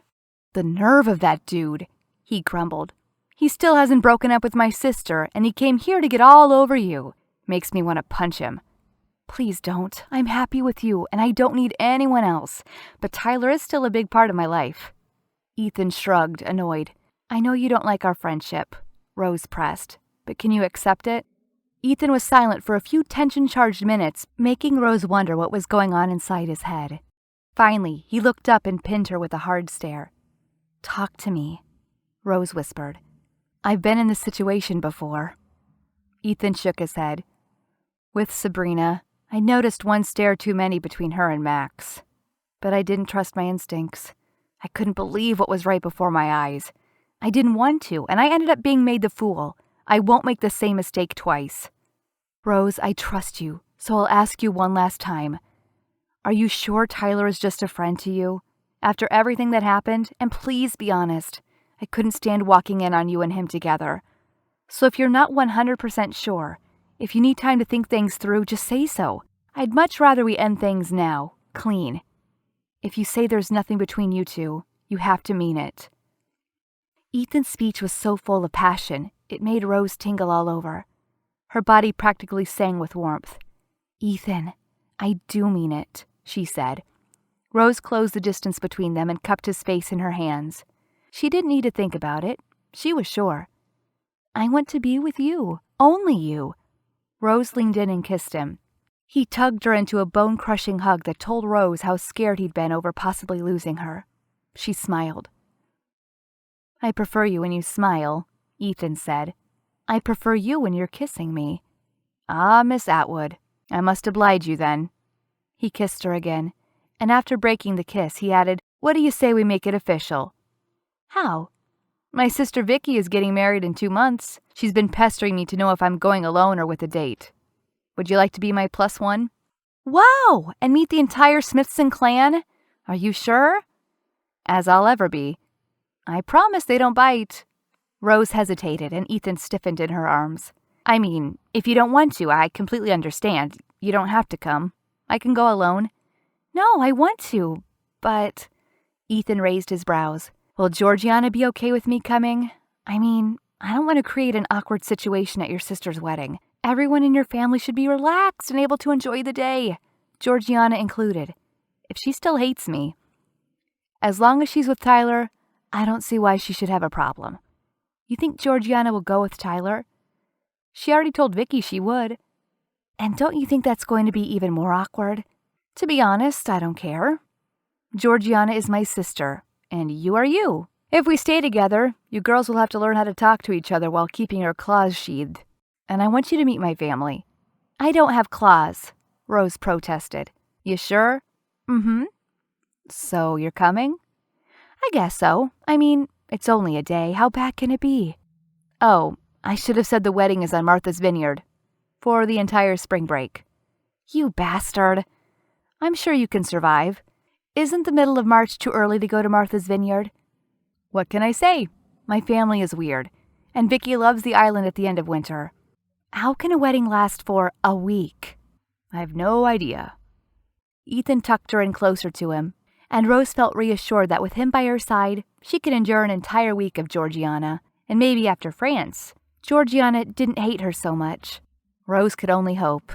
The nerve of that dude, he grumbled. He still hasn't broken up with my sister, and he came here to get all over you. Makes me want to punch him. Please don't. I'm happy with you, and I don't need anyone else. But Tyler is still a big part of my life. Ethan shrugged, annoyed. I know you don't like our friendship, Rose pressed, but can you accept it? Ethan was silent for a few tension-charged minutes, making Rose wonder what was going on inside his head. Finally, he looked up and pinned her with a hard stare. Talk to me, Rose whispered. I've been in this situation before. Ethan shook his head. With Sabrina, I noticed one stare too many between her and Max. But I didn't trust my instincts. I couldn't believe what was right before my eyes. I didn't want to, and I ended up being made the fool. I won't make the same mistake twice. Rose, I trust you, so I'll ask you one last time. Are you sure Tyler is just a friend to you? After everything that happened, and please be honest, I couldn't stand walking in on you and him together. So if you're not 100% sure, if you need time to think things through, just say so. I'd much rather we end things now, clean. If you say there's nothing between you two, you have to mean it. Ethan's speech was so full of passion, it made Rose tingle all over. Her body practically sang with warmth. Ethan, I do mean it, she said. Rose closed the distance between them and cupped his face in her hands. She didn't need to think about it. She was sure. I want to be with you, only you. Rose leaned in and kissed him. He tugged her into a bone-crushing hug that told Rose how scared he'd been over possibly losing her. She smiled. I prefer you when you smile, Ethan said. I prefer you when you're kissing me. Ah, Miss Atwood, I must oblige you then. He kissed her again, and after breaking the kiss, he added, What do you say we make it official? How? My sister Vicky is getting married in 2 months. She's been pestering me to know if I'm going alone or with a date. Would you like to be my +1? Wow! And meet the entire Smithson clan? Are you sure? As I'll ever be. I promise they don't bite. Rose hesitated, and Ethan stiffened in her arms. I mean, if you don't want to, I completely understand. You don't have to come. I can go alone. No, I want to, but... Ethan raised his brows. Will Georgiana be okay with me coming? I mean, I don't want to create an awkward situation at your sister's wedding. Everyone in your family should be relaxed and able to enjoy the day, Georgiana included, if she still hates me. As long as she's with Tyler, I don't see why she should have a problem. You think Georgiana will go with Tyler? She already told Vicky she would. And don't you think that's going to be even more awkward? To be honest, I don't care. Georgiana is my sister, and you are you. If we stay together, you girls will have to learn how to talk to each other while keeping your claws sheathed. And I want you to meet my family. I don't have claws, Rose protested. You sure? Mm-hmm. So you're coming? I guess so. I mean, it's only a day. How bad can it be? Oh, I should have said the wedding is on Martha's Vineyard. For the entire spring break. You bastard. I'm sure you can survive. Isn't the middle of March too early to go to Martha's Vineyard? What can I say? My family is weird, and Vicky loves the island at the end of winter. How can a wedding last for a week? I've no idea. Ethan tucked her in closer to him, and Rose felt reassured that with him by her side, she could endure an entire week of Georgiana, and maybe after France, Georgiana didn't hate her so much. Rose could only hope.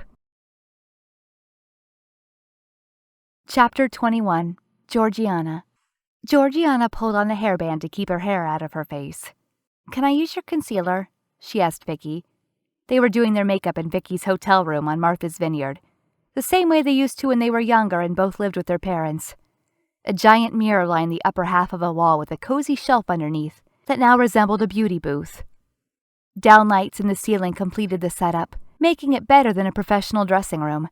Chapter 21. Georgiana. Georgiana pulled on a hairband to keep her hair out of her face. Can I use your concealer? She asked Vicky. They were doing their makeup in Vicky's hotel room on Martha's Vineyard, the same way they used to when they were younger and both lived with their parents. A giant mirror lined the upper half of a wall with a cozy shelf underneath that now resembled a beauty booth. Downlights in the ceiling completed the setup, making it better than a professional dressing room.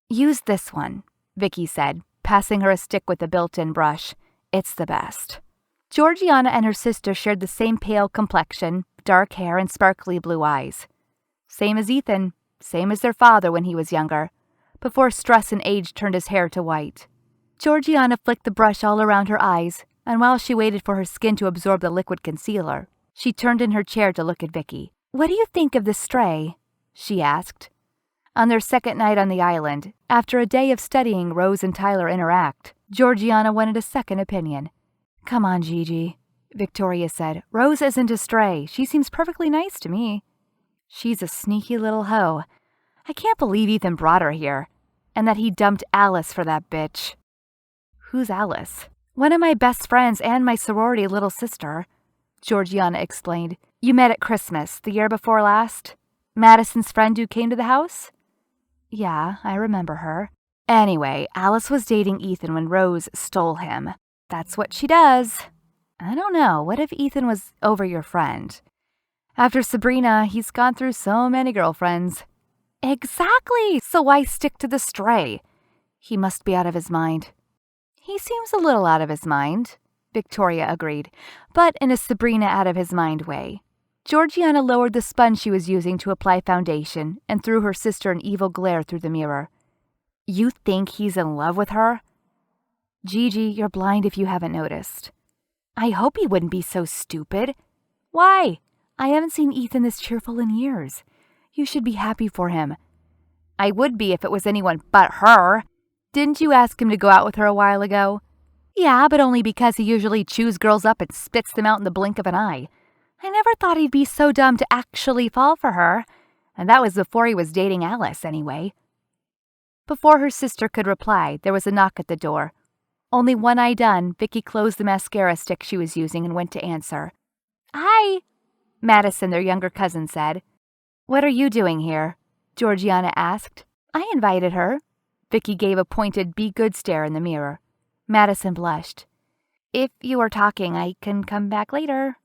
Use this one, Vicky said, passing her a stick with a built-in brush. It's the best. Georgiana and her sister shared the same pale complexion, dark hair, and sparkly blue eyes. Same as Ethan, same as their father when he was younger, before stress and age turned his hair to white. Georgiana flicked the brush all around her eyes, and while she waited for her skin to absorb the liquid concealer, she turned in her chair to look at Vicky. What do you think of the stray? She asked. On their second night on the island, after a day of studying Rose and Tyler interact, Georgiana wanted a second opinion. "Come on, Gigi," Victoria said. "Rose isn't a stray. She seems perfectly nice to me." "She's a sneaky little hoe. I can't believe Ethan brought her here, and that he dumped Alice for that bitch." "Who's Alice?" "One of my best friends and my sorority little sister," Georgiana explained. "You met at Christmas, the year before last? Madison's friend who came to the house?" "Yeah, I remember her." "Anyway, Alice was dating Ethan when Rose stole him. That's what she does." "I don't know. What if Ethan was over your friend? After Sabrina, he's gone through so many girlfriends." "Exactly! So why stick to the stray?" "He must be out of his mind." "He seems a little out of his mind," Victoria agreed, but in a Sabrina out-of-his-mind way. Georgiana lowered the sponge she was using to apply foundation and threw her sister an evil glare through the mirror. "You think he's in love with her?" "Gigi, you're blind if you haven't noticed." "I hope he wouldn't be so stupid." "Why?" "I haven't seen Ethan this cheerful in years. You should be happy for him." "I would be if it was anyone but her." "Didn't you ask him to go out with her a while ago?" "Yeah, but only because he usually chews girls up and spits them out in the blink of an eye. I never thought he'd be so dumb to actually fall for her. And that was before he was dating Alice, anyway." Before her sister could reply, there was a knock at the door. Only one eye done, Vicky closed the mascara stick she was using and went to answer. "Hi," Madison, their younger cousin, said. "What are you doing here?" Georgiana asked. "I invited her." Vicky gave a pointed be good stare in the mirror. Madison blushed. "If you are talking, I can come back later."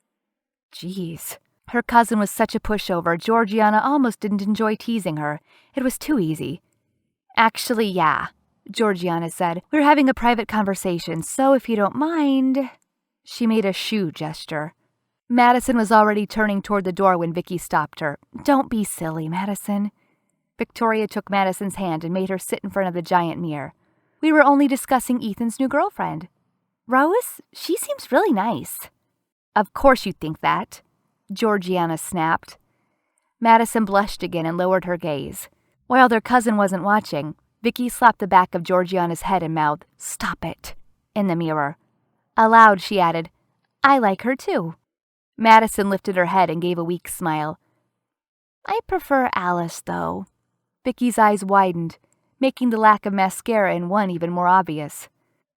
Jeez. Her cousin was such a pushover, Georgiana almost didn't enjoy teasing her. It was too easy. "Actually, yeah," Georgiana said. "We're having a private conversation, so if you don't mind." She made a shoe gesture. Madison was already turning toward the door when Vicky stopped her. "Don't be silly, Madison." Victoria took Madison's hand and made her sit in front of the giant mirror. "We were only discussing Ethan's new girlfriend." "Rose? She seems really nice." "Of course you think that," Georgiana snapped. Madison blushed again and lowered her gaze. While their cousin wasn't watching, Vicky slapped the back of Georgiana's head and mouthed, "Stop it," in the mirror. Aloud, she added, "I like her too." Madison lifted her head and gave a weak smile. "I prefer Alice, though." Vicky's eyes widened, making the lack of mascara in one even more obvious.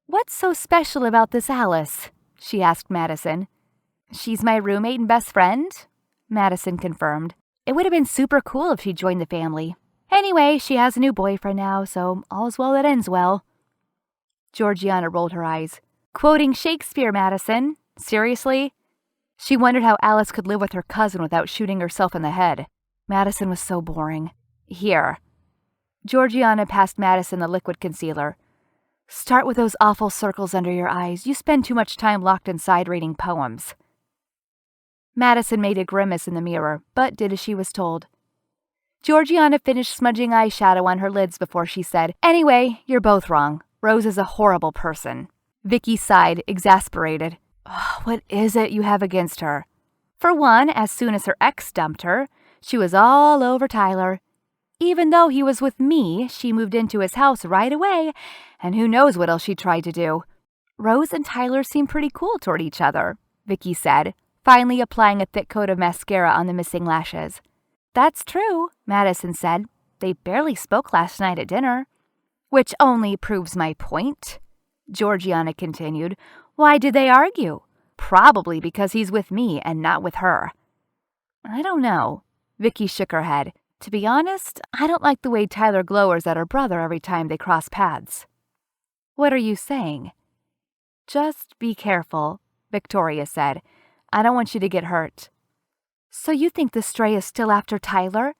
"What's so special about this Alice?" she asked Madison. "She's my roommate and best friend," Madison confirmed. "It would have been super cool if she joined the family. Anyway, she has a new boyfriend now, so all's well that ends well." Georgiana rolled her eyes. "Quoting Shakespeare, Madison. Seriously?" She wondered how Alice could live with her cousin without shooting herself in the head. Madison was so boring. "Here." Georgiana passed Madison the liquid concealer. "Start with those awful circles under your eyes. You spend too much time locked inside reading poems." Madison made a grimace in the mirror, but did as she was told. Georgiana finished smudging eyeshadow on her lids before she said, "Anyway, you're both wrong. Rose is a horrible person." Vicky sighed, exasperated. "Oh, what is it you have against her?" "For one, as soon as her ex dumped her, she was all over Tyler. Even though he was with me, she moved into his house right away, and who knows what else she tried to do." "Rose and Tyler seem pretty cool toward each other," Vicky said, finally applying a thick coat of mascara on the missing lashes. "That's true," Madison said. "They barely spoke last night at dinner." "Which only proves my point," Georgiana continued. "Why did they argue? Probably because he's with me and not with her." "I don't know." Vicky shook her head. "To be honest, I don't like the way Tyler glowers at her brother every time they cross paths." "What are you saying?" "Just be careful," Victoria said. "I don't want you to get hurt." "So you think the stray is still after Tyler?"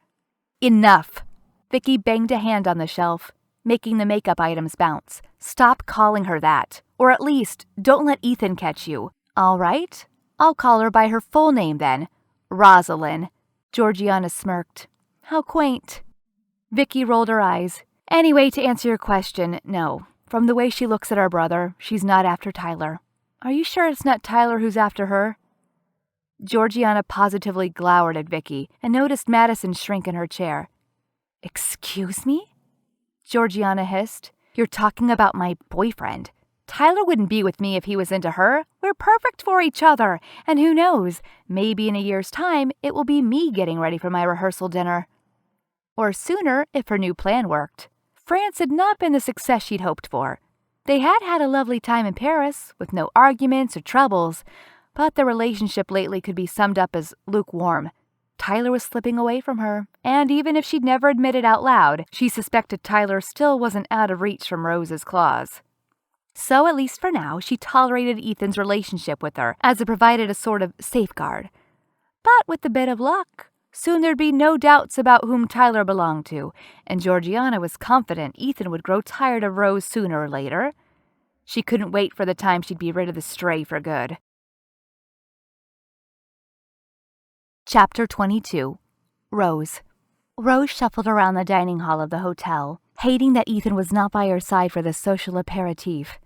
"Enough!" Vicky banged a hand on the shelf, making the makeup items bounce. "Stop calling her that. Or at least, don't let Ethan catch you." "All right. I'll call her by her full name then. Rosalind." Georgiana smirked. "How quaint." Vicky rolled her eyes. "Anyway, to answer your question, no. From the way she looks at our brother, she's not after Tyler." "Are you sure it's not Tyler who's after her?" Georgiana positively glowered at Vicky and noticed Madison shrink in her chair. Excuse me? Georgiana hissed. You're talking about my boyfriend. Tyler wouldn't be with me if he was into her. We're perfect for each other. And who knows, maybe in a year's time, it will be me getting ready for my rehearsal dinner. Or sooner, if her new plan worked. France had not been the success she'd hoped for. They had had a lovely time in Paris, with no arguments or troubles, but their relationship lately could be summed up as lukewarm. Tyler was slipping away from her, and even if she'd never admit it out loud, she suspected Tyler still wasn't out of reach from Rose's claws. So, at least for now, she tolerated Ethan's relationship with her, as it provided a sort of safeguard. But with a bit of luck, soon there'd be no doubts about whom Tyler belonged to, and Georgiana was confident Ethan would grow tired of Rose sooner or later. She couldn't wait for the time she'd be rid of the stray for good. Chapter 22. Rose. Rose shuffled around the dining hall of the hotel, hating that Ethan was not by her side for the social aperitif.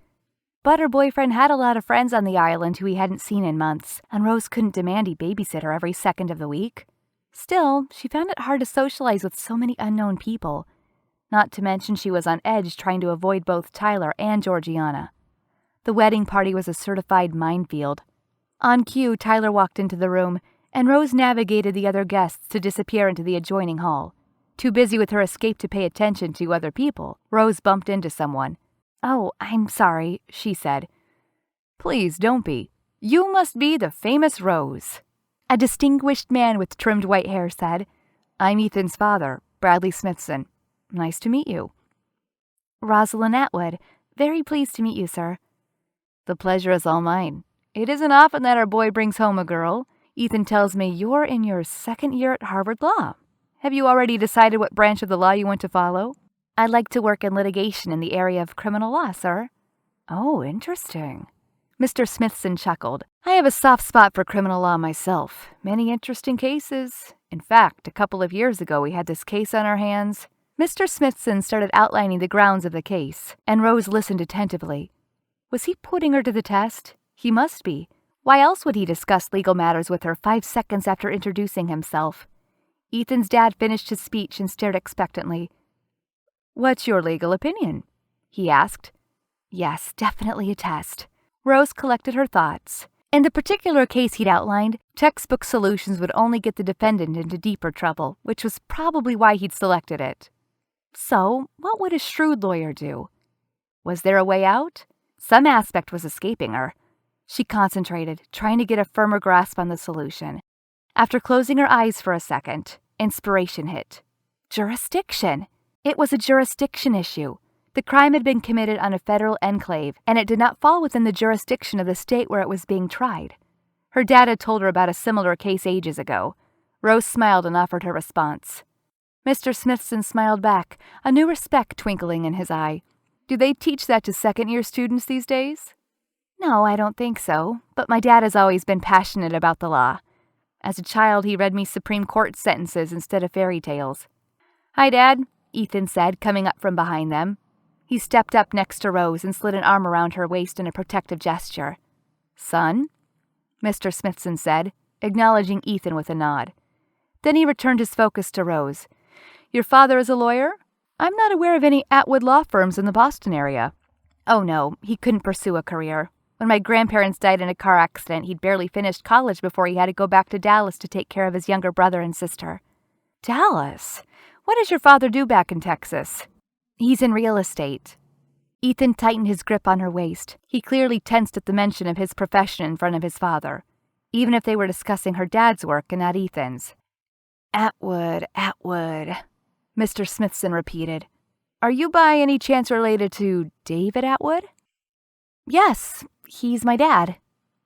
But her boyfriend had a lot of friends on the island who he hadn't seen in months, and Rose couldn't demand he babysit her every second of the week. Still, she found it hard to socialize with so many unknown people. Not to mention she was on edge trying to avoid both Tyler and Georgiana. The wedding party was a certified minefield. On cue, Tyler walked into the room, and Rose navigated the other guests to disappear into the adjoining hall. Too busy with her escape to pay attention to other people, Rose bumped into someone. "Oh, I'm sorry," she said. "Please don't be. You must be the famous Rose." A distinguished man with trimmed white hair said, "I'm Ethan's father, Bradley Smithson. Nice to meet you." "Rosalind Atwood. Very pleased to meet you, sir." "The pleasure is all mine. It isn't often that our boy brings home a girl. Ethan tells me you're in your second year at Harvard Law. Have you already decided what branch of the law you want to follow?" "I'd like to work in litigation in the area of criminal law, sir." "Oh, interesting." Mr. Smithson chuckled. "I have a soft spot for criminal law myself. Many interesting cases. In fact, a couple of years ago we had this case on our hands." Mr. Smithson started outlining the grounds of the case, and Rose listened attentively. Was he putting her to the test? He must be. Why else would he discuss legal matters with her 5 seconds after introducing himself? Ethan's dad finished his speech and stared expectantly. "What's your legal opinion?" he asked. Yes, definitely a test. Rose collected her thoughts. In the particular case he'd outlined, textbook solutions would only get the defendant into deeper trouble, which was probably why he'd selected it. So, what would a shrewd lawyer do? Was there a way out? Some aspect was escaping her. She concentrated, trying to get a firmer grasp on the solution. After closing her eyes for a second, inspiration hit. Jurisdiction! It was a jurisdiction issue. The crime had been committed on a federal enclave, and it did not fall within the jurisdiction of the state where it was being tried. Her dad had told her about a similar case ages ago. Rose smiled and offered her response. Mr. Smithson smiled back, a new respect twinkling in his eye. "Do they teach that to second-year students these days?" "No, I don't think so, but my dad has always been passionate about the law. As a child, he read me Supreme Court sentences instead of fairy tales." "Hi, Dad," Ethan said, coming up from behind them. He stepped up next to Rose and slid an arm around her waist in a protective gesture. "Son?" Mr. Smithson said, acknowledging Ethan with a nod. Then he returned his focus to Rose. "Your father is a lawyer? I'm not aware of any Atwood law firms in the Boston area." "Oh no, he couldn't pursue a career. When my grandparents died in a car accident, he'd barely finished college before he had to go back to Dallas to take care of his younger brother and sister." "Dallas? What does your father do back in Texas?" "He's in real estate." Ethan tightened his grip on her waist. He clearly tensed at the mention of his profession in front of his father, even if they were discussing her dad's work and not Ethan's. Atwood, Mr. Smithson repeated. "Are you by any chance related to David Atwood?" "Yes, he's my dad,"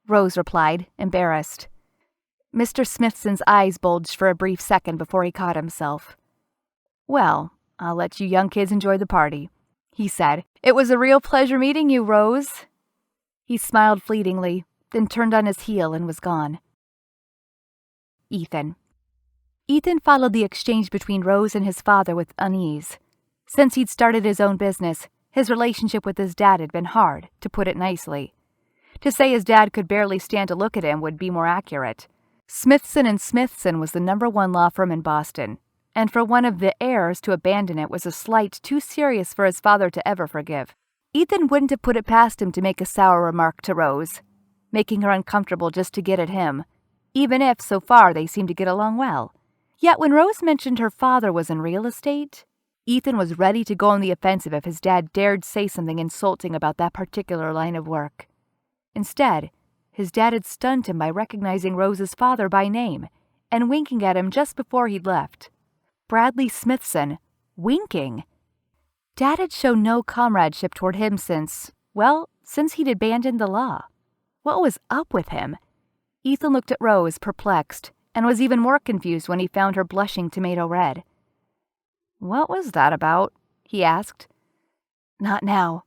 Rose replied, embarrassed. Mr. Smithson's eyes bulged for a brief second before he caught himself. "Well, I'll let you young kids enjoy the party," he said. "It was a real pleasure meeting you, Rose." He smiled fleetingly, then turned on his heel and was gone. Ethan followed the exchange between Rose and his father with unease. Since he'd started his own business, his relationship with his dad had been hard, to put it nicely. To say his dad could barely stand to look at him would be more accurate. Smithson & Smithson was the #1 law firm in Boston, and for one of the heirs to abandon it was a slight too serious for his father to ever forgive. Ethan wouldn't have put it past him to make a sour remark to Rose, making her uncomfortable just to get at him, even if, so far, they seemed to get along well. Yet when Rose mentioned her father was in real estate, Ethan was ready to go on the offensive if his dad dared say something insulting about that particular line of work. Instead, his dad had stunned him by recognizing Rose's father by name and winking at him just before he'd left. Bradley Smithson, winking. Dad had shown no comradeship toward him since he'd abandoned the law. What was up with him? Ethan looked at Rose, perplexed, and was even more confused when he found her blushing tomato red. "What was that about?" he asked. "Not now."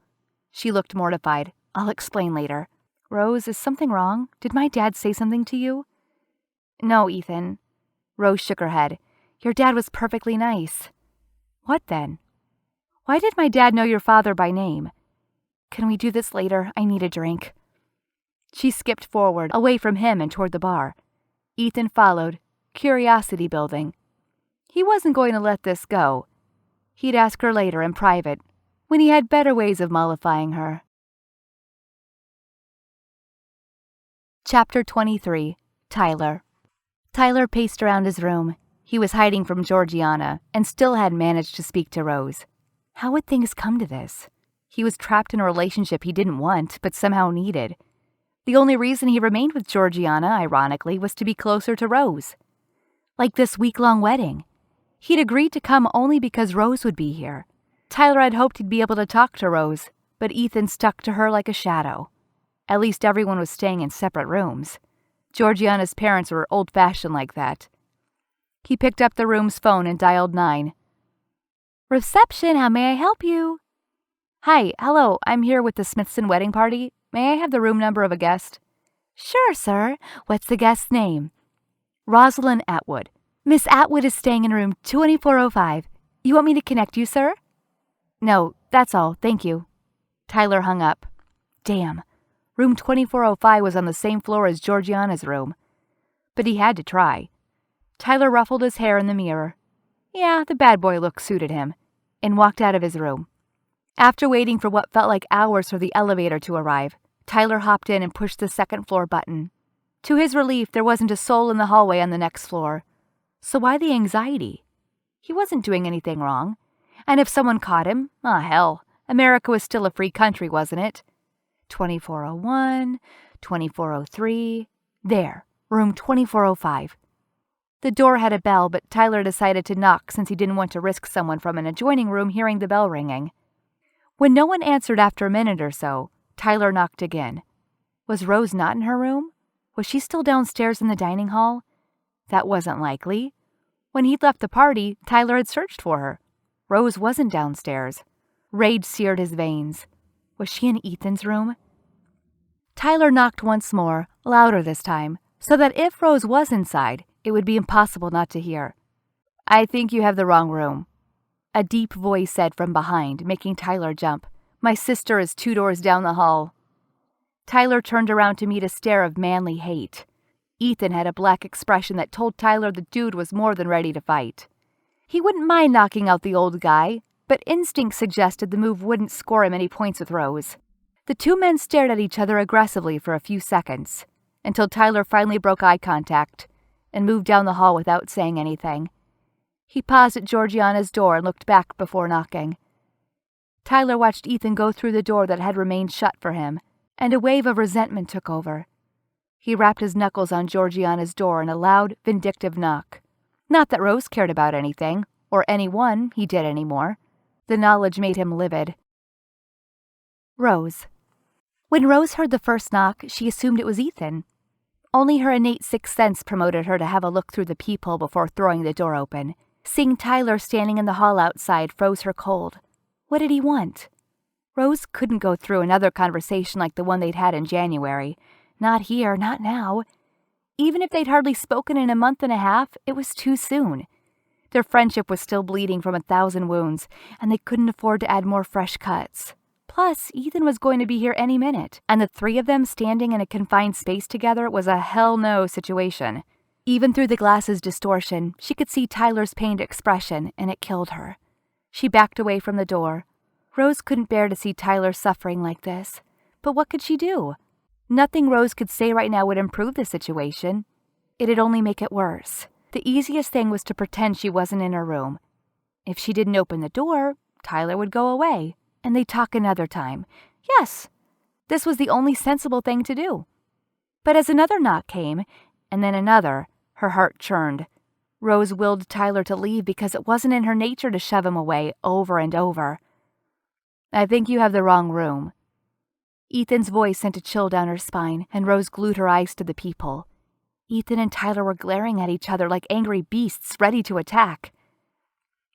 She looked mortified. "I'll explain later." "Rose, is something wrong? Did my dad say something to you?" "No, Ethan." Rose shook her head. "Your dad was perfectly nice." "What then?" "Why did my dad know your father by name?" "Can we do this later? I need a drink." She skipped forward, away from him and toward the bar. Ethan followed, curiosity building. He wasn't going to let this go. He'd ask her later in private, when he had better ways of mollifying her. Chapter 23. Tyler. Tyler paced around his room. He was hiding from Georgiana and still hadn't managed to speak to Rose. How would things come to this? He was trapped in a relationship he didn't want, but somehow needed. The only reason he remained with Georgiana, ironically, was to be closer to Rose. Like this week-long wedding. He'd agreed to come only because Rose would be here. Tyler had hoped he'd be able to talk to Rose, but Ethan stuck to her like a shadow. At least everyone was staying in separate rooms. Georgiana's parents were old-fashioned like that. He picked up the room's phone and dialed 9. "Reception, how may I help you?" "Hi, hello, I'm here with the Smithson wedding party. May I have the room number of a guest?" "Sure, sir. What's the guest's name?" "Rosalind Atwood. Miss Atwood is staying in room 2405. You want me to connect you, sir?" "No, that's all, thank you." Tyler hung up. Damn. Room 2405 was on the same floor as Georgiana's room. But he had to try. Tyler ruffled his hair in the mirror. Yeah, the bad boy look suited him, and walked out of his room. After waiting for what felt like hours for the elevator to arrive, Tyler hopped in and pushed the second-floor button. To his relief, there wasn't a soul in the hallway on the next floor. So why the anxiety? He wasn't doing anything wrong. And if someone caught him, hell, America was still a free country, wasn't it? 2401, 2403, there, room 2405. The door had a bell, but Tyler decided to knock since he didn't want to risk someone from an adjoining room hearing the bell ringing. When no one answered after a minute or so, Tyler knocked again. Was Rose not in her room? Was she still downstairs in the dining hall? That wasn't likely. When he'd left the party, Tyler had searched for her. Rose wasn't downstairs. Rage seared his veins. Was she in Ethan's room? Tyler knocked once more, louder this time, so that if Rose was inside, it would be impossible not to hear. "I think you have the wrong room," a deep voice said from behind, making Tyler jump. "My sister is 2 doors down the hall." Tyler turned around to meet a stare of manly hate. Ethan had a black expression that told Tyler the dude was more than ready to fight. He wouldn't mind knocking out the old guy, but instinct suggested the move wouldn't score him any points with Rose. The two men stared at each other aggressively for a few seconds, until Tyler finally broke eye contact and moved down the hall without saying anything. He paused at Georgiana's door and looked back before knocking. Tyler watched Ethan go through the door that had remained shut for him, and a wave of resentment took over. He rapped his knuckles on Georgiana's door in a loud, vindictive knock. Not that Rose cared about anything, or anyone he did anymore. The knowledge made him livid. Rose. When Rose heard the first knock, she assumed it was Ethan. Only her innate sixth sense promoted her to have a look through the peephole before throwing the door open. Seeing Tyler standing in the hall outside froze her cold. What did he want? Rose couldn't go through another conversation like the one they'd had in January. Not here, not now. Even if they'd hardly spoken in a month and a half, it was too soon. Their friendship was still bleeding from 1,000 wounds, and they couldn't afford to add more fresh cuts. Plus, Ethan was going to be here any minute, and the three of them standing in a confined space together was a hell-no situation. Even through the glass's distortion, she could see Tyler's pained expression, and it killed her. She backed away from the door. Rose couldn't bear to see Tyler suffering like this. But what could she do? Nothing Rose could say right now would improve the situation. It'd only make it worse. The easiest thing was to pretend she wasn't in her room. If she didn't open the door, Tyler would go away, and they'd talk another time. Yes, this was the only sensible thing to do. But as another knock came, and then another, her heart churned. Rose willed Tyler to leave because it wasn't in her nature to shove him away over and over. "I think you have the wrong room." Ethan's voice sent a chill down her spine, and Rose glued her eyes to the peephole. Ethan and Tyler were glaring at each other like angry beasts ready to attack.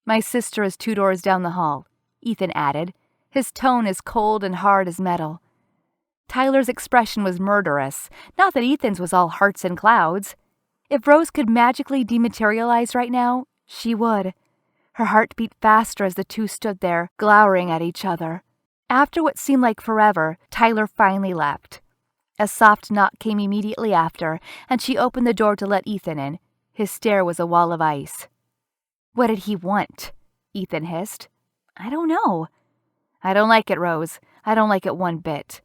"My sister is 2 doors down the hall," Ethan added, his tone as cold and hard as metal. Tyler's expression was murderous, not that Ethan's was all hearts and clouds. If Rose could magically dematerialize right now, she would. Her heart beat faster as the two stood there, glowering at each other. After what seemed like forever, Tyler finally left. A soft knock came immediately after, and she opened the door to let Ethan in. His stare was a wall of ice. "What did he want?" Ethan hissed. "I don't know." "I don't like it, Rose. I don't like it one bit."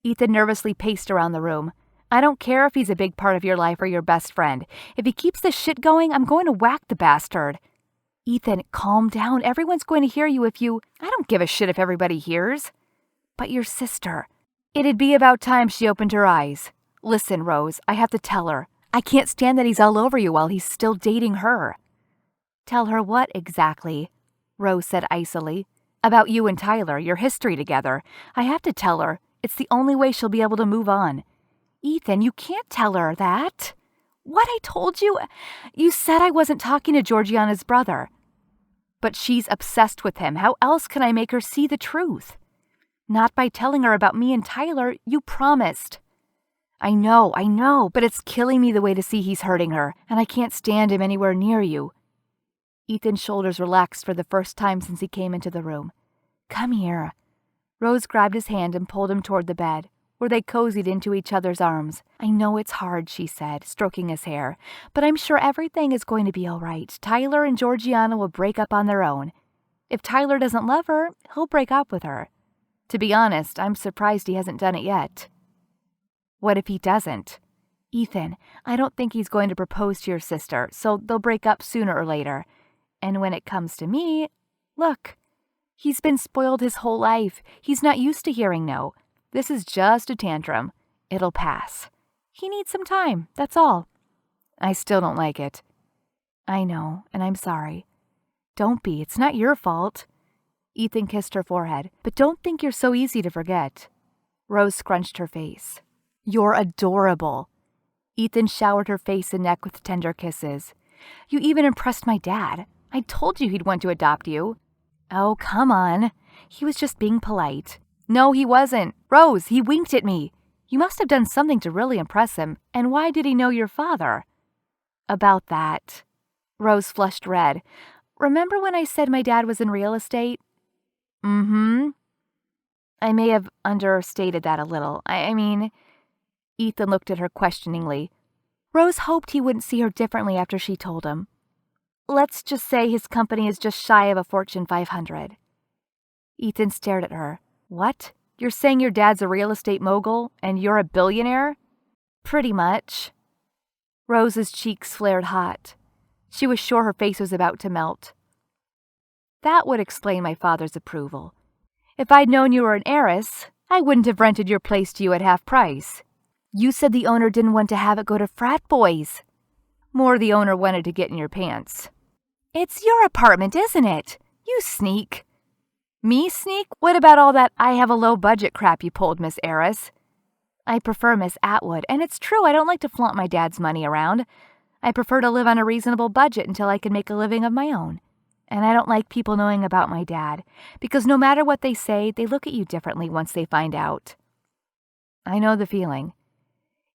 Ethan nervously paced around the room. "I don't care if he's a big part of your life or your best friend. If he keeps this shit going, I'm going to whack the bastard." "Ethan, calm down. Everyone's going to hear you if you—" "I don't give a shit if everybody hears." "But your sister." It'd be about time she opened her eyes. "Listen, Rose, I have to tell her. I can't stand that he's all over you while he's still dating her." "Tell her what exactly?" Rose said icily. "About you and Tyler, your history together. I have to tell her. It's the only way she'll be able to move on." "Ethan, you can't tell her that." "What, I told you? You said I wasn't talking to Georgiana's brother." "But she's obsessed with him. How else can I make her see the truth?" "Not by telling her about me and Tyler. You promised." I know, but it's killing me the way to see he's hurting her, and I can't stand him anywhere near you." Ethan's shoulders relaxed for the first time since he came into the room. "Come here." Rose grabbed his hand and pulled him toward the bed, where they cozied into each other's arms. "I know it's hard," she said, stroking his hair, "but I'm sure everything is going to be all right. Tyler and Georgiana will break up on their own. If Tyler doesn't love her, he'll break up with her. To be honest, I'm surprised he hasn't done it yet." "What if he doesn't?" "Ethan, I don't think he's going to propose to your sister, so they'll break up sooner or later. And when it comes to me, look, he's been spoiled his whole life. He's not used to hearing no. This is just a tantrum. It'll pass. He needs some time, that's all." "I still don't like it." "I know, and I'm sorry." "Don't be. It's not your fault." Ethan kissed her forehead. "But don't think you're so easy to forget." Rose scrunched her face. "You're adorable." Ethan showered her face and neck with tender kisses. "You even impressed my dad. I told you he'd want to adopt you." "Oh, come on. He was just being polite." "No, he wasn't. Rose, he winked at me. You must have done something to really impress him. And why did he know your father?" "About that." Rose flushed red. "Remember when I said my dad was in real estate?" "Mm-hmm." "I may have understated that a little. I mean..." Ethan looked at her questioningly. Rose hoped he wouldn't see her differently after she told him. "Let's just say his company is just shy of a Fortune 500. Ethan stared at her. "What? You're saying your dad's a real estate mogul and you're a billionaire?" "Pretty much." Rose's cheeks flared hot. She was sure her face was about to melt. "That would explain my father's approval. If I'd known you were an heiress, I wouldn't have rented your place to you at half price. You said the owner didn't want to have it go to frat boys." "More the owner wanted to get in your pants." "It's your apartment, isn't it? You sneak." "Me sneak? What about all that I have a low budget crap you pulled, Miss Heiress?" "I prefer Miss Atwood, and it's true I don't like to flaunt my dad's money around. I prefer to live on a reasonable budget until I can make a living of my own. And I don't like people knowing about my dad, because no matter what they say, they look at you differently once they find out." "I know the feeling.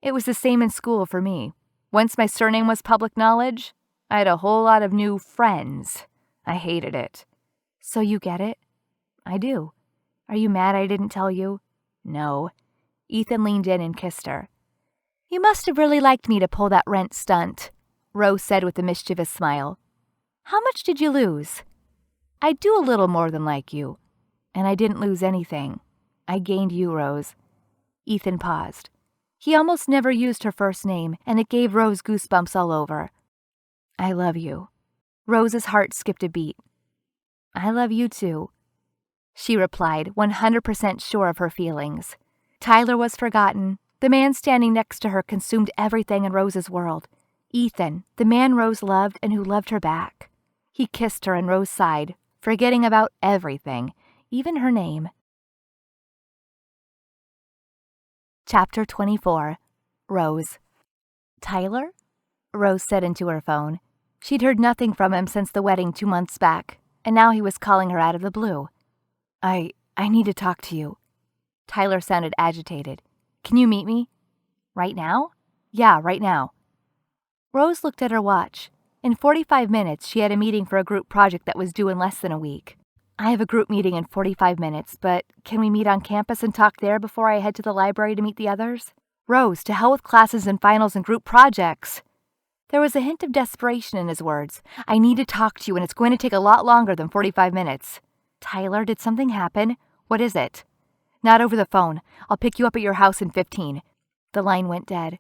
It was the same in school for me. Once my surname was public knowledge, I had a whole lot of new friends. I hated it." "So you get it?" "I do. Are you mad I didn't tell you?" "No." Ethan leaned in and kissed her. "You must have really liked me to pull that rent stunt." Rose said with a mischievous smile. "How much did you lose?" "I do a little more than like you. And I didn't lose anything. I gained you, Rose." Ethan paused. He almost never used her first name, and it gave Rose goosebumps all over. "I love you." Rose's heart skipped a beat. "I love you too," she replied, 100% sure of her feelings. Tyler was forgotten. The man standing next to her consumed everything in Rose's world. Ethan, the man Rose loved and who loved her back. He kissed her and Rose sighed, forgetting about everything, even her name. Chapter 24. Rose. "Tyler?" Rose said into her phone. She'd heard nothing from him since the wedding 2 months back, and now he was calling her out of the blue. I need to talk to you." Tyler sounded agitated. "Can you meet me?" "Right now?" "Yeah, right now." Rose looked at her watch. In 45 minutes, she had a meeting for a group project that was due in less than a week. "I have a group meeting in 45 minutes, but can we meet on campus and talk there before I head to the library to meet the others?" "Rose, to hell with classes and finals and group projects." There was a hint of desperation in his words. "I need to talk to you, and it's going to take a lot longer than 45 minutes. "Tyler, did something happen? What is it?" "Not over the phone. I'll pick you up at your house in 15. The line went dead.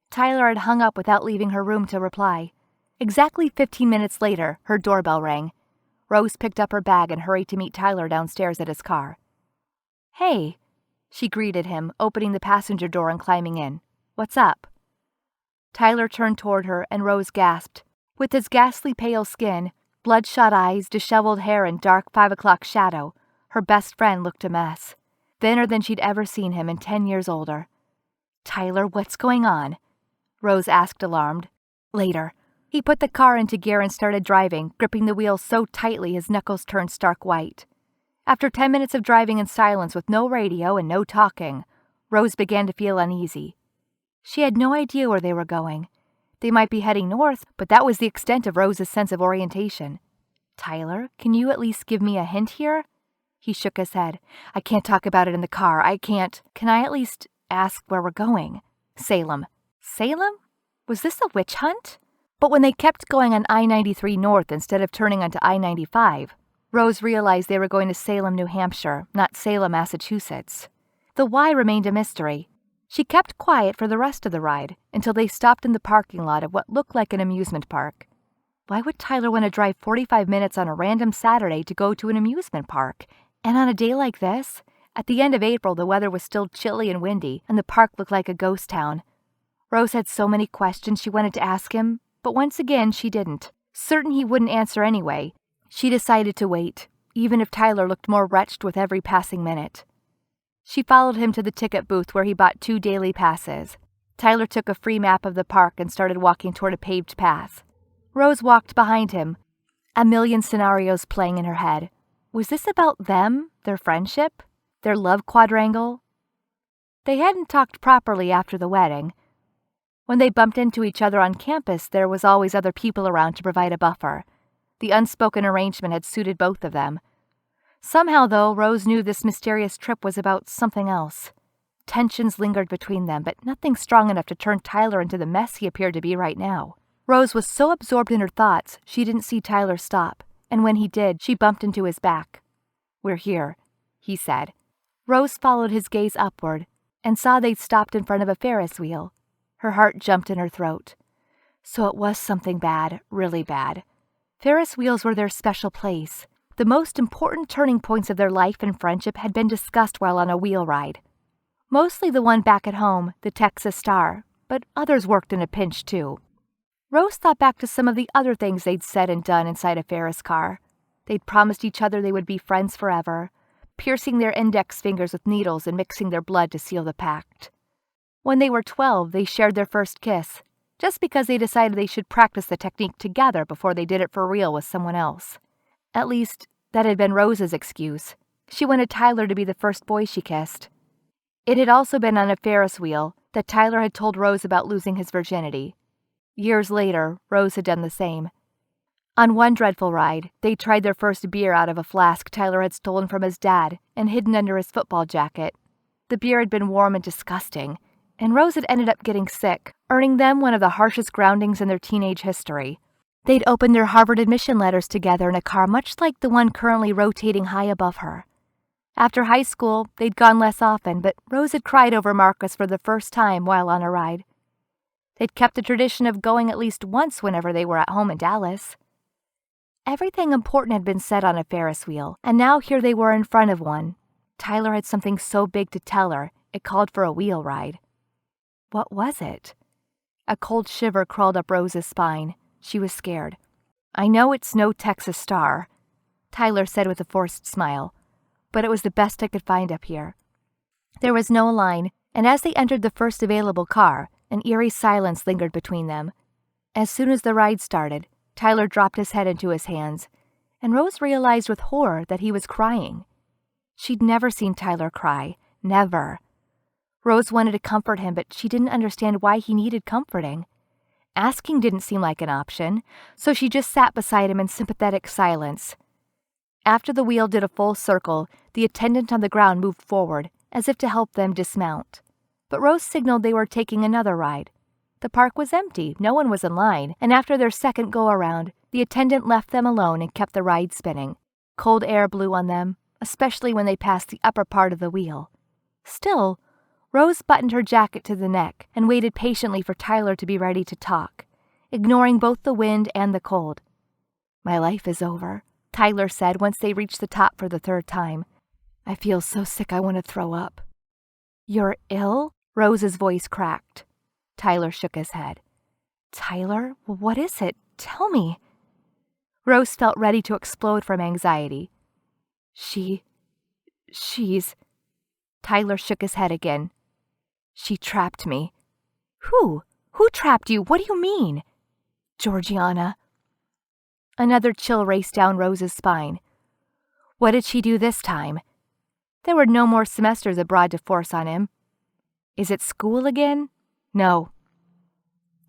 Tyler had hung up without leaving her room to reply. Exactly 15 minutes later, her doorbell rang. Rose picked up her bag and hurried to meet Tyler downstairs at his car. "Hey," she greeted him, opening the passenger door and climbing in. "What's up?" Tyler turned toward her and Rose gasped. With his ghastly pale skin, bloodshot eyes, disheveled hair, and dark 5 o'clock shadow, her best friend looked a mess. Thinner than she'd ever seen him and 10 years older. "Tyler, what's going on?" Rose asked, alarmed. "Later." He put the car into gear and started driving, gripping the wheel so tightly his knuckles turned stark white. After 10 minutes of driving in silence with no radio and no talking, Rose began to feel uneasy. She had no idea where they were going. They might be heading north, but that was the extent of Rose's sense of orientation. "Tyler, can you at least give me a hint here?" He shook his head. "I can't talk about it in the car. I can't. Can I at least ask where we're going?" "Salem." Salem? Was this a witch hunt? But when they kept going on I-93 north instead of turning onto I-95, Rose realized they were going to Salem, New Hampshire, not Salem, Massachusetts. The why remained a mystery. She kept quiet for the rest of the ride until they stopped in the parking lot of what looked like an amusement park. Why would Tyler want to drive 45 minutes on a random Saturday to go to an amusement park? And on a day like this? At the end of April, the weather was still chilly and windy, and the park looked like a ghost town. Rose had so many questions she wanted to ask him, but once again she didn't. Certain he wouldn't answer anyway, she decided to wait, even if Tyler looked more wretched with every passing minute. She followed him to the ticket booth where he bought 2 daily passes. Tyler took a free map of the park and started walking toward a paved path. Rose walked behind him, a million scenarios playing in her head. Was this about them, their friendship, their love quadrangle? They hadn't talked properly after the wedding. When they bumped into each other on campus, there was always other people around to provide a buffer. The unspoken arrangement had suited both of them. Somehow, though, Rose knew this mysterious trip was about something else. Tensions lingered between them, but nothing strong enough to turn Tyler into the mess he appeared to be right now. Rose was so absorbed in her thoughts, she didn't see Tyler stop, and when he did, she bumped into his back. "We're here," he said. Rose followed his gaze upward and saw they'd stopped in front of a Ferris wheel. Her heart jumped in her throat. So it was something bad, really bad. Ferris wheels were their special place. The most important turning points of their life and friendship had been discussed while on a wheel ride. Mostly the one back at home, the Texas Star, but others worked in a pinch too. Rose thought back to some of the other things they'd said and done inside a Ferris car. They'd promised each other they would be friends forever, piercing their index fingers with needles and mixing their blood to seal the pact. When they were 12, they shared their first kiss, just because they decided they should practice the technique together before they did it for real with someone else. At least, that had been Rose's excuse. She wanted Tyler to be the first boy she kissed. It had also been on a Ferris wheel that Tyler had told Rose about losing his virginity. Years later, Rose had done the same. On one dreadful ride, they tried their first beer out of a flask Tyler had stolen from his dad and hidden under his football jacket. The beer had been warm and disgusting. and Rose had ended up getting sick, earning them one of the harshest groundings in their teenage history. They'd opened their Harvard admission letters together in a car much like the one currently rotating high above her. After high school, they'd gone less often, but Rose had cried over Marcus for the first time while on a ride. They'd kept the tradition of going at least once whenever they were at home in Dallas. Everything important had been said on a Ferris wheel, and now here they were in front of one. Tyler had something so big to tell her, it called for a wheel ride. What was it? A cold shiver crawled up Rose's spine. She was scared. "I know it's no Texas Star," Tyler said with a forced smile, "but it was the best I could find up here." There was no line, and as they entered the first available car, an eerie silence lingered between them. As soon as the ride started, Tyler dropped his head into his hands, and Rose realized with horror that he was crying. She'd never seen Tyler cry. Never. Rose wanted to comfort him, but she didn't understand why he needed comforting. Asking didn't seem like an option, so she just sat beside him in sympathetic silence. After the wheel did a full circle, the attendant on the ground moved forward, as if to help them dismount. But Rose signaled they were taking another ride. The park was empty, no one was in line, and after their second go-around, the attendant left them alone and kept the ride spinning. Cold air blew on them, especially when they passed the upper part of the wheel. Still, Rose buttoned her jacket to the neck and waited patiently for Tyler to be ready to talk, ignoring both the wind and the cold. "My life is over," Tyler said once they reached the top for the third time. "I feel so sick I want to throw up." "You're ill?" Rose's voice cracked. Tyler shook his head. "Tyler, what is it? Tell me." Rose felt ready to explode from anxiety. She's... Tyler shook his head again. "She trapped me." Who? Who trapped you? What do you mean?" "Georgiana." Another chill raced down Rose's spine. What did she do this time? There were no more semesters abroad to force on him. Is it school again? No.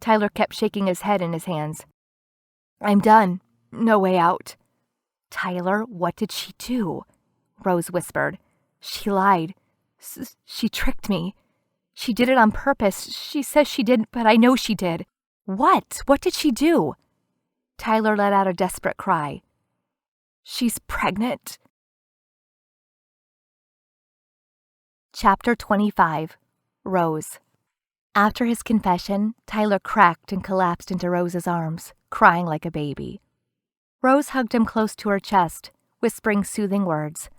Tyler kept shaking his head in his hands. "I'm done. No way out." "Tyler, what did she do?" Rose whispered. "She lied. She tricked me. She did it on purpose. She says she didn't, but I know she did." "What? What did she do?" Tyler let out a desperate cry. "She's pregnant." Chapter 25. Rose. After his confession, Tyler cracked and collapsed into Rose's arms, crying like a baby. Rose hugged him close to her chest, whispering soothing words,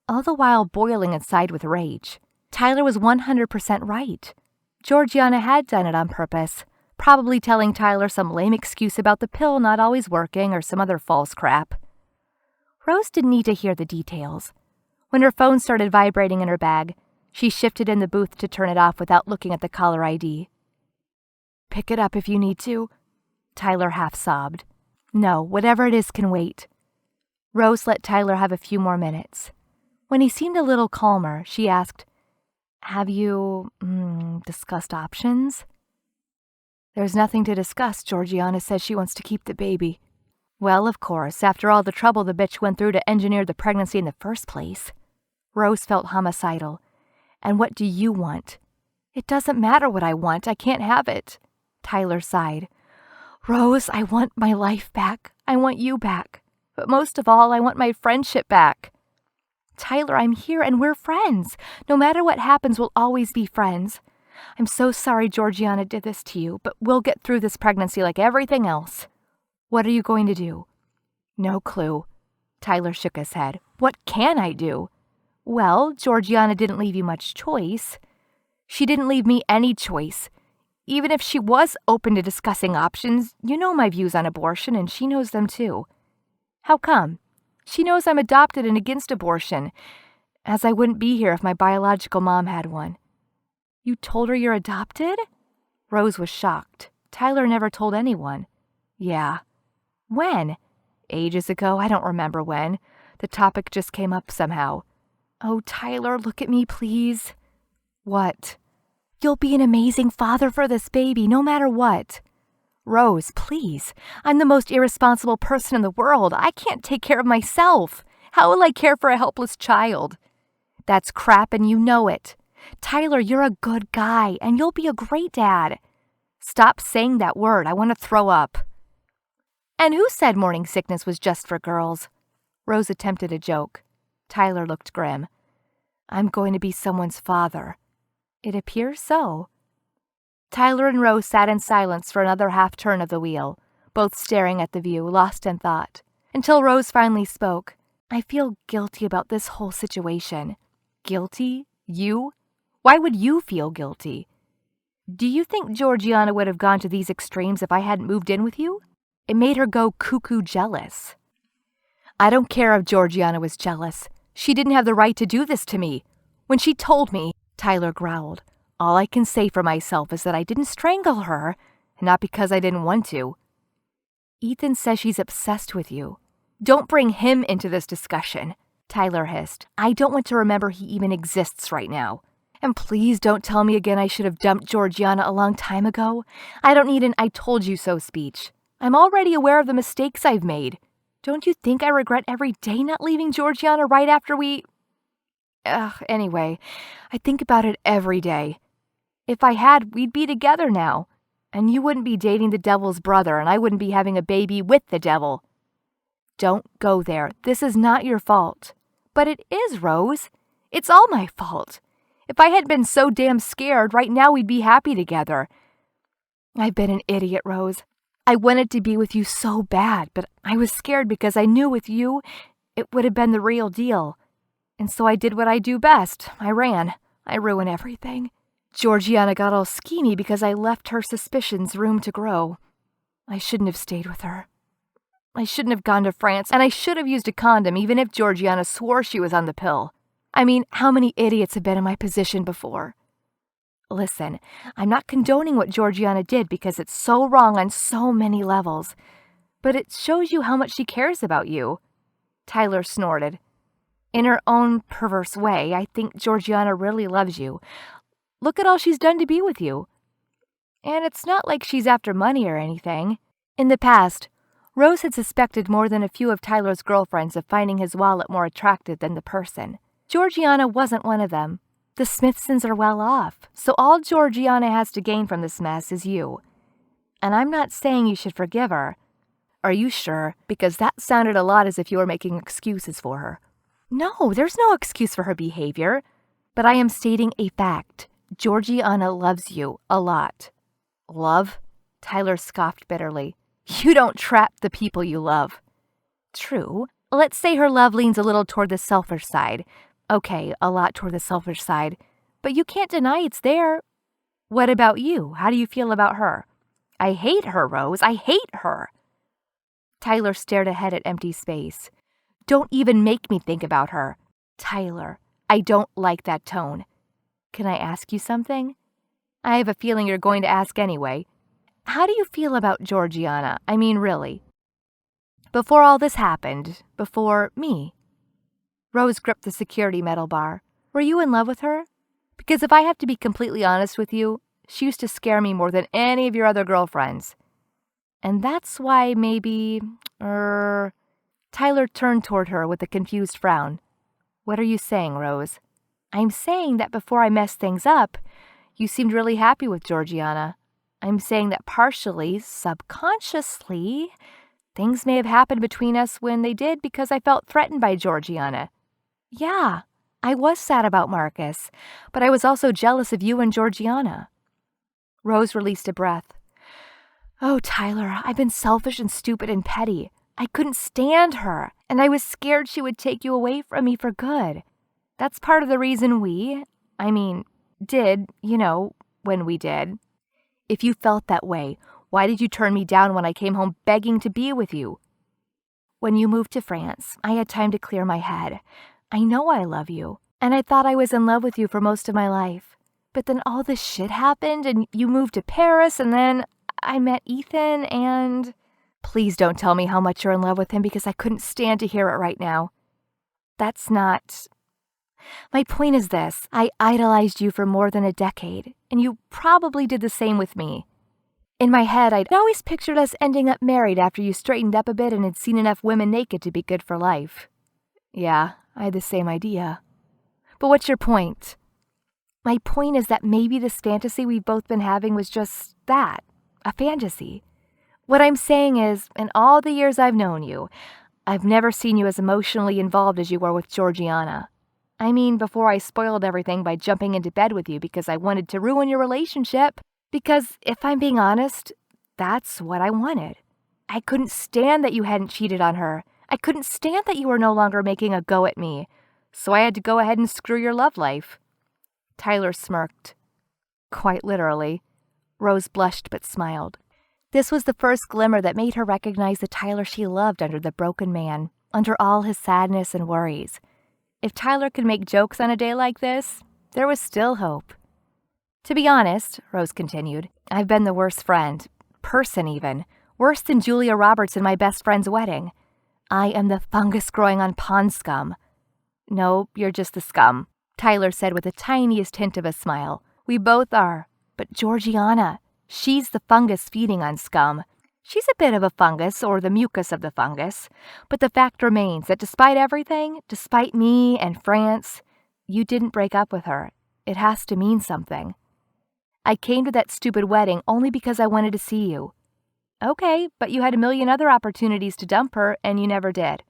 all the while boiling inside with rage. Tyler was 100% right. Georgiana had done it on purpose, probably telling Tyler some lame excuse about the pill not always working or some other false crap. Rose didn't need to hear the details. When her phone started vibrating in her bag, she shifted in the booth to turn it off without looking at the caller ID. "Pick it up if you need to," Tyler half sobbed. "No, whatever it is can wait." Rose let Tyler have a few more minutes. When he seemed a little calmer, she asked, "Have you, discussed options?" "There's nothing to discuss. Georgiana says she wants to keep the baby." "Well, of course, after all the trouble the bitch went through to engineer the pregnancy in the first place." Rose felt homicidal. "And what do you want?" "It doesn't matter what I want. I can't have it." Tyler sighed. "Rose, I want my life back. I want you back. But most of all, I want my friendship back." "Tyler, I'm here and we're friends. No matter what happens, we'll always be friends. I'm so sorry Georgiana did this to you, but we'll get through this pregnancy like everything else." "What are you going to do?" "No clue." Tyler shook his head. "What can I do?" "Well, Georgiana didn't leave you much choice." "She didn't leave me any choice. Even if she was open to discussing options, you know my views on abortion, and she knows them too." "How come?" "She knows I'm adopted and against abortion, as I wouldn't be here if my biological mom had one." "You told her you're adopted?" Rose was shocked. Tyler never told anyone. "Yeah." "When?" "Ages ago. I don't remember when. The topic just came up somehow." "Oh, Tyler, look at me, please." "What?" "You'll be an amazing father for this baby, no matter what." "Rose, please. I'm the most irresponsible person in the world. I can't take care of myself. How will I care for a helpless child?" "That's crap and you know it. Tyler, you're a good guy, and you'll be a great dad. Stop saying that word. I want to throw up. And who said morning sickness was just for girls? Rose attempted a joke. Tyler looked grim. I'm going to be someone's father. It appears so. Tyler and Rose sat in silence for another half-turn of the wheel, both staring at the view, lost in thought, until Rose finally spoke. I feel guilty about this whole situation. Guilty? You? Why would you feel guilty? Do you think Georgiana would have gone to these extremes if I hadn't moved in with you? It made her go cuckoo jealous. I don't care if Georgiana was jealous. She didn't have the right to do this to me. When she told me, Tyler growled, all I can say for myself is that I didn't strangle her, and not because I didn't want to. Ethan says she's obsessed with you. Don't bring him into this discussion, Tyler hissed. I don't want to remember he even exists right now. And please don't tell me again I should have dumped Georgiana a long time ago. I don't need an I told you so speech. I'm already aware of the mistakes I've made. Don't you think I regret every day not leaving Georgiana right after we... Anyway, I think about it every day. If I had, we'd be together now. And you wouldn't be dating the devil's brother, and I wouldn't be having a baby with the devil. Don't go there. This is not your fault. But it is, Rose. It's all my fault. If I hadn't been so damn scared, right now we'd be happy together. I've been an idiot, Rose. I wanted to be with you so bad, but I was scared because I knew with you it would have been the real deal. And so I did what I do best. I ran. I ruined everything. Georgiana got all schemy because I left her suspicions room to grow. I shouldn't have stayed with her. I shouldn't have gone to France, and I should have used a condom even if Georgiana swore she was on the pill. I mean, how many idiots have been in my position before? Listen, I'm not condoning what Georgiana did because it's so wrong on so many levels. But it shows you how much she cares about you. Tyler snorted. In her own perverse way, I think Georgiana really loves you. Look at all she's done to be with you. And it's not like she's after money or anything. In the past, Rose had suspected more than a few of Tyler's girlfriends of finding his wallet more attractive than the person. Georgiana wasn't one of them. The Smithsons are well off, so all Georgiana has to gain from this mess is you. And I'm not saying you should forgive her. Are you sure? Because that sounded a lot as if you were making excuses for her. No, there's no excuse for her behavior. But I am stating a fact. Georgiana loves you a lot. Love? Tyler scoffed bitterly. You don't trap the people you love. True. Let's say her love leans a little toward the selfish side. Okay, a lot toward the selfish side. But you can't deny it's there. What about you? How do you feel about her? I hate her, Rose. I hate her. Tyler stared ahead at empty space. Don't even make me think about her. Tyler, I don't like that tone. Can I ask you something? I have a feeling you're going to ask anyway. How do you feel about Georgiana? I mean, really. Before all this happened, before me. Rose gripped the security metal bar. Were you in love with her? Because if I have to be completely honest with you, she used to scare me more than any of your other girlfriends. And that's why maybe, Tyler turned toward her with a confused frown. What are you saying, Rose? I'm saying that before I messed things up, you seemed really happy with Georgiana. I'm saying that partially, subconsciously, things may have happened between us when they did because I felt threatened by Georgiana. Yeah, I was sad about Marcus, but I was also jealous of you and Georgiana. Rose released a breath. Oh, Tyler, I've been selfish and stupid and petty. I couldn't stand her, and I was scared she would take you away from me for good. That's part of the reason did, when we did. If you felt that way, why did you turn me down when I came home begging to be with you? When you moved to France, I had time to clear my head. I know I love you, and I thought I was in love with you for most of my life. But then all this shit happened, and you moved to Paris, and then I met Ethan, and... Please don't tell me how much you're in love with him because I couldn't stand to hear it right now. That's not... My point is this. I idolized you for more than a decade, and you probably did the same with me. In my head, I'd always pictured us ending up married after you straightened up a bit and had seen enough women naked to be good for life. Yeah, I had the same idea. But what's your point? My point is that maybe this fantasy we've both been having was just that, a fantasy. What I'm saying is, in all the years I've known you, I've never seen you as emotionally involved as you were with Georgiana. I mean, before I spoiled everything by jumping into bed with you because I wanted to ruin your relationship. Because, if I'm being honest, that's what I wanted. I couldn't stand that you hadn't cheated on her. I couldn't stand that you were no longer making a go at me. So I had to go ahead and screw your love life. Tyler smirked. Quite literally. Rose blushed but smiled. This was the first glimmer that made her recognize the Tyler she loved under the broken man, under all his sadness and worries. If Tyler could make jokes on a day like this, there was still hope. To be honest, Rose continued, I've been the worst friend, person even, worse than Julia Roberts in my best friend's wedding. I am the fungus growing on pond scum. No, you're just the scum, Tyler said with the tiniest hint of a smile. We both are. But Georgiana, she's the fungus feeding on scum. She's a bit of a fungus, or the mucus of the fungus. But the fact remains that despite everything, despite me and France, you didn't break up with her. It has to mean something. I came to that stupid wedding only because I wanted to see you. Okay, but you had a million other opportunities to dump her, and you never did.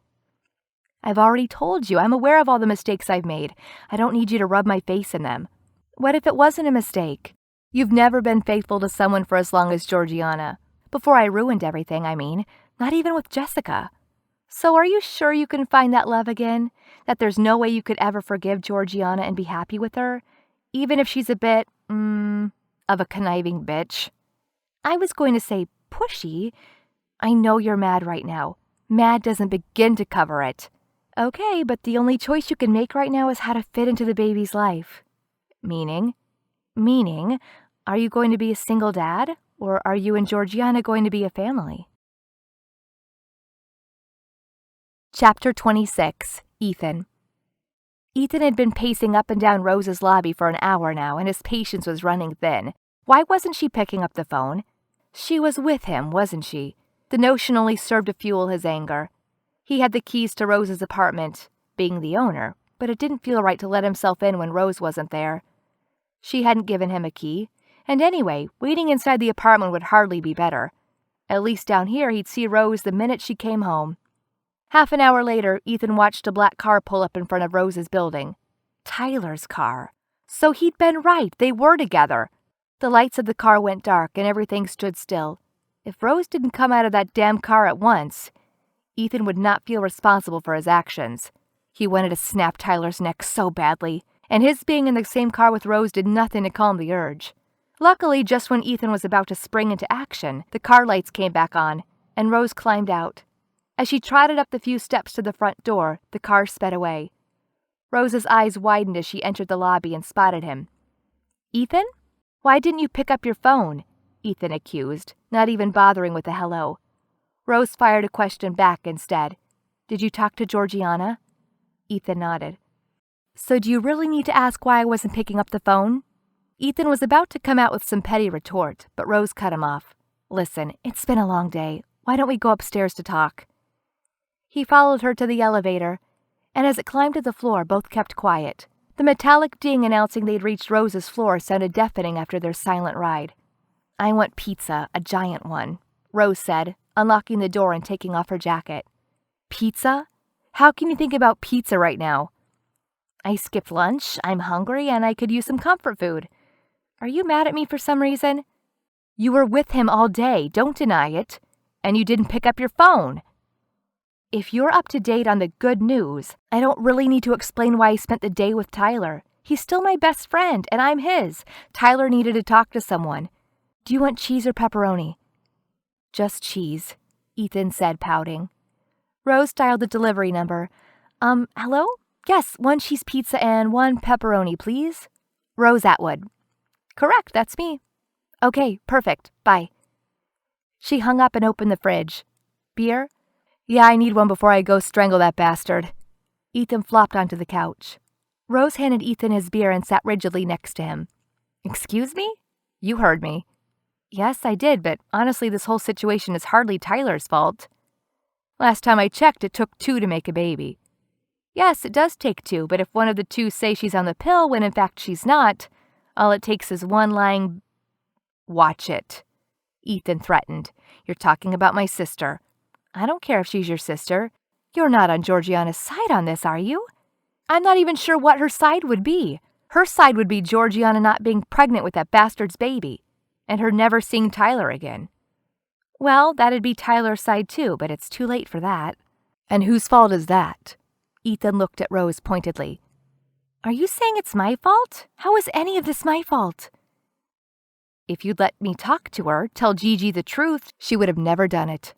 I've already told you, I'm aware of all the mistakes I've made. I don't need you to rub my face in them. What if it wasn't a mistake? You've never been faithful to someone for as long as Georgiana. Before I ruined everything, I mean. Not even with Jessica. So are you sure you can find that love again? That there's no way you could ever forgive Georgiana and be happy with her? Even if she's a bit, of a conniving bitch. I was going to say pushy. I know you're mad right now. Mad doesn't begin to cover it. Okay, but the only choice you can make right now is how to fit into the baby's life. Meaning, are you going to be a single dad, or are you and Georgiana going to be a family? Chapter 26, Ethan. Ethan had been pacing up and down Rose's lobby for an hour now, and his patience was running thin. Why wasn't she picking up the phone? She was with him, wasn't she? The notion only served to fuel his anger. He had the keys to Rose's apartment, being the owner, but it didn't feel right to let himself in when Rose wasn't there. She hadn't given him a key, and anyway, waiting inside the apartment would hardly be better. At least down here he'd see Rose the minute she came home. Half an hour later, Ethan watched a black car pull up in front of Rose's building. Tyler's car. So he'd been right, they were together. The lights of the car went dark and everything stood still. If Rose didn't come out of that damn car at once, Ethan would not feel responsible for his actions. He wanted to snap Tyler's neck so badly, and his being in the same car with Rose did nothing to calm the urge. Luckily, just when Ethan was about to spring into action, the car lights came back on, and Rose climbed out. As she trotted up the few steps to the front door, the car sped away. Rose's eyes widened as she entered the lobby and spotted him. Ethan? Why didn't you pick up your phone? Ethan accused, not even bothering with a hello. Rose fired a question back instead. Did you talk to Georgiana? Ethan nodded. So do you really need to ask why I wasn't picking up the phone? Ethan was about to come out with some petty retort, but Rose cut him off. Listen, it's been a long day. Why don't we go upstairs to talk? He followed her to the elevator, and as it climbed to the floor, both kept quiet. The metallic ding announcing they'd reached Rose's floor sounded deafening after their silent ride. I want pizza, a giant one, Rose said, unlocking the door and taking off her jacket. Pizza? How can you think about pizza right now? I skipped lunch, I'm hungry, and I could use some comfort food. Are you mad at me for some reason? You were with him all day, don't deny it. And you didn't pick up your phone. If you're up to date on the good news, I don't really need to explain why I spent the day with Tyler. He's still my best friend, and I'm his. Tyler needed to talk to someone. Do you want cheese or pepperoni? Just cheese, Ethan said, pouting. Rose dialed the delivery number. Hello? Yes, 1 cheese pizza and 1 pepperoni, please. Rose Atwood. Correct, that's me. Okay, perfect. Bye. She hung up and opened the fridge. Beer? Yeah, I need one before I go strangle that bastard. Ethan flopped onto the couch. Rose handed Ethan his beer and sat rigidly next to him. Excuse me? You heard me. Yes, I did, but honestly, this whole situation is hardly Tyler's fault. Last time I checked, it took 2 to make a baby. Yes, it does take 2, but if one of the 2 say she's on the pill when in fact she's not, All it takes is one lying... Watch it, Ethan threatened. You're talking about my sister. I don't care if she's your sister. You're not on Georgiana's side on this, are you? I'm not even sure what her side would be. Her side would be Georgiana not being pregnant with that bastard's baby, and her never seeing Tyler again. Well, that'd be Tyler's side too, but it's too late for that. And whose fault is that? Ethan looked at Rose pointedly. Are you saying it's my fault? How is any of this my fault? If you'd let me talk to her, tell Gigi the truth, she would have never done it.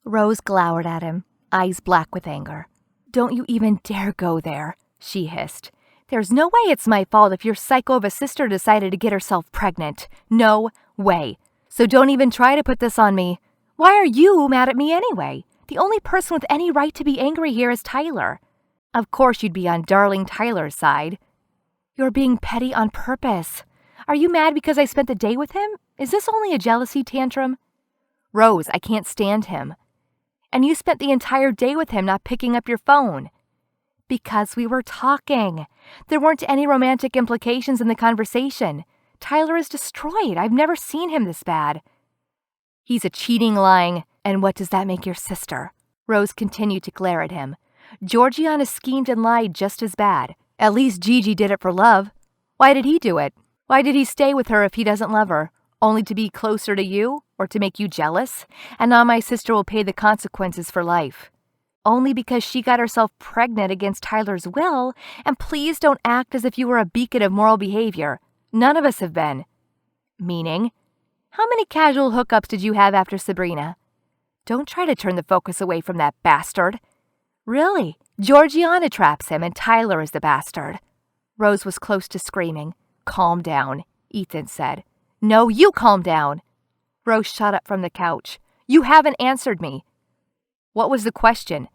Rose glowered at him, eyes black with anger. Don't you even dare go there, she hissed. There's no way it's my fault if your psycho of a sister decided to get herself pregnant. No way. So don't even try to put this on me. Why are you mad at me anyway? The only person with any right to be angry here is Tyler. Of course you'd be on darling Tyler's side. You're being petty on purpose. Are you mad because I spent the day with him? Is this only a jealousy tantrum? Rose, I can't stand him. And you spent the entire day with him not picking up your phone. Because we were talking. There weren't any romantic implications in the conversation. Tyler is destroyed. I've never seen him this bad. He's a cheating, lying... And what does that make your sister? Rose continued to glare at him. Georgiana schemed and lied just as bad. At least Gigi did it for love. Why did he do it? Why did he stay with her if he doesn't love her? Only to be closer to you? Or to make you jealous? And now my sister will pay the consequences for life. Only because she got herself pregnant against Tyler's will, and please don't act as if you were a beacon of moral behavior. None of us have been. Meaning? How many casual hookups did you have after Sabrina? Don't try to turn the focus away from that bastard. Really? Georgiana traps him and Tyler is the bastard. Rose was close to screaming. Calm down, Ethan said. No, you calm down. Rose shot up from the couch. You haven't answered me. What was the question?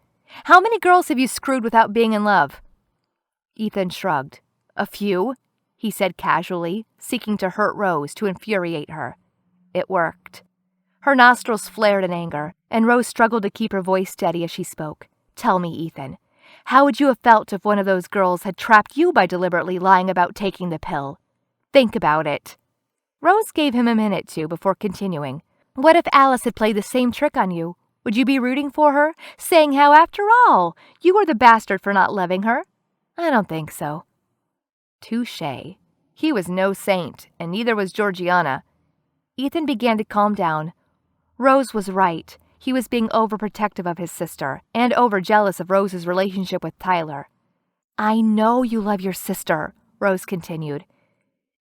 How many girls have you screwed without being in love? Ethan shrugged. A few, he said casually, seeking to hurt Rose to infuriate her. It worked. Her nostrils flared in anger, and Rose struggled to keep her voice steady as she spoke. Tell me, Ethan, how would you have felt if one of those girls had trapped you by deliberately lying about taking the pill? Think about it. Rose gave him a minute to before continuing. What if Alice had played the same trick on you? Would you be rooting for her, saying how, after all, you were the bastard for not loving her? I don't think so. Touché. He was no saint, and neither was Georgiana. Ethan began to calm down. Rose was right. He was being overprotective of his sister, and overjealous of Rose's relationship with Tyler. I know you love your sister, Rose continued,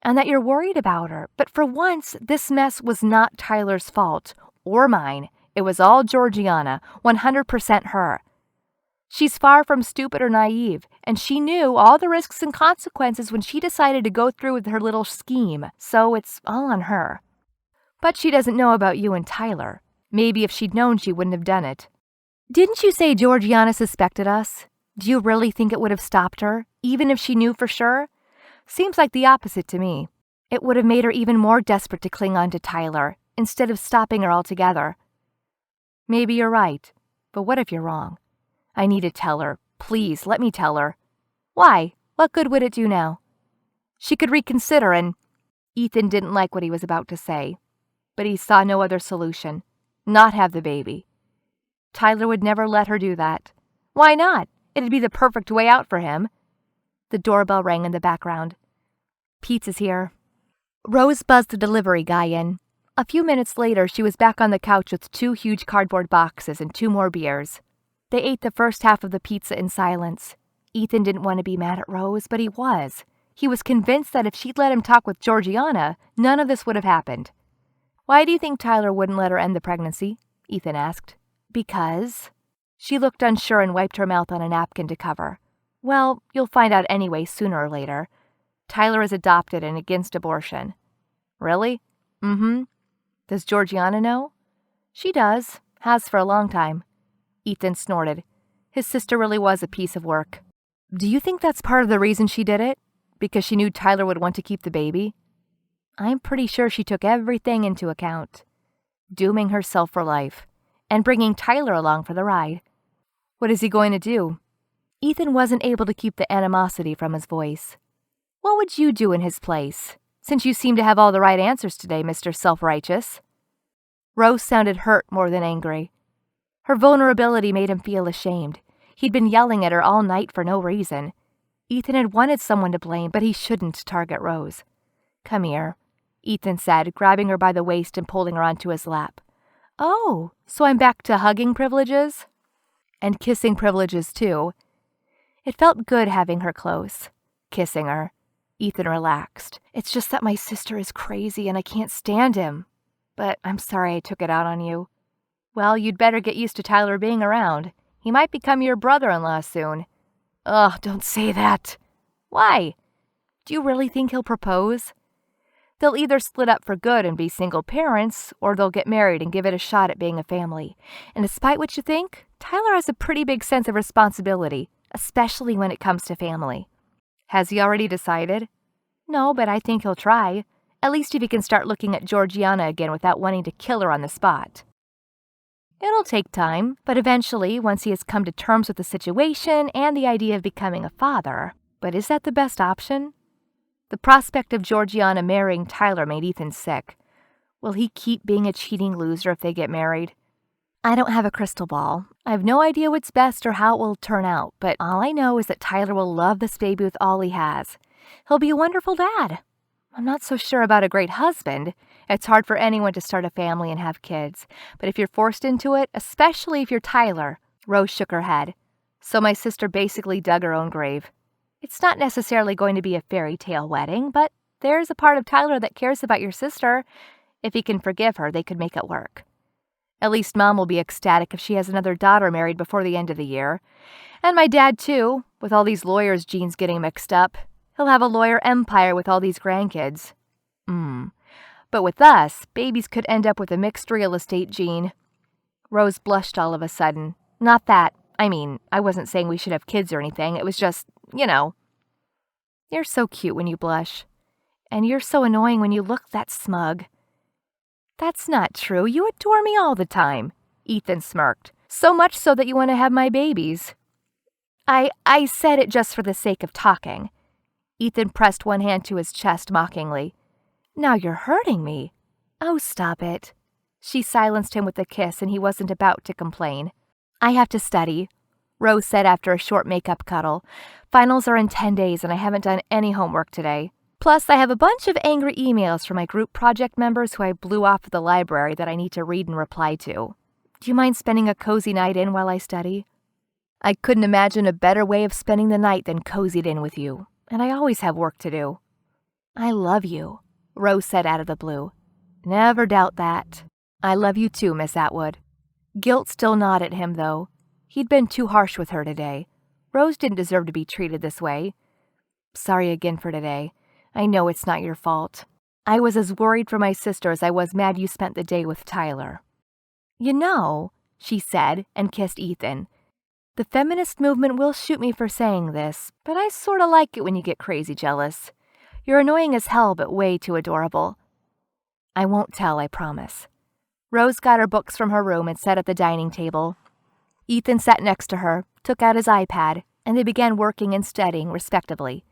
and that you're worried about her, but for once, this mess was not Tyler's fault, or mine. It was all Georgiana, 100% her. She's far from stupid or naive, and she knew all the risks and consequences when she decided to go through with her little scheme, so it's all on her. But she doesn't know about you and Tyler. Maybe if she'd known, she wouldn't have done it. Didn't you say Georgiana suspected us? Do you really think it would have stopped her, even if she knew for sure? Seems like the opposite to me. It would have made her even more desperate to cling on to Tyler, instead of stopping her altogether. Maybe you're right, but what if you're wrong? I need to tell her. Please, let me tell her. Why? What good would it do now? She could reconsider and... Ethan didn't like what he was about to say, but he saw no other solution. Not have the baby. Tyler would never let her do that. Why not? It'd be the perfect way out for him. The doorbell rang in the background. Pizza's here. Rose buzzed the delivery guy in. A few minutes later, she was back on the couch with 2 huge cardboard boxes and 2 more beers. They ate the first half of the pizza in silence. Ethan didn't want to be mad at Rose, but he was. He was convinced that if she'd let him talk with Georgiana, none of this would have happened. Why do you think Tyler wouldn't let her end the pregnancy? Ethan asked. Because... She looked unsure and wiped her mouth on a napkin to cover. Well, you'll find out anyway sooner or later. Tyler is adopted and against abortion. Really? Mm-hmm. Does Georgiana know? She does. Has for a long time. Ethan snorted. His sister really was a piece of work. Do you think that's part of the reason she did it? Because she knew Tyler would want to keep the baby? I'm pretty sure she took everything into account. Dooming herself for life. And bringing Tyler along for the ride. What is he going to do? Ethan wasn't able to keep the animosity from his voice. What would you do in his place? since you seem to have all the right answers today, Mr. Self-Righteous. Rose sounded hurt more than angry. Her vulnerability made him feel ashamed. He'd been yelling at her all night for no reason. Ethan had wanted someone to blame, but he shouldn't target Rose. "Come here," Ethan said, grabbing her by the waist and pulling her onto his lap. "Oh, so I'm back to hugging privileges?" "And kissing privileges, too." It felt good having her close, kissing her. Ethan relaxed. "It's just that my sister is crazy and I can't stand him. But I'm sorry I took it out on you." "Well, you'd better get used to Tyler being around. He might become your brother-in-law soon." "Ugh, don't say that." "Why? Do you really think he'll propose?" "They'll either split up for good and be single parents, or they'll get married and give it a shot at being a family. And despite what you think, Tyler has a pretty big sense of responsibility, especially when it comes to family." "Has he already decided?" "No, but I think he'll try. At least if he can start looking at Georgiana again without wanting to kill her on the spot." "It'll take time, but eventually, once he has come to terms with the situation and the idea of becoming a father." But is that the best option? The prospect of Georgiana marrying Tyler made Ethan sick. Will he keep being a cheating loser if they get married? I don't have a crystal ball. I have no idea what's best or how it will turn out, but all I know is that Tyler will love this baby with all he has. He'll be a wonderful dad. I'm not so sure about a great husband. It's hard for anyone to start a family and have kids, but if you're forced into it, especially if you're Tyler. Rose shook her head. So my sister basically dug her own grave. It's not necessarily going to be a fairy tale wedding, but there's a part of Tyler that cares about your sister. If he can forgive her, they could make it work. At least Mom will be ecstatic if she has another daughter married before the end of the year. And my dad, too, with all these lawyers' genes getting mixed up. He'll have a lawyer empire with all these grandkids. But with us, babies could end up with a mixed real estate gene. Rose blushed all of a sudden. Not that. I mean, I wasn't saying we should have kids or anything. It was just, you know. You're so cute when you blush. And you're so annoying when you look that smug. That's not true. You adore me all the time. Ethan smirked. So much so that you want to have my babies. I said it just for the sake of talking. Ethan pressed one hand to his chest mockingly. Now you're hurting me. Oh, stop it. She silenced him with a kiss, and he wasn't about to complain. I have to study, Rose said after a short makeup cuddle. Finals are in 10 days, and I haven't done any homework today. Plus, I have a bunch of angry emails from my group project members who I blew off at the library that I need to read and reply to. Do you mind spending a cozy night in while I study? I couldn't imagine a better way of spending the night than cozied in with you, and I always have work to do. I love you, Rose said out of the blue. Never doubt that. I love you too, Miss Atwood. Guilt still gnawed at him, though. He'd been too harsh with her today. Rose didn't deserve to be treated this way. Sorry again for today. I know it's not your fault. I was as worried for my sister as I was mad you spent the day with Tyler. You know, she said, and kissed Ethan. The feminist movement will shoot me for saying this, but I sorta like it when you get crazy jealous. You're annoying as hell, but way too adorable. I won't tell, I promise. Rose got her books from her room and sat at the dining table. Ethan sat next to her, took out his iPad, and they began working and studying respectively.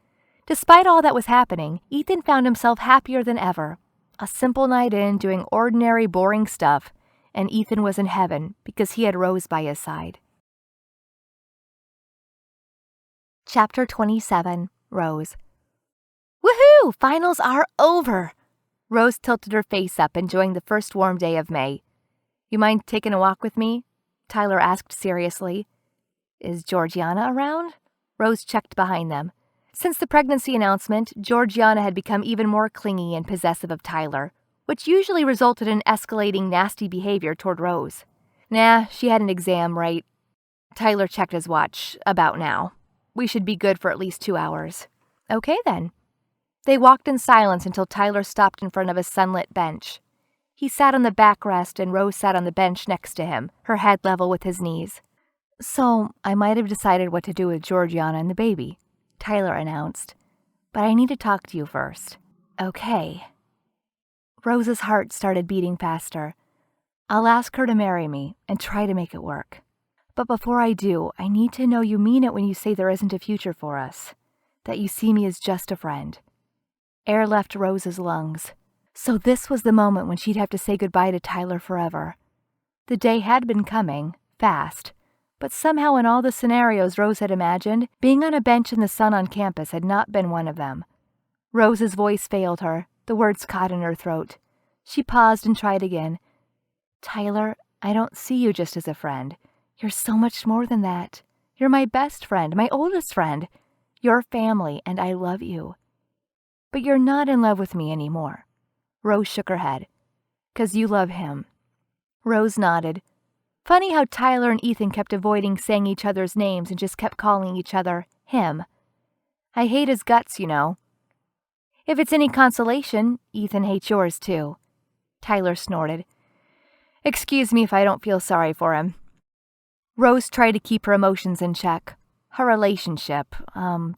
Despite all that was happening, Ethan found himself happier than ever. A simple night in, doing ordinary, boring stuff, and Ethan was in heaven because he had Rose by his side. Chapter 27, Rose. Woohoo! Finals are over! Rose tilted her face up, enjoying the first warm day of May. You mind taking a walk with me? Tyler asked seriously. Is Georgiana around? Rose checked behind them. Since the pregnancy announcement, Georgiana had become even more clingy and possessive of Tyler, which usually resulted in escalating nasty behavior toward Rose. Nah, she had an exam, right? Tyler checked his watch. About now. We should be good for at least 2 hours. Okay, then. They walked in silence until Tyler stopped in front of a sunlit bench. He sat on the backrest and Rose sat on the bench next to him, her head level with his knees. So, I might have decided what to do with Georgiana and the baby, Tyler announced. But I need to talk to you first. Okay. Rose's heart started beating faster. I'll ask her to marry me and try to make it work. But before I do, I need to know you mean it when you say there isn't a future for us. That you see me as just a friend. Air left Rose's lungs. So this was the moment when she'd have to say goodbye to Tyler forever. The day had been coming, fast, but somehow in all the scenarios Rose had imagined, being on a bench in the sun on campus had not been one of them. Rose's voice failed her, the words caught in her throat. She paused and tried again. Tyler, I don't see you just as a friend. You're so much more than that. You're my best friend, my oldest friend. You're family, and I love you. But you're not in love with me anymore. Rose shook her head. 'Cause you love him. Rose nodded. Funny how Tyler and Ethan kept avoiding saying each other's names and just kept calling each other him. I hate his guts, you know. If it's any consolation, Ethan hates yours too. Tyler snorted. Excuse me if I don't feel sorry for him. Rose tried to keep her emotions in check. Her relationship,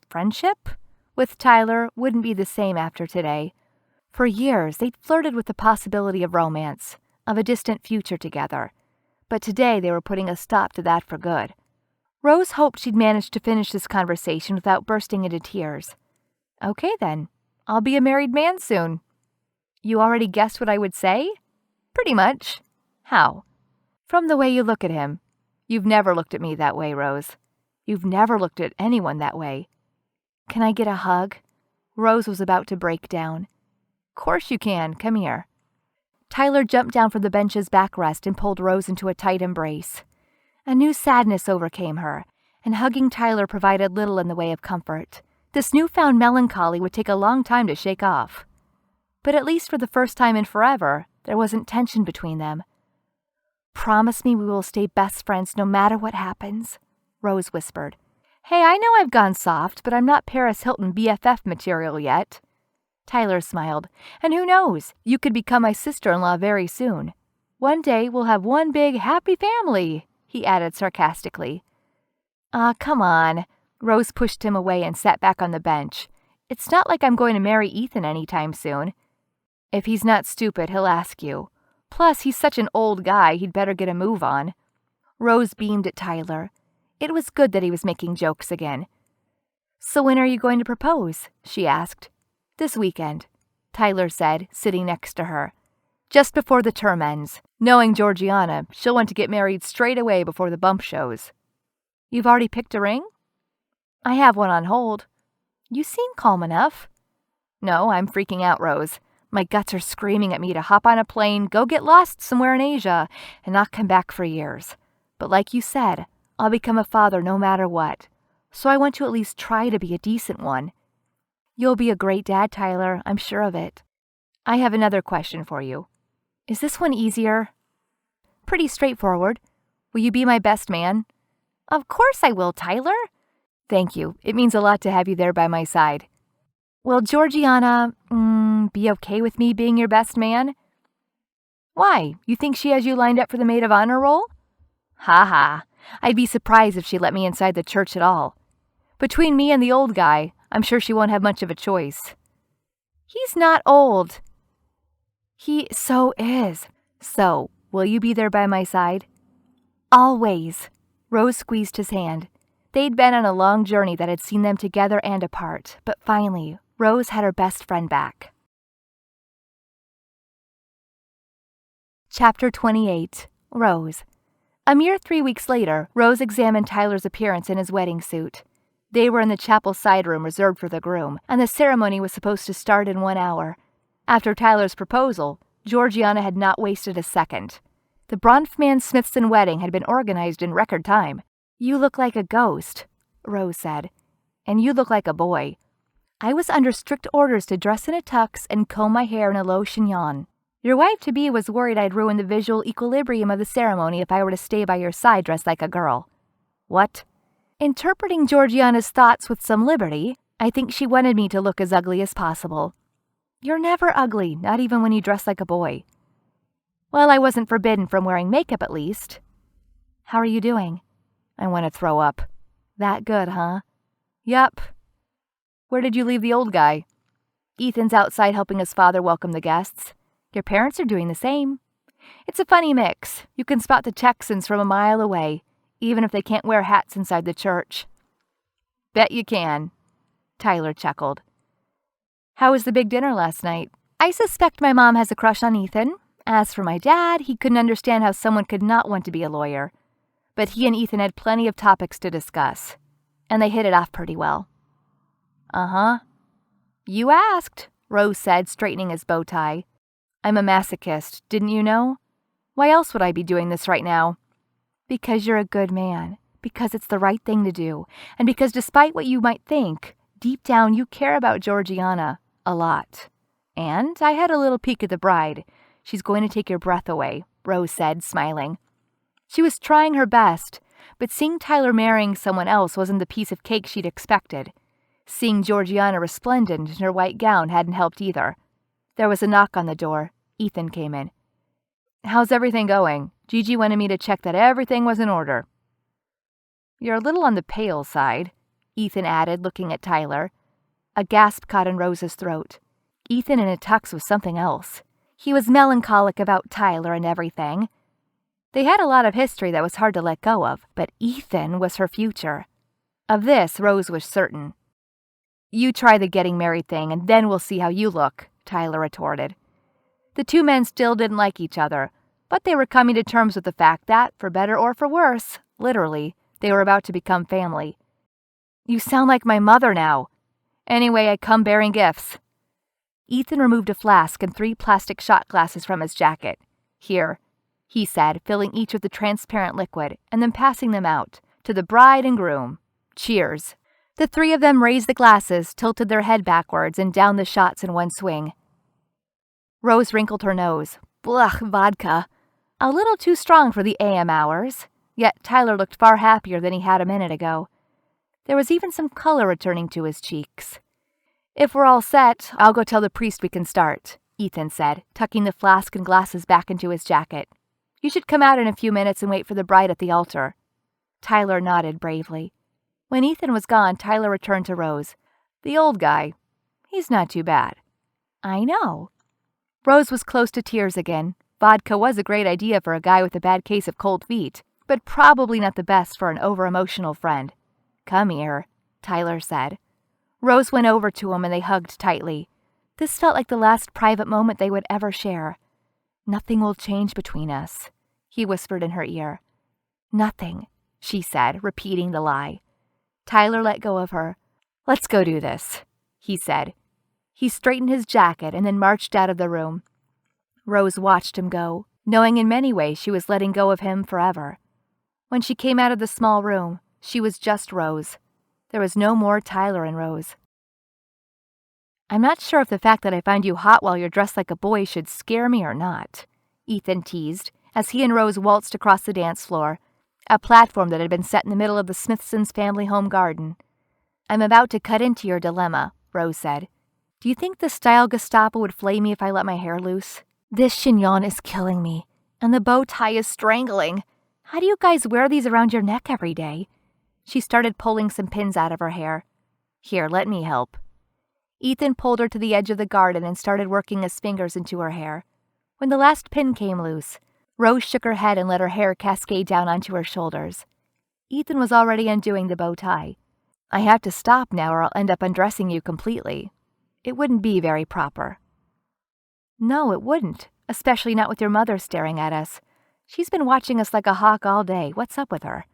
friendship, with Tyler wouldn't be the same after today. For years, they'd flirted with the possibility of romance, of a distant future together. But today they were putting a stop to that for good. Rose hoped she'd manage to finish this conversation without bursting into tears. Okay then, I'll be a married man soon. You already guessed what I would say? Pretty much. How? From the way you look at him. You've never looked at me that way, Rose. You've never looked at anyone that way. Can I get a hug? Rose was about to break down. Course you can. Come here. Tyler jumped down from the bench's backrest and pulled Rose into a tight embrace. A new sadness overcame her, and hugging Tyler provided little in the way of comfort. This newfound melancholy would take a long time to shake off. But at least for the first time in forever, there wasn't tension between them. Promise me we will stay best friends no matter what happens, Rose whispered. Hey, I know I've gone soft, but I'm not Paris Hilton BFF material yet. Tyler smiled. And who knows, you could become my sister-in-law very soon. One day we'll have one big happy family, he added sarcastically. Come on. Rose pushed him away and sat back on the bench. It's not like I'm going to marry Ethan anytime soon. If he's not stupid, he'll ask you. Plus, he's such an old guy, he'd better get a move on. Rose beamed at Tyler. It was good that he was making jokes again. So when are you going to propose? She asked. This weekend, Tyler said, sitting next to her. Just before the term ends. Knowing Georgiana, she'll want to get married straight away before the bump shows. You've already picked a ring? I have one on hold. You seem calm enough. No, I'm freaking out, Rose. My guts are screaming at me to hop on a plane, go get lost somewhere in Asia, and not come back for years. But like you said, I'll become a father no matter what. So I want to at least try to be a decent one. You'll be a great dad, Tyler, I'm sure of it. I have another question for you. Is this one easier? Pretty straightforward. Will you be my best man? Of course I will, Tyler. Thank you. It means a lot to have you there by my side. Will Georgiana, be okay with me being your best man? Why? You think she has you lined up for the maid of honor role? Ha ha. I'd be surprised if she let me inside the church at all. Between me and the old guy, I'm sure she won't have much of a choice. He's not old. He so is. So, will you be there by my side? Always. Rose squeezed his hand. They'd been on a long journey that had seen them together and apart, but finally, Rose had her best friend back. Chapter 28. Rose. A mere 3 weeks later, Rose examined Tyler's appearance in his wedding suit. They were in the chapel side room reserved for the groom, and the ceremony was supposed to start in 1 hour. After Tyler's proposal, Georgiana had not wasted a second. The Bronfman-Smithson wedding had been organized in record time. You look like a ghost, Rose said. And you look like a boy. I was under strict orders to dress in a tux and comb my hair in a low chignon. Your wife-to-be was worried I'd ruin the visual equilibrium of the ceremony if I were to stay by your side dressed like a girl. What? Interpreting Georgiana's thoughts with some liberty, I think she wanted me to look as ugly as possible. You're never ugly, not even when you dress like a boy. Well, I wasn't forbidden from wearing makeup at least. How are you doing? I want to throw up. That good, huh? Yup. Where did you leave the old guy? Ethan's outside helping his father welcome the guests. Your parents are doing the same. It's a funny mix. You can spot the Texans from a mile away, even if they can't wear hats inside the church. Bet you can. Tyler chuckled. How was the big dinner last night? I suspect my mom has a crush on Ethan. As for my dad, he couldn't understand how someone could not want to be a lawyer. But he and Ethan had plenty of topics to discuss, and they hit it off pretty well. Uh-huh. You asked, Rose said, straightening his bow tie. I'm a masochist, didn't you know? Why else would I be doing this right now? Because you're a good man, because it's the right thing to do, and because despite what you might think, deep down you care about Georgiana a lot. And I had a little peek at the bride. She's going to take your breath away, Rose said, smiling. She was trying her best, but seeing Tyler marrying someone else wasn't the piece of cake she'd expected. Seeing Georgiana resplendent in her white gown hadn't helped either. There was a knock on the door. Ethan came in. How's everything going? Gigi wanted me to check that everything was in order. You're a little on the pale side, Ethan added, looking at Tyler. A gasp caught in Rose's throat. Ethan in a tux was something else. He was melancholic about Tyler and everything. They had a lot of history that was hard to let go of, but Ethan was her future. Of this, Rose was certain. You try the getting married thing, and then we'll see how you look, Tyler retorted. The two men still didn't like each other, but they were coming to terms with the fact that, for better or for worse, literally, they were about to become family. You sound like my mother now. Anyway, I come bearing gifts. Ethan removed a flask and 3 plastic shot glasses from his jacket. Here, he said, filling each with the transparent liquid and then passing them out to the bride and groom. Cheers. The 3 of them raised the glasses, tilted their head backwards, and downed the shots in one swing. Rose wrinkled her nose. Blech, vodka. A little too strong for the AM hours. Yet Tyler looked far happier than he had a minute ago. There was even some color returning to his cheeks. If we're all set, I'll go tell the priest we can start, Ethan said, tucking the flask and glasses back into his jacket. You should come out in a few minutes and wait for the bride at the altar. Tyler nodded bravely. When Ethan was gone, Tyler returned to Rose. The old guy. He's not too bad. I know. Rose was close to tears again. Vodka was a great idea for a guy with a bad case of cold feet, but probably not the best for an over-emotional friend. Come here, Tyler said. Rose went over to him and they hugged tightly. This felt like the last private moment they would ever share. Nothing will change between us, he whispered in her ear. Nothing, she said, repeating the lie. Tyler let go of her. Let's go do this, he said. He straightened his jacket and then marched out of the room. Rose watched him go, knowing in many ways she was letting go of him forever. When she came out of the small room, she was just Rose. There was no more Tyler and Rose. I'm not sure if the fact that I find you hot while you're dressed like a boy should scare me or not, Ethan teased, as he and Rose waltzed across the dance floor, a platform that had been set in the middle of the Smithsons' family home garden. I'm about to cut into your dilemma, Rose said. Do you think the style Gestapo would flay me if I let my hair loose? This chignon is killing me, and the bow tie is strangling. How do you guys wear these around your neck every day? She started pulling some pins out of her hair. Here, let me help. Ethan pulled her to the edge of the garden and started working his fingers into her hair. When the last pin came loose, Rose shook her head and let her hair cascade down onto her shoulders. Ethan was already undoing the bow tie. I have to stop now or I'll end up undressing you completely. It wouldn't be very proper. No, it wouldn't, especially not with your mother staring at us. She's been watching us like a hawk all day. What's up with her?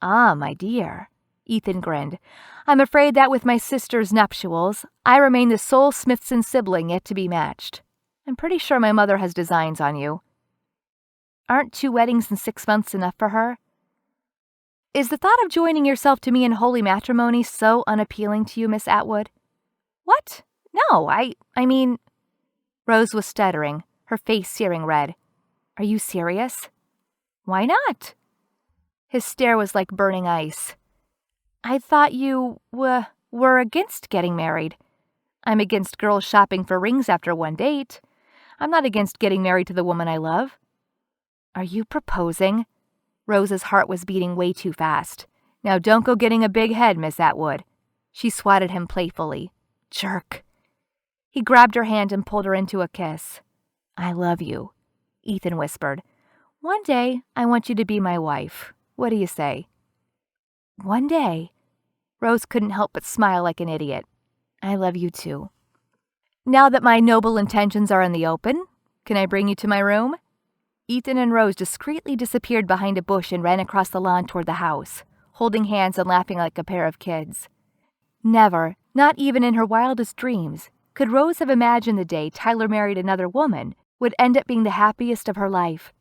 Ah, my dear, Ethan grinned. I'm afraid that with my sister's nuptials, I remain the sole Smithson sibling yet to be matched. I'm pretty sure my mother has designs on you. Aren't 2 weddings in 6 months enough for her? Is the thought of joining yourself to me in holy matrimony so unappealing to you, Miss Atwood? What? No, I mean... Rose was stuttering, her face searing red. Are you serious? Why not? His stare was like burning ice. I thought you were against getting married. I'm against girls shopping for rings after one date. I'm not against getting married to the woman I love. Are you proposing? Rose's heart was beating way too fast. Now don't go getting a big head, Miss Atwood. She swatted him playfully. Jerk. He grabbed her hand and pulled her into a kiss. I love you, Ethan whispered. One day, I want you to be my wife. What do you say? One day. Rose couldn't help but smile like an idiot. I love you too. Now that my noble intentions are in the open, can I bring you to my room? Ethan and Rose discreetly disappeared behind a bush and ran across the lawn toward the house, holding hands and laughing like a pair of kids. Never, not even in her wildest dreams, could Rose have imagined the day Tyler married another woman would end up being the happiest of her life.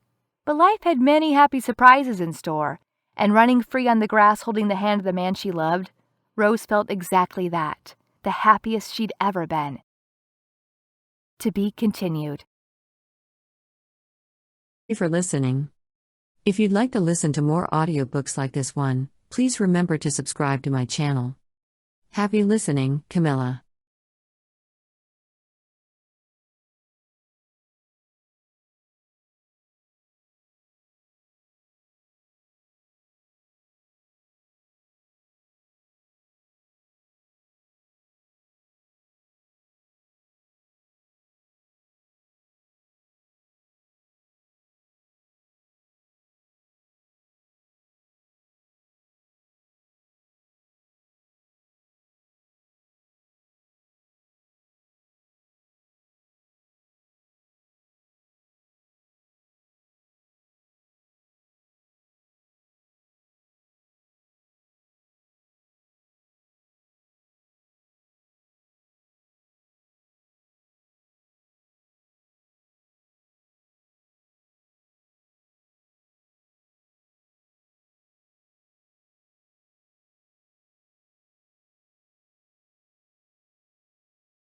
But life had many happy surprises in store, and running free on the grass holding the hand of the man she loved, Rose felt exactly that, the happiest she'd ever been. To be continued. Thank you for listening. If you'd like to listen to more audiobooks like this one, please remember to subscribe to my channel. Happy listening, Camilla.